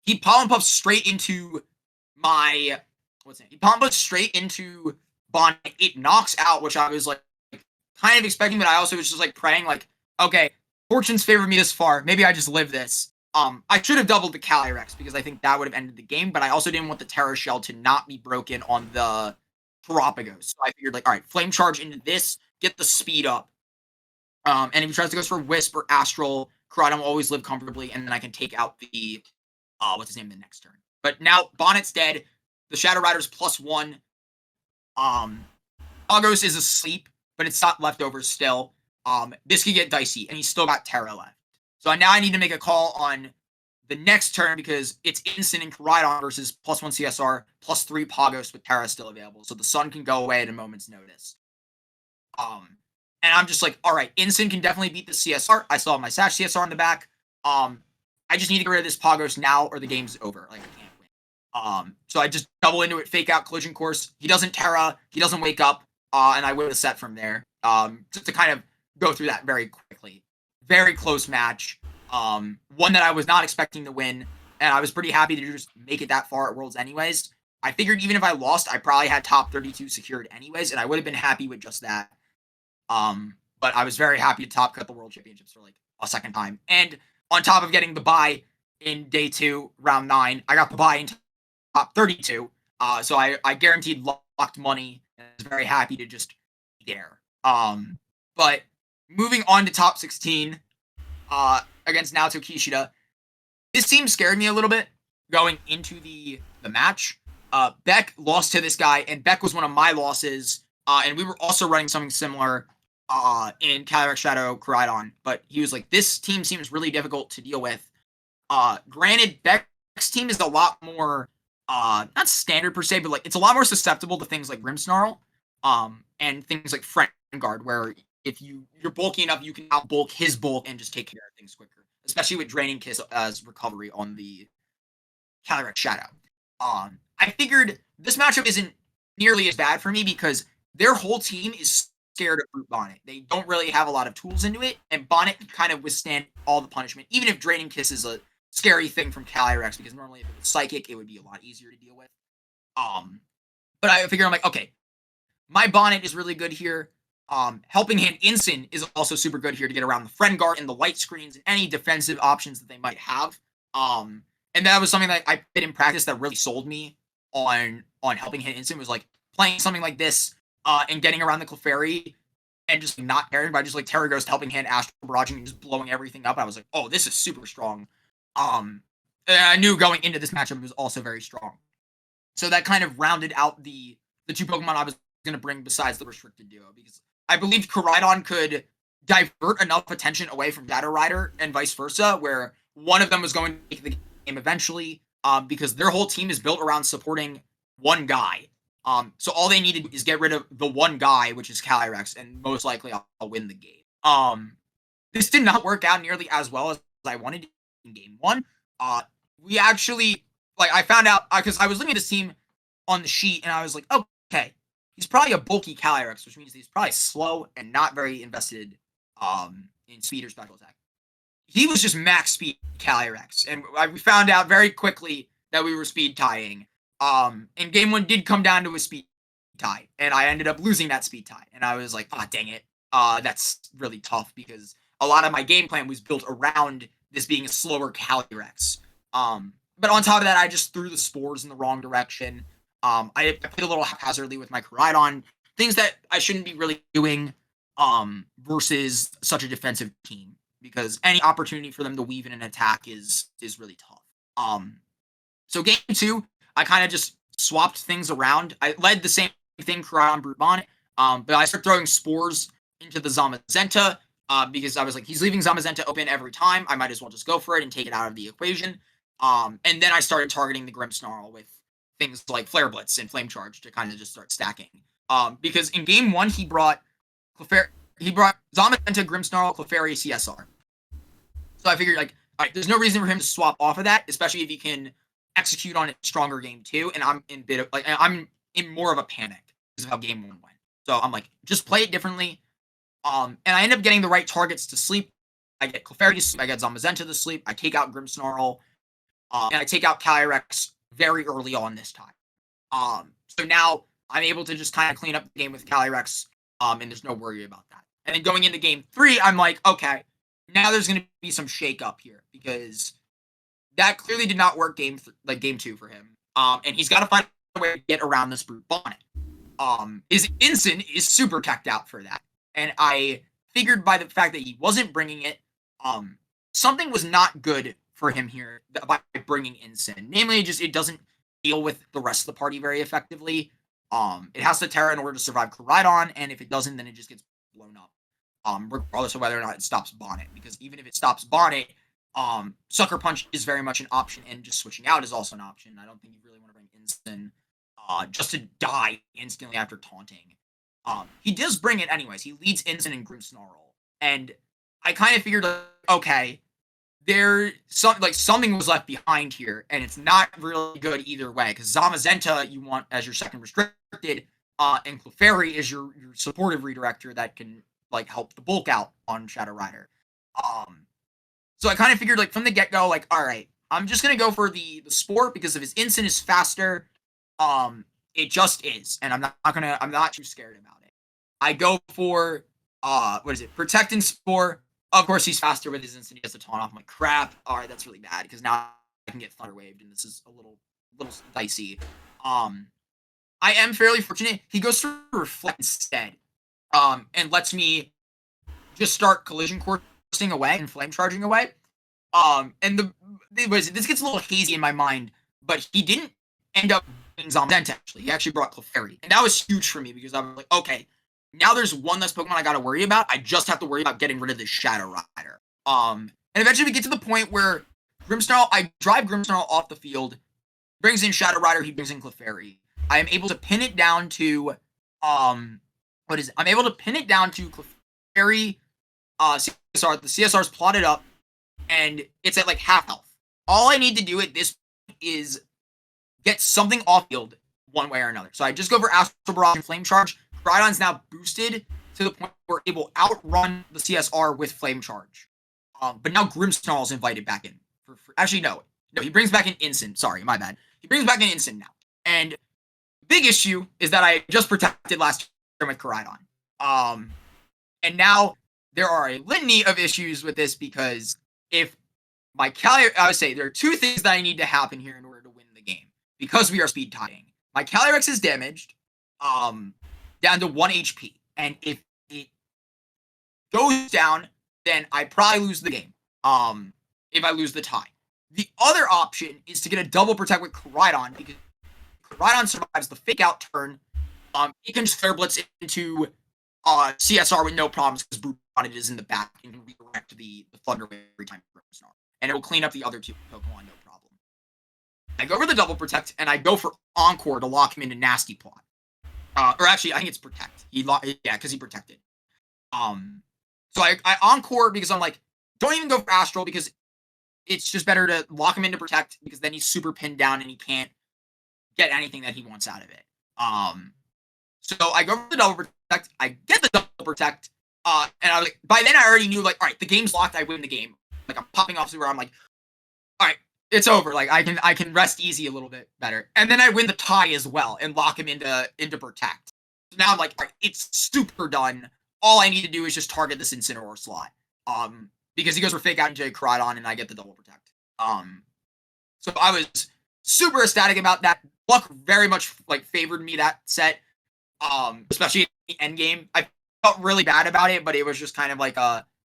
He Pollen Puffs straight into my He Pollen Puffs straight into Bonnet. It knocks out, which I was like kind of expecting, but I also was just like praying, like, okay, fortune's favored me this far. Maybe I just live this. I should have doubled the Calyrex because I think that would have ended the game, but I also didn't want the Terror Shell to not be broken on the Terapagos. So I figured, like, all right, Flame Charge into this, get the speed up. And if he tries to go for Wisp or Astral, Koraidon will always live comfortably, and then I can take out the the next turn. But now Bonnet's dead. The Shadow Rider's +1. Pagos is asleep, but it's not leftovers still. This could get dicey, and he's still got Terra left. So now I need to make a call on the next turn because it's instant and Koraidon versus +1 CSR, +3 Pagos with Terra still available. So the sun can go away at a moment's notice. And I'm just like, all right, instant can definitely beat the CSR. I still have my Sash CSR in the back. I just need to get rid of this Pagos now or the game's over. Like, I can't win. So I just double into it, fake out Collision Course. He doesn't Terra, he doesn't wake up, and I win the set from there. Just to kind of go through that very quickly. Very close match. One that I was not expecting to win, and I was pretty happy to just make it that far at Worlds anyways. I figured even if I lost, I probably had top 32 secured anyways, and I would have been happy with just that. But I was very happy to top cut the World Championships for like a second time. And on top of getting the bye in day 2, round 9, I got the bye in top 32. So I guaranteed locked money, and I was very happy to just be there. But moving on to top 16, against Naoto Kishida, this team scared me a little bit going into the match. Beck lost to this guy, and Beck was one of my losses. And we were also running something similar in Calyrex Shadow Koraidon, but he was like, this team seems really difficult to deal with. Granted, Beck's team is a lot more, not standard per se, but like it's a lot more susceptible to things like Grimmsnarl, and things like Friend Guard, where if you're bulky enough, you can outbulk his bulk and just take care of things quicker, especially with Draining Kiss as recovery on the Calyrex Shadow. I figured this matchup isn't nearly as bad for me because their whole team is scared of Brute Bonnet. They don't really have a lot of tools into it, and Bonnet can kind of withstand all the punishment, even if Draining Kiss is a scary thing from Calyrex, because normally if it was Psychic, it would be a lot easier to deal with. But I figure I'm like, okay, my Bonnet is really good here. Helping Hand Incin is also super good here to get around the Friend Guard and the light screens and any defensive options that they might have. And that was something that I did in practice that really sold me on Helping Hand Incin, was like playing something like this and getting around the Clefairy and just not caring by just like Terra Ghost, Helping Hand, Astral Barraging, and just blowing everything up. I was like, oh, this is super strong. And I knew going into this matchup it was also very strong. So that kind of rounded out the 2 Pokemon I was going to bring besides the Restricted Duo, because I believed Koraidon could divert enough attention away from Shadow Rider and vice versa, where one of them was going to make the game eventually, because their whole team is built around supporting one guy. So all they needed is get rid of the one guy, which is Calyrex, and most likely I'll win the game. This did not work out nearly as well as I wanted in game 1. We actually, like, I found out, because I was looking at this team on the sheet, and I was like, okay, he's probably a bulky Calyrex, which means he's probably slow and not very invested in speed or special attack. He was just max speed Calyrex, and we found out very quickly that we were speed tying. And game 1 did come down to a speed tie, and I ended up losing that speed tie. And I was like, dang it. That's really tough, because a lot of my game plan was built around this being a slower Calyrex. But on top of that, I just threw the spores in the wrong direction. I played a little haphazardly with my Koraidon, things that I shouldn't be really doing versus such a defensive team, because any opportunity for them to weave in an attack is really tough. So game 2, I kind of just swapped things around. I led the same thing, Koraidon, Brute Bonnet, but I started throwing spores into the Zamazenta, because I was like, he's leaving Zamazenta open every time. I might as well just go for it and take it out of the equation. And then I started targeting the Grimmsnarl with things like Flare Blitz and Flame Charge to kind of just start stacking. Because in game 1, he brought Zamazenta, Grimmsnarl, Clefairy, CSR. So I figured, like, all right, there's no reason for him to swap off of that, especially if he can execute on it stronger game 2. And I'm in more of a panic because of how game 1 went. So I'm like, just play it differently. And I end up getting the right targets to sleep. I get Clefairy to sleep. I get Zamazenta to sleep. I take out Grimmsnarl. And I take out Calyrex very early on this time. So now I'm able to just kind of clean up the game with Calyrex, and there's no worry about that. And then going into game 3, I'm like, okay, now there's going to be some shake up here, because that clearly did not work game 2 for him. And he's got to find a way to get around this Brute Bonnet. His Incin is super teched out for that. And I figured by the fact that he wasn't bringing it, something was not good for him here by bringing Incin. Namely, just it doesn't deal with the rest of the party very effectively. It has to Terra in order to survive Koraidon, and if it doesn't, then it just gets blown up. Regardless of whether or not it stops Bonnet. Because even if it stops Bonnet, Sucker Punch is very much an option, and just switching out is also an option. I don't think you really want to bring Instant just to die instantly after taunting. He does bring it anyways. He leads Instant and Grimmsnarl, and I kind of figured, okay, something was left behind here, and it's not really good either way. Because Zamazenta you want as your second restricted, and Clefairy is your supportive redirector that can like help the bulk out on Shadow Rider. So I kind of figured like from the get go, like, all right, I'm just gonna go for the Sport because if his instant is faster, it just is, and I'm not too scared about it. I go for what is it? Protect and Spore. Of course, he's faster with his instant. He has to taunt off. I'm like, crap. All right, that's really bad because now I can get Thunder Waved, and this is a little dicey. I am fairly fortunate. He goes for Reflect instead, and lets me just start collision coursing away and flame charging away. And this gets a little hazy in my mind, but he didn't end up being Zamazenta, actually. He actually brought Clefairy, and that was huge for me because I was like, okay, now there's one less Pokemon I gotta worry about. I just have to worry about getting rid of this Shadow Rider. And eventually we get to the point where I drive Grimmsnarl off the field, brings in Shadow Rider, he brings in Clefairy. I am able to pin it down to, I'm able to pin it down to Clefairy, CSR. The CSR's plotted up, and it's at like half health. All I need to do at this point is get something off field one way or another. So I just go for Astral Barrage and Flame Charge. Groudon's now boosted to the point where it will outrun the CSR with Flame Charge. But now Grimmsnarl's invited back in. Actually, no, he brings back an Instant. Sorry, my bad. He brings back an Instant now. And the big issue is that I just protected last turn with Koraidon. And now there are a litany of issues with this because if my Calyrex, I would say there are two things that I need to happen here in order to win the game because we are speed tying. My Calyrex is damaged, down to 1 HP, and if it goes down, then I probably lose the game. If I lose the tie. The other option is to get a double protect with Koraidon because Koraidon survives the fake out turn. It can just Flare Blitz into CSR with no problems because Brute Bonnet is in the back and can redirect the Thunder Wave every time and it will clean up the other two Pokemon, no problem. I go for the double protect and I go for Encore to lock him into Nasty Plot. Or actually, I think it's Protect. Because he protected. So I Encore because I'm like, don't even go for Astral because it's just better to lock him into Protect because then he's super pinned down and he can't get anything that he wants out of it. So I go for the double protect. I get the double protect. And I was like, by then I already knew like, all right, the game's locked. I win the game. Like I'm popping off where I'm like, all right, it's over. Like I can rest easy a little bit better. And then I win the tie as well and lock him into protect. So now I'm like, all right, it's super done. All I need to do is just target this Incineroar slot. Because he goes for fake out into Koraidon and I get the double protect. So I was super ecstatic about that. Luck very much like favored me that set. Especially in the end game. I felt really bad about it, but it was just kind of like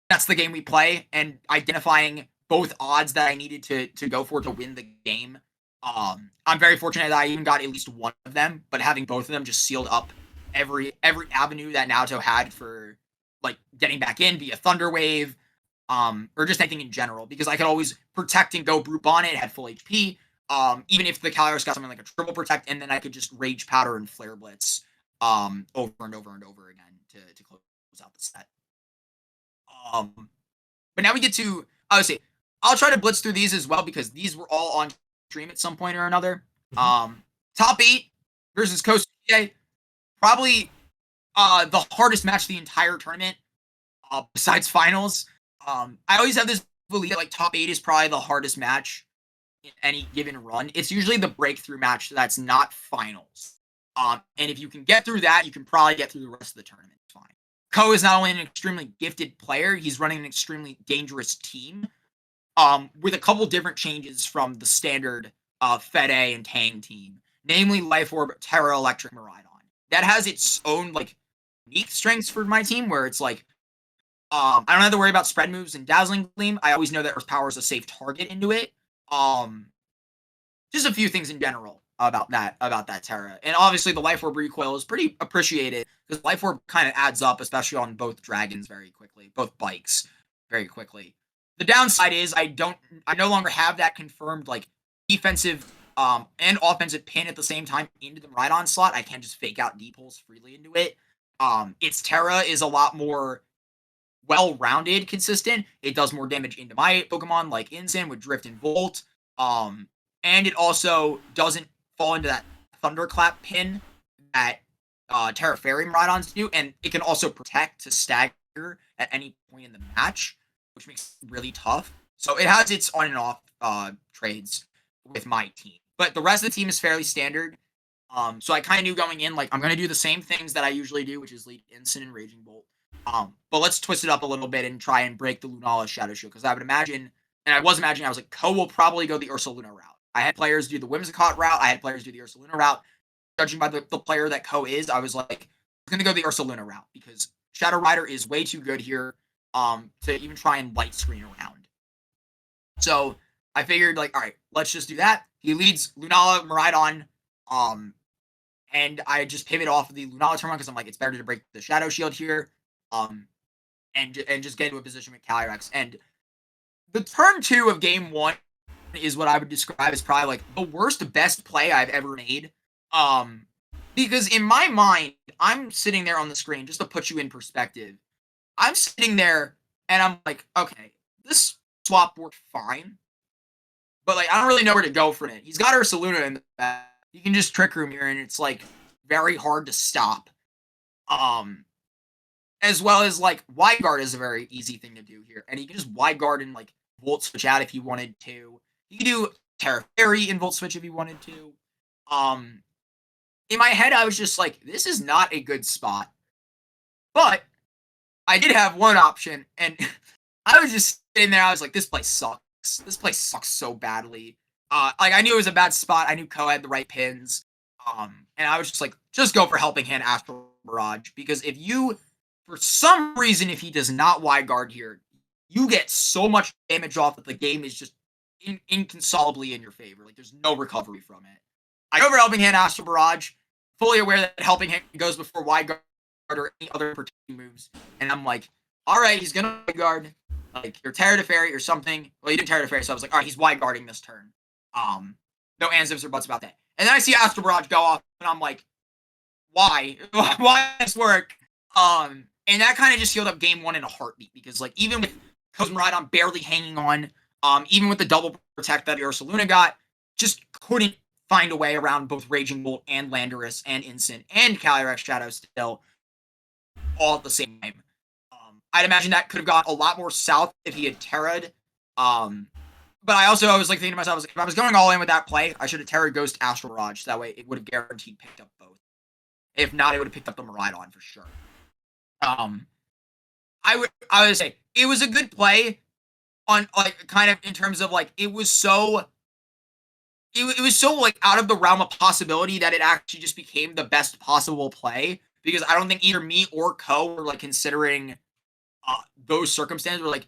that's the game we play, and identifying both odds that I needed to go for to win the game. I'm very fortunate that I even got at least one of them, but having both of them just sealed up every avenue that Naruto had for like getting back in via Thunder Wave, or just anything in general, because I could always protect and go Brute Bonnet, had full HP. Even if the Calyrex got something like a triple protect, and then I could just Rage Powder and Flare Blitz over and over and over again to close out the set. But now we get to, I would say, I'll try to blitz through these as well because these were all on stream at some point or another. Top 8 versus Coast GA, probably the hardest match the entire tournament, besides finals. I always have this belief that like top 8 is probably the hardest match in any given run. It's usually the breakthrough match that's not finals. And if you can get through that, you can probably get through the rest of the tournament. It's fine. Ko is not only an extremely gifted player, he's running an extremely dangerous team, with a couple different changes from the standard Fed A and Tang team, namely Life Orb, Terra, Electric, Miraidon. That has its own like unique strengths for my team, where it's like, I don't have to worry about spread moves and Dazzling Gleam. I always know that Earth Power is a safe target into it. Just a few things in general about that Terra. And obviously the Life Orb recoil is pretty appreciated because Life Orb kind of adds up, especially on both dragons very quickly, both bikes very quickly. The downside is I no longer have that confirmed like defensive and offensive pin at the same time into the Rhydon slot. I can't just fake out D-pulls freely into it. Its Terra is a lot more well-rounded, consistent. It does more damage into my Pokemon like Incin with Drift and Volt. And it also doesn't fall into that Thunderclap pin that Terra Fairy Rhydons do, and it can also protect to stagger at any point in the match, which makes it really tough. So it has its on and off trades with my team. But the rest of the team is fairly standard. So I kind of knew going in, like, I'm going to do the same things that I usually do, which is lead Incin and Raging Bolt. But let's twist it up a little bit and try and break the Lunala Shadow Shield, because I would imagine, and I was imagining, I was like, Ko will probably go the Ursaluna route. I had players do the Whimsicott route. I had players do the Ursaluna route. Judging by the player that Ko is, I was like, I'm going to go the Ursaluna route, because Shadow Rider is way too good here to even try and light screen around. So I figured, like, all right, let's just do that. He leads Lunala, Miraidon, and I just pivot off of the Lunala turn because I'm like, it's better to break the Shadow Shield here, and just get into a position with Calyrex. And the turn 2 of game 1 is what I would describe as probably like the worst best play I've ever made. Because in my mind, I'm sitting there on the screen, just to put you in perspective. I'm sitting there and I'm like, okay, this swap worked fine, but like I don't really know where to go from it. He's got Ursaluna in the back. You can just Trick Room here, and it's like very hard to stop. As well as like Wide Guard is a very easy thing to do here, and you can just Wide Guard and like Volt Switch out if you wanted to. You can do Terra Fairy and Volt Switch if you wanted to. In my head, I was just like, this is not a good spot. But I did have one option, and I was just sitting there. I was like, this place sucks. This place sucks so badly. Like I knew it was a bad spot. I knew Ko had the right pins. And I was just like, just go for Helping Hand Astral Barrage, because if you, for some reason, if he does not Wide Guard here, you get so much damage off that the game is just inconsolably in your favor. Like there's no recovery from it. I go for Helping Hand Astral Barrage, fully aware that Helping Hand goes before Wide Guard or any other protecting moves, and I'm like, all right, he's gonna Wide Guard, like your Terra Fairy or something. Well, you did Terra Fairy, so I was like, all right, he's Wide Guarding this turn. No ands, ifs, or buts about that. And then I see Astral Barrage go off, and I'm like, why? Why does this work? And that kind of just healed up game 1 in a heartbeat, because like even with Cosmoride barely hanging on, even with the double protect that Ursaluna got, just couldn't find a way around both Raging Bolt and Landorus and Incin and Calyrex Shadow still all at the same time. I'd imagine that could have gone a lot more south if he had Terra'd. But I was like thinking to myself, if I was going all in with that play, I should have Terra Ghost Astral Barrage. So that way it would have guaranteed picked up both. If not, it would have picked up the Miraidon for sure. I would say it was a good play on like kind of in terms of like it was so like out of the realm of possibility that it actually just became the best possible play, because I don't think either me or Ko were like considering those circumstances. We're like,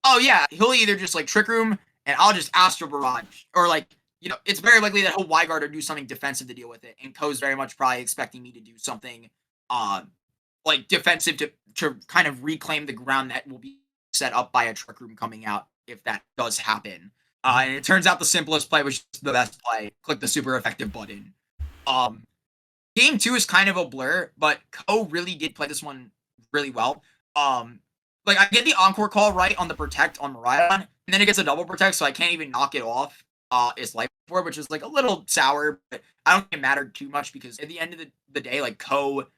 oh yeah, he'll either just like Trick Room and I'll just Astral Barrage, or like, you know, it's very likely that he'll Wide Guard or do something defensive to deal with it, and Ko's very much probably expecting me to do something like defensive to kind of reclaim the ground that will be set up by a Trick Room coming out if that does happen. And it turns out the simplest play was just the best play. Click the super effective button. Game 2 is kind of a blur, but Ko really did play this one really well. Like I get the Encore call right on the Protect on Miraidon, and then it gets a double Protect, so I can't even knock it off its life support, which is like a little sour, but I don't think it mattered too much, because at the end of the day, like Ko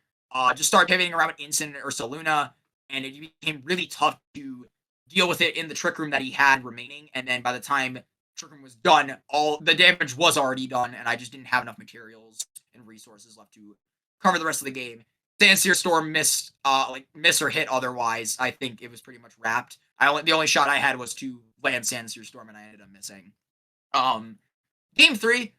just started pivoting around with Incin or Ursaluna, and it became really tough to deal with it in the Trick Room that he had remaining. And then by the time Trick Room was done, all the damage was already done, and I just didn't have enough materials and resources left to cover the rest of the game. Sandsear Storm miss or hit otherwise. I think it was pretty much wrapped. The only shot I had was to land Sandsear Storm, and I ended up missing. Game 3,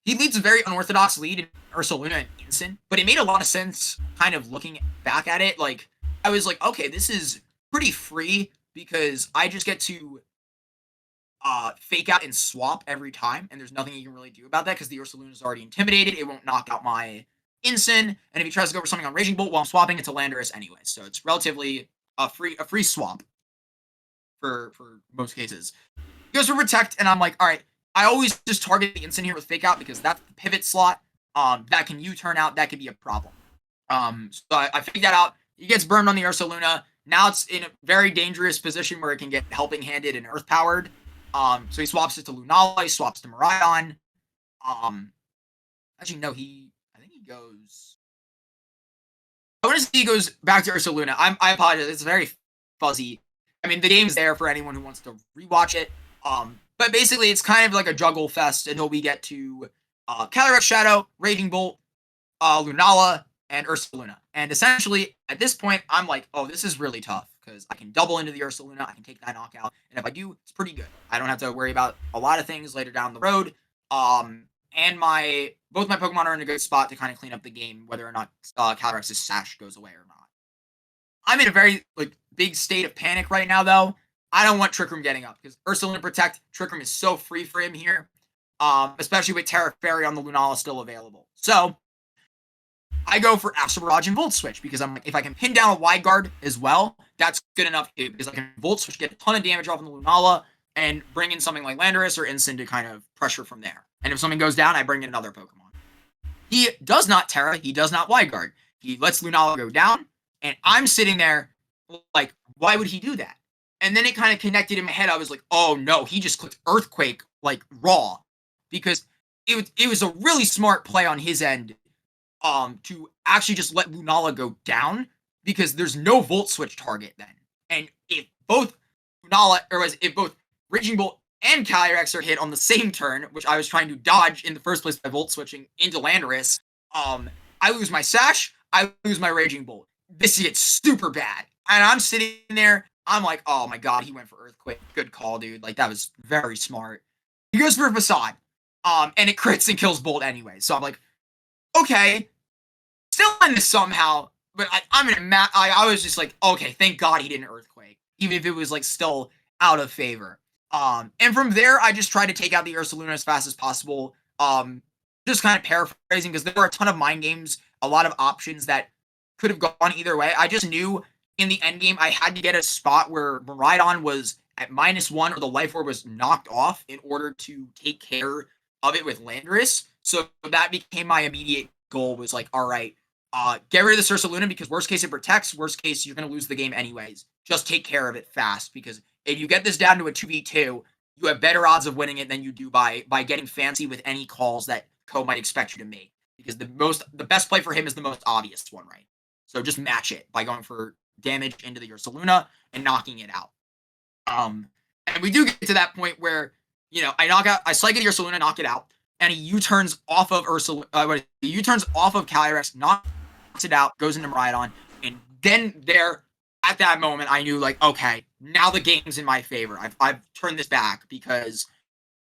he leads a very unorthodox lead in Ursaluna and Incin, but it made a lot of sense kind of looking back at it. Like, I was like, okay, this is pretty free, because I just get to fake out and swap every time, and there's nothing you can really do about that, because the Ursaluna is already intimidated. It won't knock out my Incin, and if he tries to go for something on Raging Bolt while I'm swapping, it's a Landorus anyway, so it's relatively a free swap for most cases. He goes for Protect, and I'm like, all right, I always just target the instant here with Fake Out because that's the pivot slot. That can U-turn out, that could be a problem. So I figured that out. He gets burned on the Ursa Luna. Now it's in a very dangerous position where it can get Helping Handed and Earth Powered. So he swaps it to Lunala, he swaps to Miraidon. Actually, no, I think he goes. I want to say he goes back to Ursa Luna. I apologize, it's very fuzzy. I mean, the game's there for anyone who wants to rewatch it. But basically, it's kind of like a juggle fest until we get to Calyrex Shadow, Raging Bolt, Lunala, and Ursa Luna. And essentially, at this point, I'm like, oh, this is really tough because I can double into the Ursa Luna, I can take that knockout, and if I do, it's pretty good. I don't have to worry about a lot of things later down the road. And both my Pokemon are in a good spot to kind of clean up the game, whether or not Calyrex's Sash goes away or not. I'm in a very big state of panic right now, though. I don't want Trick Room getting up because Ursa Luna Protect, Trick Room is so free for him here, especially with Terra Fairy on the Lunala still available. So I go for Astral Barrage and Volt Switch because I'm like, if I can pin down a Wide Guard as well, that's good enough too, because I can Volt Switch, get a ton of damage off on the Lunala, and bring in something like Landorus or Incin to kind of pressure from there. And if something goes down, I bring in another Pokemon. He does not Terra, he does not Wide Guard. He lets Lunala go down, and I'm sitting there like, why would he do that? And then it kind of connected in my head. I was like, oh no, he just clicked Earthquake like raw, because it was a really smart play on his end to actually just let Lunala go down, because there's no Volt Switch target then. And if both Raging Bolt and Calyrex are hit on the same turn, which I was trying to dodge in the first place by Volt Switching into Landorus, I lose my Sash, I lose my Raging Bolt. This gets super bad. And I'm sitting there, I'm like, oh my god, he went for Earthquake. Good call, dude. Like, that was very smart. He goes for a Facade, and it crits and kills Bolt anyway. So I'm like, okay, still in this somehow, but I'm in a I was just like, okay, thank god he didn't Earthquake, even if it was like still out of favor. And from there, I just tried to take out the Ursa Luna as fast as possible. Just kind of paraphrasing, because there were a ton of mind games, a lot of options that could have gone either way. I just knew in the end game I had to get a spot where Miraidon was at -1 or the Life Orb was knocked off in order to take care of it with Landorus. So that became my immediate goal, was like, all right, get rid of this Ursa Luna, because worst case it protects, worst case you're going to lose the game anyways. Just take care of it fast, because if you get this down to a 2v2, you have better odds of winning it than you do by getting fancy with any calls that Ko might expect you to make, because the best play for him is the most obvious one, right? So just match it by going for damage into the Ursa Luna and knocking it out. And we do get to that point where, I Psychic the Ursa Luna, knock it out, and he U-turns off of Calyrex, knocks it out, goes into Miraidon, and then there, at that moment, I knew, like, okay, now the game's in my favor. I've turned this back, because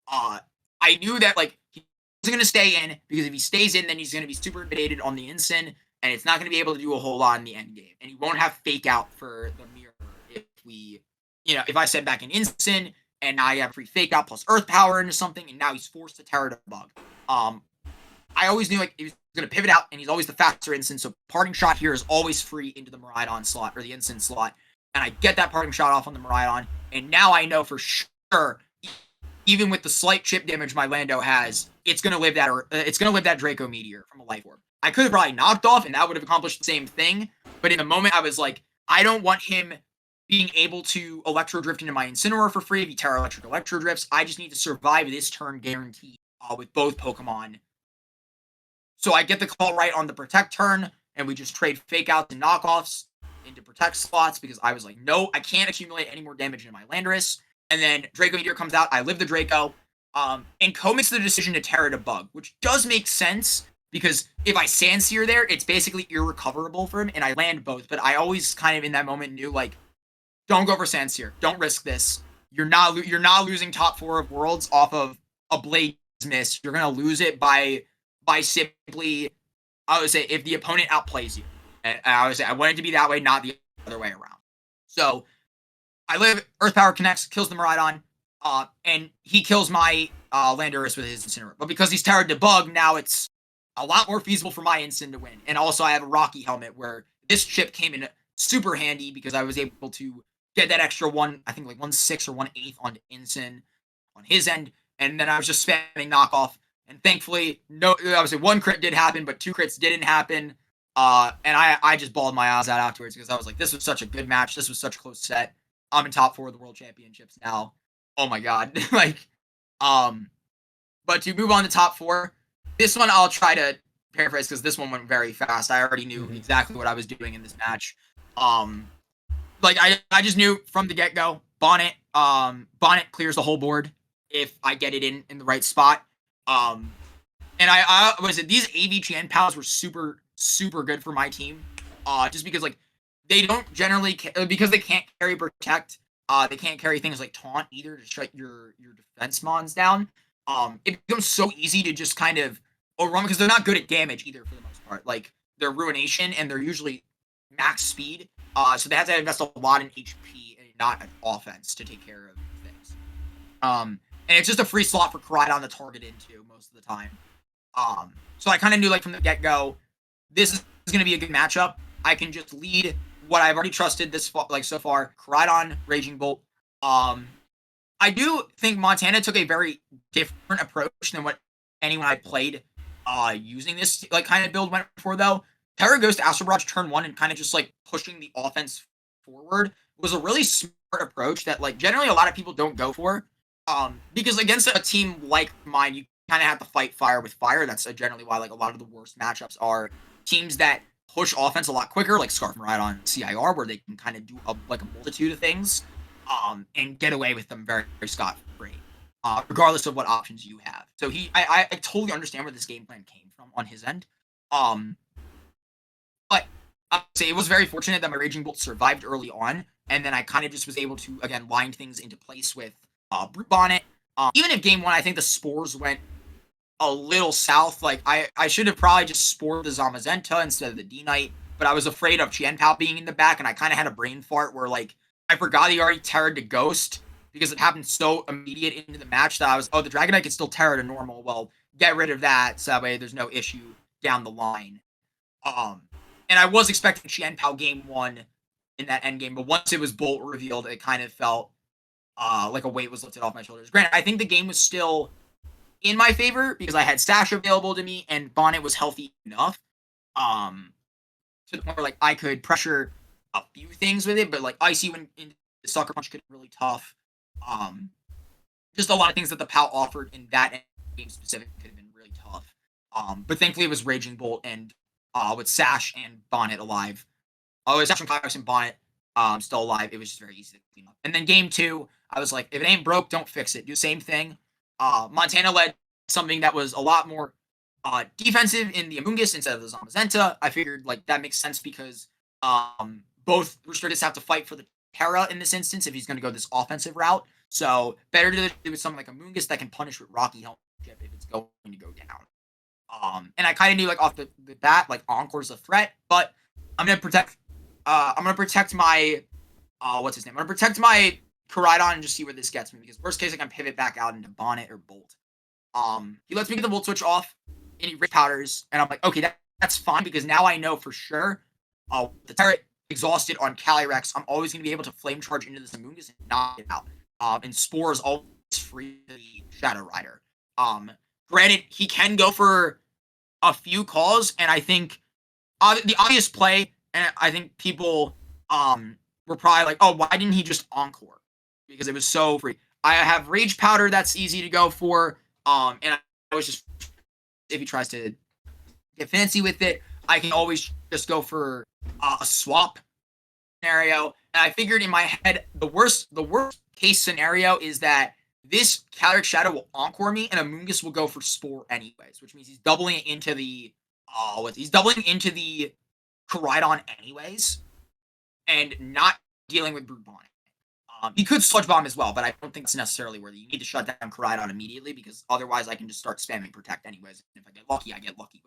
I knew that, like, he wasn't going to stay in, because if he stays in, then he's going to be super intimidated on the Incin, and it's not going to be able to do a whole lot in the end game. And he won't have Fake Out for the mirror if I send back an Incin, and now I have free Fake Out plus Earth Power into something, and now he's forced to Terra to Bug. I always knew, like, he was going to pivot out, and he's always the faster Incin, so Parting Shot here is always free into the Miraidon slot, or the Incin slot, and I get that Parting Shot off on the Miraidon, and now I know for sure, even with the slight chip damage my Lando has, it's going to live that Draco Meteor from a Life Orb. I could have probably knocked off, and that would have accomplished the same thing, but in the moment, I was like, I don't want him being able to Electro Drift into my Incineroar for free if he Terra Electric Electro Drifts. I just need to survive this turn guaranteed with both Pokemon. So I get the call right on the Protect turn, and we just trade Fake Outs and Knockoffs into Protect slots, because I was like, no, I can't accumulate any more damage into my Landorus. And then Draco Meteor comes out, I live the Draco, and Ko makes the decision to Terra to Bug, which does make sense, because if I Sandsear there, it's basically irrecoverable for him, and I land both. But I always kind of in that moment knew, like, don't go for Sandsear. Don't risk this. You're not losing top 4 of Worlds off of a Blaze Miss. You're gonna lose it by simply, I would say, if the opponent outplays you. And I would say I want it to be that way, not the other way around. So I live. Earth Power connects, kills the Miraidon, and he kills my Landorus with his Incineroar. But because he's Terra Debug, now it's a lot more feasible for my Incin to win. And also I have a Rocky Helmet, where this chip came in super handy, because I was able to get that extra one, I think like 1/6 or 1/8 on Ensign on his end, and then I was just spamming knockoff. And thankfully, no, obviously one crit did happen, but 2 crits didn't happen. And I just bawled my eyes out afterwards because I was like, this was such a good match. This was such a close set. I'm in top 4 of the World Championships now. Oh my god. But to move on to top 4, this one I'll try to paraphrase because this one went very fast. I already knew exactly what I was doing in this match. I just knew from the get-go, Bonnet clears the whole board if I get it in the right spot. And I these AV Chan pals were super, super good for my team. Just because like they don't generally because they can't carry protect. They can't carry things like taunt either to shut your defense mons down. It becomes so easy to just kind of overrun because they're not good at damage either for the most part. Like they're ruination and they're usually max speed. So they have to invest a lot in HP and not offense to take care of things. And it's just a free slot for Koraidon to target into most of the time. So I kind of knew like from the get-go, this is going to be a good matchup. I can just lead what I've already trusted so far, Koraidon, Raging Bolt. I do think Montana took a very different approach than what anyone I played using this like kind of build went for though. Terra Ghost Astral Barrage turn 1 and kind of just like pushing the offense forward was a really smart approach that like generally a lot of people don't go for. Because against a team like mine, you kind of have to fight fire with fire. That's generally why like a lot of the worst matchups are teams that push offense a lot quicker, like Scarf and Ride on CIR, where they can kind of do a multitude of things and get away with them very, very scot-free, regardless of what options you have. So I totally understand where this game plan came from on his end. But I would say it was very fortunate that my Raging Bolt survived early on, and then I kind of just was able to, again, line things into place with Brute Bonnet. Even if game 1, I think the spores went a little south. Like, I should have probably just spored the Zamazenta instead of the D-Knight, but I was afraid of Qianpao being in the back, and I kind of had a brain fart where, like, I forgot he already terrored to Ghost because it happened so immediate into the match that I was, the Dragon Knight can still terror to normal. Well, get rid of that so that way there's no issue down the line. And I was expecting Qianpao game 1 in that end game, but once it was Bolt revealed, it kind of felt like a weight was lifted off my shoulders. Granted, I think the game was still in my favor because I had Stash available to me and Bonnet was healthy enough to the point where like I could pressure a few things with it, but like Icy when in the Sucker Punch could be really tough. Just a lot of things that the POW offered in that game specific could have been really tough. But thankfully it was Raging Bolt and with Sash and Bonnet alive. It was Sash and Kyrus and Bonnet still alive. It was just very easy to clean up. And then game 2, I was like, if it ain't broke, don't fix it. Do the same thing. Montana led something that was a lot more defensive in the Amoonguss instead of the Zamazenta. I figured like that makes sense because both Restricteds have to fight for the Terra in this instance if he's going to go this offensive route. So better to do with something like Amoonguss that can punish with Rocky Helmet if it's going to go down. And I kind of knew like off the bat like Encore's a threat, but I'm gonna protect my what's his name? I'm gonna protect my Koraidon and just see where this gets me because worst case I can pivot back out into Bonnet or Bolt. He lets me get the Volt Switch off and he Rage Powders, and I'm like, okay, that's fine because now I know for sure the turret exhausted on Calyrex, I'm always gonna be able to flame charge into this Amoonguss and knock it out. And Spore is always free to the Shadow Rider. Granted, he can go for a few calls, and I think the obvious play, and I think people were probably like, oh, why didn't he just Encore? Because it was so free. I have Rage Powder that's easy to go for, and I was just, if he tries to get fancy with it, I can always just go for a swap scenario. And I figured in my head, the worst case scenario is that this Calyrex Shadow will Encore me, and Amoonguss will go for Spore anyways, which means he's doubling it into the Koraidon anyways, and not dealing with Brute Bonnet. He could Sludge Bomb as well, but I don't think it's necessarily where you need to shut down Koraidon immediately because otherwise I can just start spamming Protect anyways. If I get lucky, I get lucky.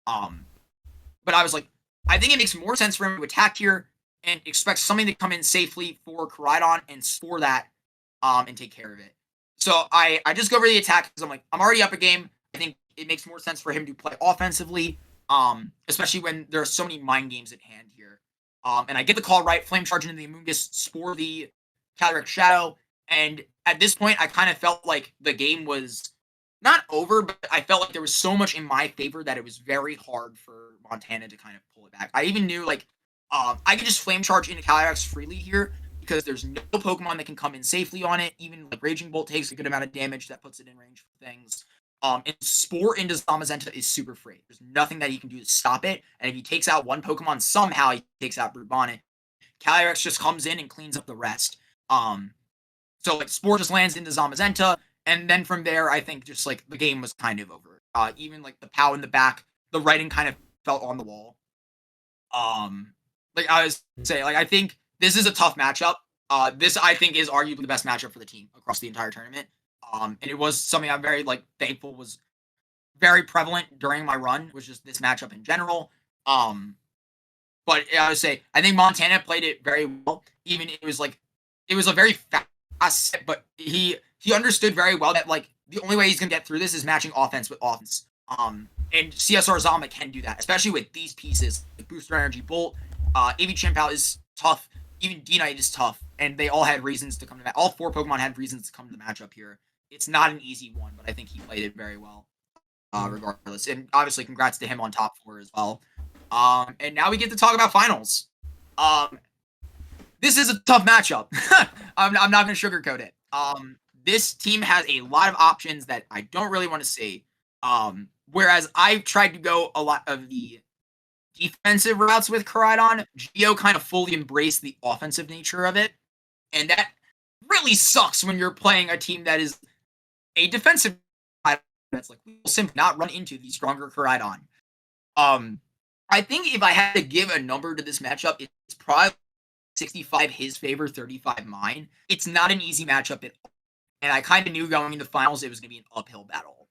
But I was like, I think it makes more sense for him to attack here and expect something to come in safely for Koraidon and Spore that and take care of it. So I just go over the attack because I'm like, I'm already up a game. I think it makes more sense for him to play offensively, especially when there are so many mind games at hand here. And I get the call right, Flame Charge into the Amoonguss, Spore the Calyrex Shadow, and at this point, I kind of felt like the game was not over, but I felt like there was so much in my favor that it was very hard for Montana to kind of pull it back. I even knew, like, I could just Flame Charge into Calyrex freely here, because there's no Pokemon that can come in safely on it. Even, like, Raging Bolt takes a good amount of damage that puts it in range for things. And Spore into Zamazenta is super free. There's nothing that he can do to stop it. And if he takes out one Pokemon, somehow he takes out Brute Bonnet. Calyrex just comes in and cleans up the rest. So like Spore just lands into Zamazenta, and then from there, I think just like the game was kind of over. Even like the POW in the back, the writing kind of felt on the wall. Like I was saying, like I think this is a tough matchup. This I think is arguably the best matchup for the team across the entire tournament. And it was something I'm very like thankful was very prevalent during my run, was just this matchup in general. But I would say I think Montana played it very well. Even it was a very fast set, but he understood very well that like the only way he's gonna get through this is matching offense with offense. And CSR Zama can do that, especially with these pieces like Booster Energy Bolt. AV Chimpow is tough. Even D-Knight is tough, and they all had reasons to come to that. All 4 Pokemon had reasons to come to the matchup here. It's not an easy one, but I think he played it very well, regardless. And obviously, congrats to him on top 4 as well. And now we get to talk about finals. This is a tough matchup. I'm not going to sugarcoat it. This team has a lot of options that I don't really want to see. Whereas I've tried to go a lot of the defensive routes with Koraidon, Geo kind of fully embraced the offensive nature of it. And that really sucks when you're playing a team that is a defensive that's like, we will simply not run into the stronger Koraidon. I think if I had to give a number to this matchup, it's probably 65 his favor, 35 mine. It's not an easy matchup at all. And I kind of knew going into finals it was going to be an uphill battle.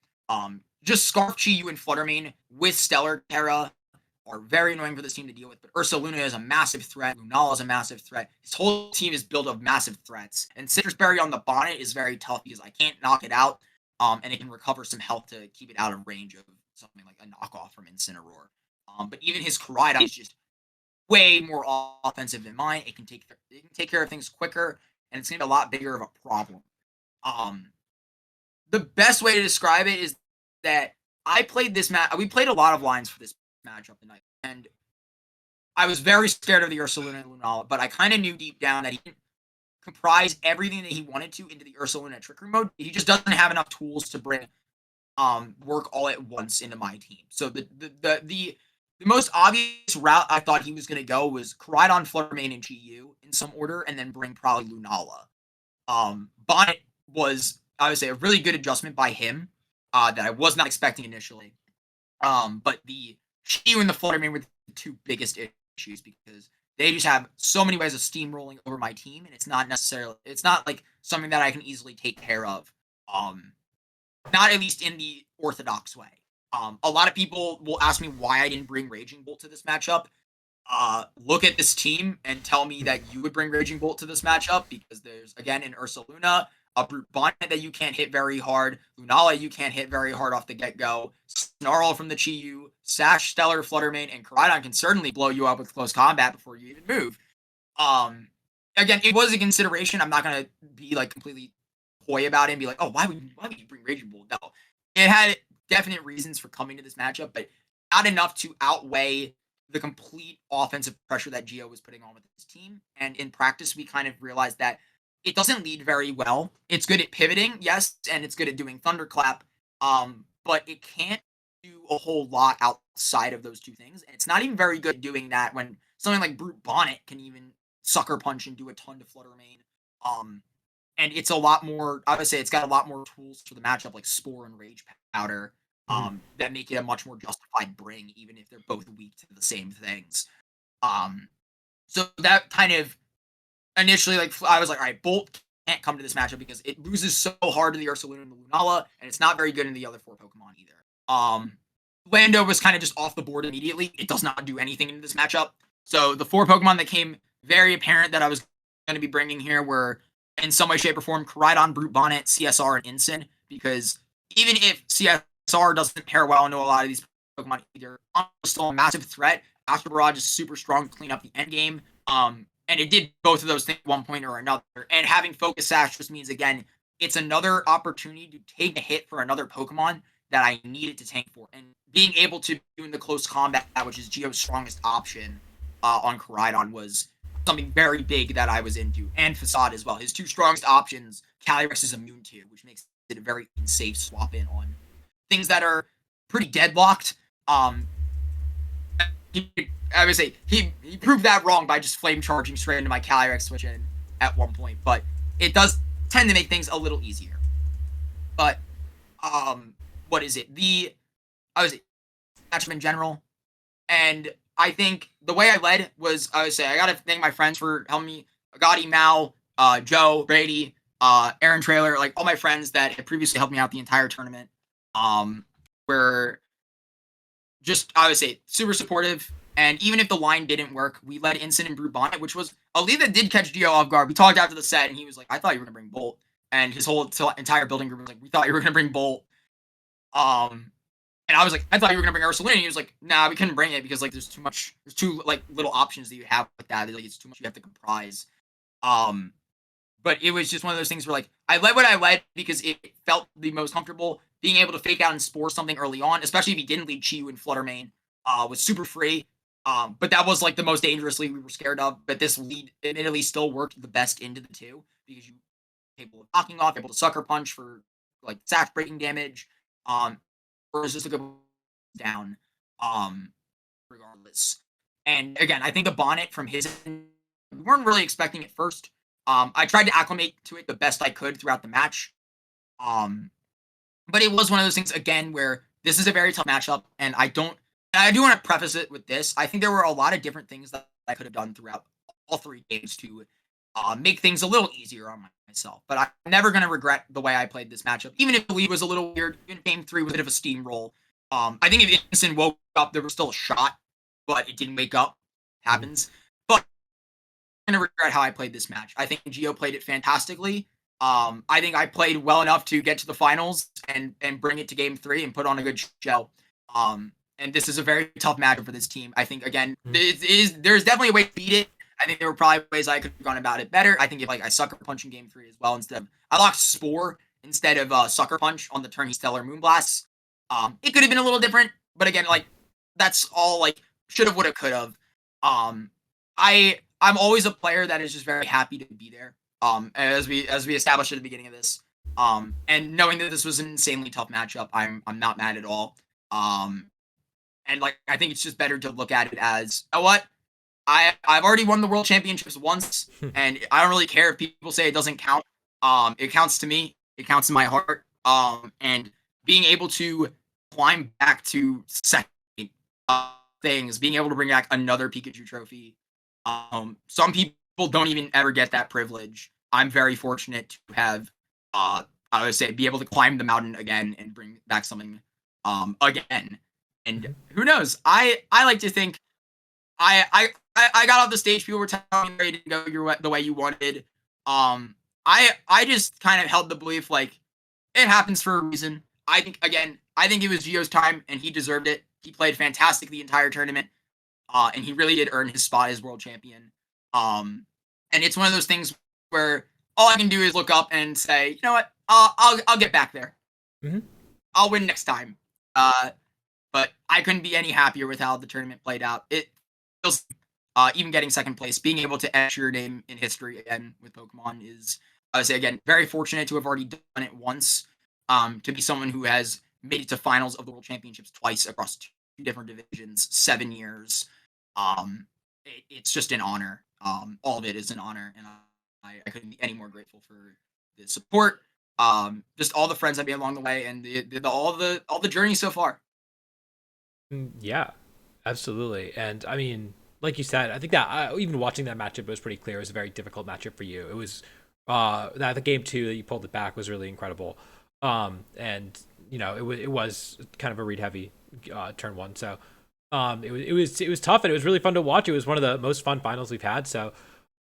Just Scarf Chi-Yu and Fluttermane with Stellar Terra are very annoying for this team to deal with. But Ursaluna is a massive threat. Lunala is a massive threat. His whole team is built of massive threats. And Citrus Berry on the Bonnet is very tough because I can't knock it out. And it can recover some health to keep it out of range of something like a knockoff from Incineroar. But even his Koraidon is just way more offensive than mine. It can take care of things quicker, and it's gonna be a lot bigger of a problem. The best way to describe it is that I played this match. We played a lot of lines for this matchup tonight, and I was very scared of the Ursaluna and Lunala, but I kind of knew deep down that he didn't comprise everything that he wanted to into the Ursaluna Trickery mode. He just doesn't have enough tools to bring work all at once into my team. So the most obvious route I thought he was going to go was Koraidon, Fluttermane, and Chi-Yu in some order, and then bring probably Lunala. Bonnet was, I would say, a really good adjustment by him that I was not expecting initially. But the Chi-Yu and the Fluttermane were the 2 biggest issues because they just have so many ways of steamrolling over my team, and it's not like something that I can easily take care of. Not at least in the orthodox way. A lot of people will ask me why I didn't bring Raging Bolt to this matchup. Look at this team and tell me that you would bring Raging Bolt to this matchup because there's, again, an Ursaluna, a Brute Bonnet that you can't hit very hard, Lunala you can't hit very hard off the get-go, Snarl from the Chi-Yu, Sash, Stellar, Fluttermane, and Koraidon can certainly blow you up with close combat before you even move. Again, it was a consideration. I'm not going to be like completely coy about it and be like, oh, why would you bring Raging Bolt? No. It had definite reasons for coming to this matchup, but not enough to outweigh the complete offensive pressure that Geo was putting on with his team. And in practice, we kind of realized that it doesn't lead very well. It's good at pivoting, yes, and it's good at doing Thunderclap, but it can't do a whole lot outside of those 2 things. And it's not even very good at doing that when something like Brute Bonnet can even Sucker Punch and do a ton to Fluttermane. And it's a lot more, I would say it's got a lot more tools for the matchup, like Spore and Rage Powder, that make it a much more justified bring, even if they're both weak to the same things. So that kind of initially, like, I was like, all right, Bolt can't come to this matchup because it loses so hard to the Ursaluna and the Lunala, and it's not very good in the other 4 Pokemon either. Lando was kind of just off the board immediately. It does not do anything in this matchup. So the 4 Pokemon that came very apparent that I was going to be bringing here were, in some way, shape, or form, Koraidon, Brute Bonnet, CSR, and Incin, because even if CSR doesn't pair well into a lot of these Pokemon either, I'm still a massive threat. Astro Barrage is super strong to clean up the end game. And it did both of those things at one point or another. And having Focus Sash just means, again, it's another opportunity to take a hit for another Pokemon that I needed to tank for. And being able to do in the close combat, which is Geo's strongest option on Koraidon, was something very big that I was into. And Facade as well. His two strongest options, Calyrex is immune to, which makes it a very safe swap in on things that are pretty deadlocked. I would say he proved that wrong by just flame charging straight into my Calyrex switch in at one point, but it does tend to make things a little easier. But what is it? I would say matchup in general, and I think the way I led was, I would say, I gotta thank my friends for helping me. Gotti, Mal, Joe, Brady, Aaron Trailer, like all my friends that had previously helped me out the entire tournament. Were just, I would say, super supportive. And even if the line didn't work, we led Instant and Brute Bonnet, which was a lead that did catch Geo off guard. We talked after the set, and he was like, I thought you were going to bring Bolt. And his whole entire building group was like, we thought you were going to bring Bolt. And I was like, I thought you were going to bring Ursulina. And he was like, nah, we couldn't bring it because, like, there's too, like, little options that you have with that. Like, it's too much you have to comprise. But it was just one of those things where, like, I led what I led because it felt the most comfortable. Being able to fake out and spore something early on, especially if he didn't lead Chiyu and Flutter Mane, was super free. But that was, like, the most dangerous lead we were scared of. But this lead admittedly still worked the best into the two because you were able to knocking off, able to sucker punch for, like, sack breaking damage. Or is just a good down, regardless. And again, I think the Bonnet from his end, we weren't really expecting it first. I tried to acclimate to it the best I could throughout the match. But it was one of those things, again, where this is a very tough matchup, and I do want to preface it with this. I think there were a lot of different things that I could have done throughout all three games to make things a little easier on myself. But I'm never going to regret the way I played this matchup, even if the lead was a little weird. In game 3 was a bit of a steamroll. I think if Instant woke up, there was still a shot, but it didn't wake up. Happens. But I'm going to regret how I played this match. I think Geo played it fantastically. I think I played well enough to get to the finals and bring it to game 3 and put on a good show. And this is a very tough matchup for this team. I think, again, there's definitely a way to beat it. I think there were probably ways I could have gone about it better. I think if, like, I sucker punch in game 3 as well instead of I locked Spore instead of sucker punch on the turn he Stellar Moonblast. It could have been a little different, but again, like, that's all, like, should have, would have, could have. I'm always a player that is just very happy to be there. As we established at the beginning of this. And knowing that this was an insanely tough matchup, I'm not mad at all. And, like, I think it's just better to look at it as, you know what? I've already won the world championships once, and I don't really care if people say it doesn't count. It counts to me. It counts in my heart. And being able to climb back to second things, being able to bring back another Pikachu trophy. Some people don't even ever get that privilege. I'm very fortunate to have, I would say, be able to climb the mountain again and bring back something again. And who knows? I like to think I got off the stage. People were telling me to go the way you wanted. I just kind of held the belief, like, it happens for a reason. I think it was Gio's time, and he deserved it. He played fantastic the entire tournament, and he really did earn his spot as world champion. And it's one of those things where all I can do is look up and say, you know what, I'll get back there. Mm-hmm. I'll win next time. But I couldn't be any happier with how the tournament played out. It feels, even getting second place, being able to etch your name in history again with Pokemon is, I would say, again, very fortunate to have already done it once. To be someone who has made it to finals of the World Championships twice across 2 different divisions, 7 years. It's just an honor. All of it is an honor, and I couldn't be any more grateful for the support. Just all the friends I've made along the way, and all the journey so far. Yeah, absolutely. And I mean, like you said, I think that even watching that matchup, it was pretty clear it was a very difficult matchup for you. It was that the game 2 that you pulled it back was really incredible. And you know, it was kind of a read heavy turn 1. So it was tough, and it was really fun to watch. It was one of the most fun finals we've had. So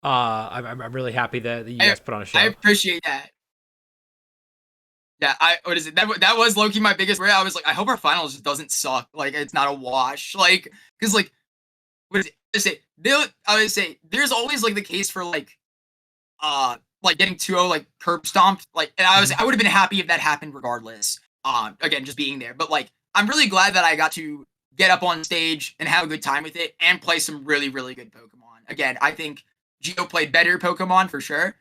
I'm really happy that you guys put on a show. I appreciate that. Yeah, what is it? That was low-key my biggest worry. I was like, I hope our finals just doesn't suck. Like, it's not a wash. Like, because, like, I would say there's always like the case for like getting 2-0 like curb stomped. Like, and Mhm. I would have been happy if that happened regardless. Again, just being there. But like I'm really glad that I got to get up on stage and have a good time with it and play some really, really good Pokemon. Again, I think Geo played better Pokemon for sure.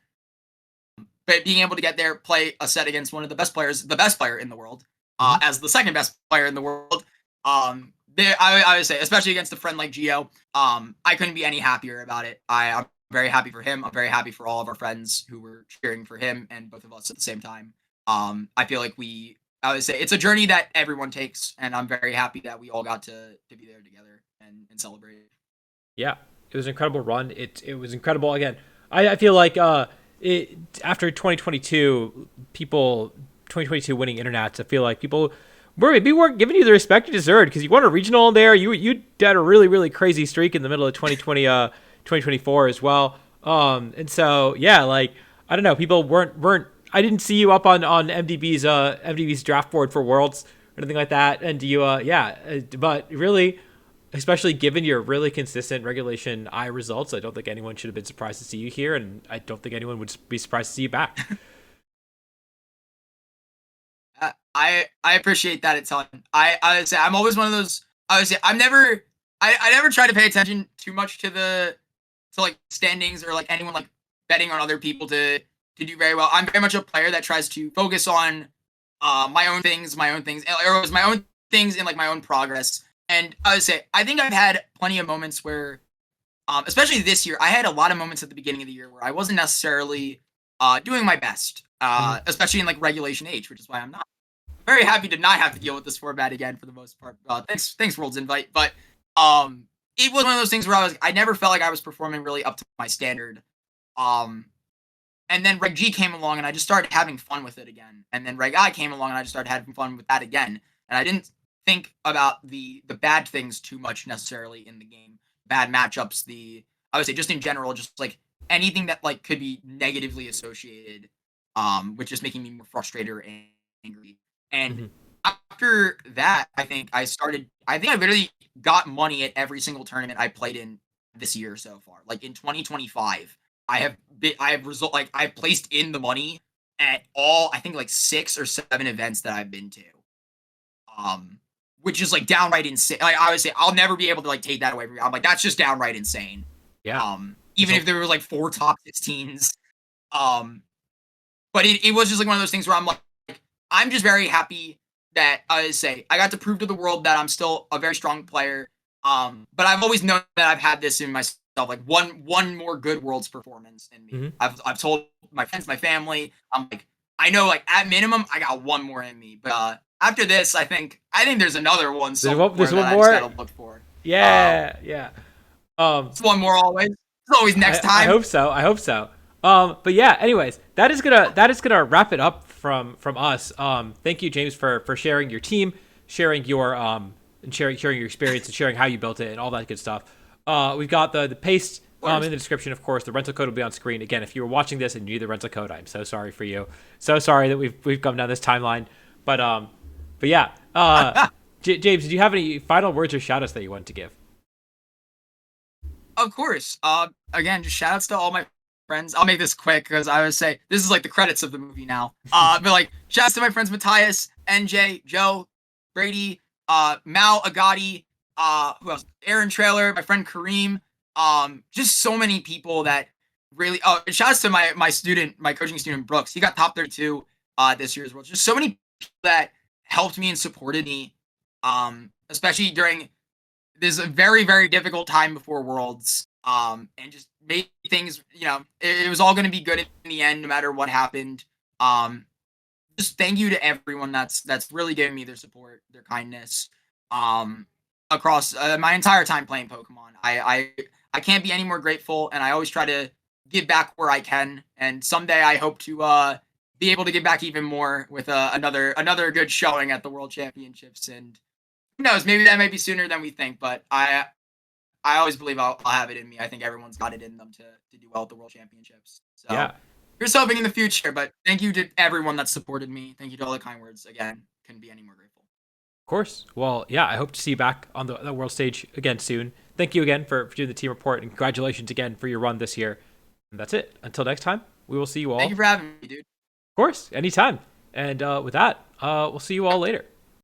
But being able to get there, play a set against one of the best players, the best player in the world, Mhm. as the second best player in the world, I would say, especially against a friend like Geo, I couldn't be any happier about it. I'm very happy for him. I'm very happy for all of our friends who were cheering for him and both of us at the same time. I feel like I would say it's a journey that everyone takes, and I'm very happy that we all got to be there together and celebrate. Yeah, it was an incredible run. It was incredible. Again, I feel like it after 2022, 2022 winning internets. I feel like people weren't giving you the respect you deserved because you won a regional in there. You had a really crazy streak in the middle of 2024 as well. And so yeah, like I don't know, people weren't. I didn't see you up on MDB's draft board for Worlds or anything like that. And you but really, especially given your really consistent regulation I results, I don't think anyone should have been surprised to see you here, and I don't think anyone would be surprised to see you back. I appreciate that a ton. I would say I'm always one of those. I would say I never try to pay attention too much to like standings or like anyone like betting on other people to do very well. I'm very much a player that tries to focus on my own things, or my own things in like my own progress. And I would say I think I've had plenty of moments where, especially this year, I had a lot of moments at the beginning of the year where I wasn't necessarily doing my best, Mhm. especially in like regulation age, which is why I'm not very happy to not have to deal with this format again for the most part. Thanks World's invite, but it was one of those things where I never felt like I was performing really up to my standard. Um, and then Reg G came along and I just started having fun with it again. And then Reg I came along and I just started having fun with that again. And I didn't think about the bad things too much necessarily in the game. Bad matchups, I would say just in general, just like anything that like could be negatively associated with just making me more frustrated or angry. And Mhm. after that, I think I literally got money at every single tournament I played in this year so far. Like in 2025, I've placed in the money at all, I think like 6 or 7 events that I've been to. Um, which is like downright insane. Like I would say I'll never be able to like take that away from you. I'm like, that's just downright insane. Yeah. Even if there were like 4 top 16s. Um, but it was just like one of those things where I'm just very happy that I say I got to prove to the world that I'm still a very strong player. But I've always known that I've had this in myself, like one more good Worlds performance in me. Mhm. I've told my friends, my family, I'm like, I know like at minimum I got one more in me. But after this, I think there's another one There's somewhere one that I just more. gotta look for. Yeah, yeah. Um, It's one more always. It's always next I time. hope so. I hope so. But yeah. Anyways, that is gonna wrap it up from us. Thank you, James, for sharing your team, sharing your and sharing your experience and sharing how you built it and all that good stuff. We've got the paste Of course. in the description, of course. The rental code will be on screen. Again, if you were watching this and you need the rental code, I'm so sorry for you. So sorry that we've come down this timeline. But yeah. James, did you have any final words or shout outs that you wanted to give? Of course. Again, just shout outs to all my friends. I'll make this quick because I would say this is like the credits of the movie now. But like, shout outs to my friends Matthias, NJ, Joe, Brady, Mal Agati, who else? Aaron Trailer, my friend Kareem. Just so many people that really. Oh, shout outs to my coaching student Brooks. He got top 32 this year as well. Just so many people that helped me and supported me. Especially during this a very, very difficult time before Worlds. And just made things, it was all going to be good in the end, no matter what happened. Um, just thank you to everyone that's really giving me their support, their kindness, um, across my entire time playing Pokemon. I can't be any more grateful, and I always try to give back where I can. And someday I hope to be able to give back even more with another good showing at the World Championships. And who knows, maybe that might be sooner than we think, but I always believe I'll have it in me. I think everyone's got it in them to do well at the World Championships. So Yeah. here's hoping in the future, but thank you to everyone that supported me. Thank you to all the kind words. Again, couldn't be any more grateful. Of course. Well, yeah, I hope to see you back on the world stage again soon. thank you again for doing the team report, and congratulations again for your run this year. And that's it. Until next time, we will see you all. Thank you for having me, dude. Of course, anytime. And with that, we'll see you all later.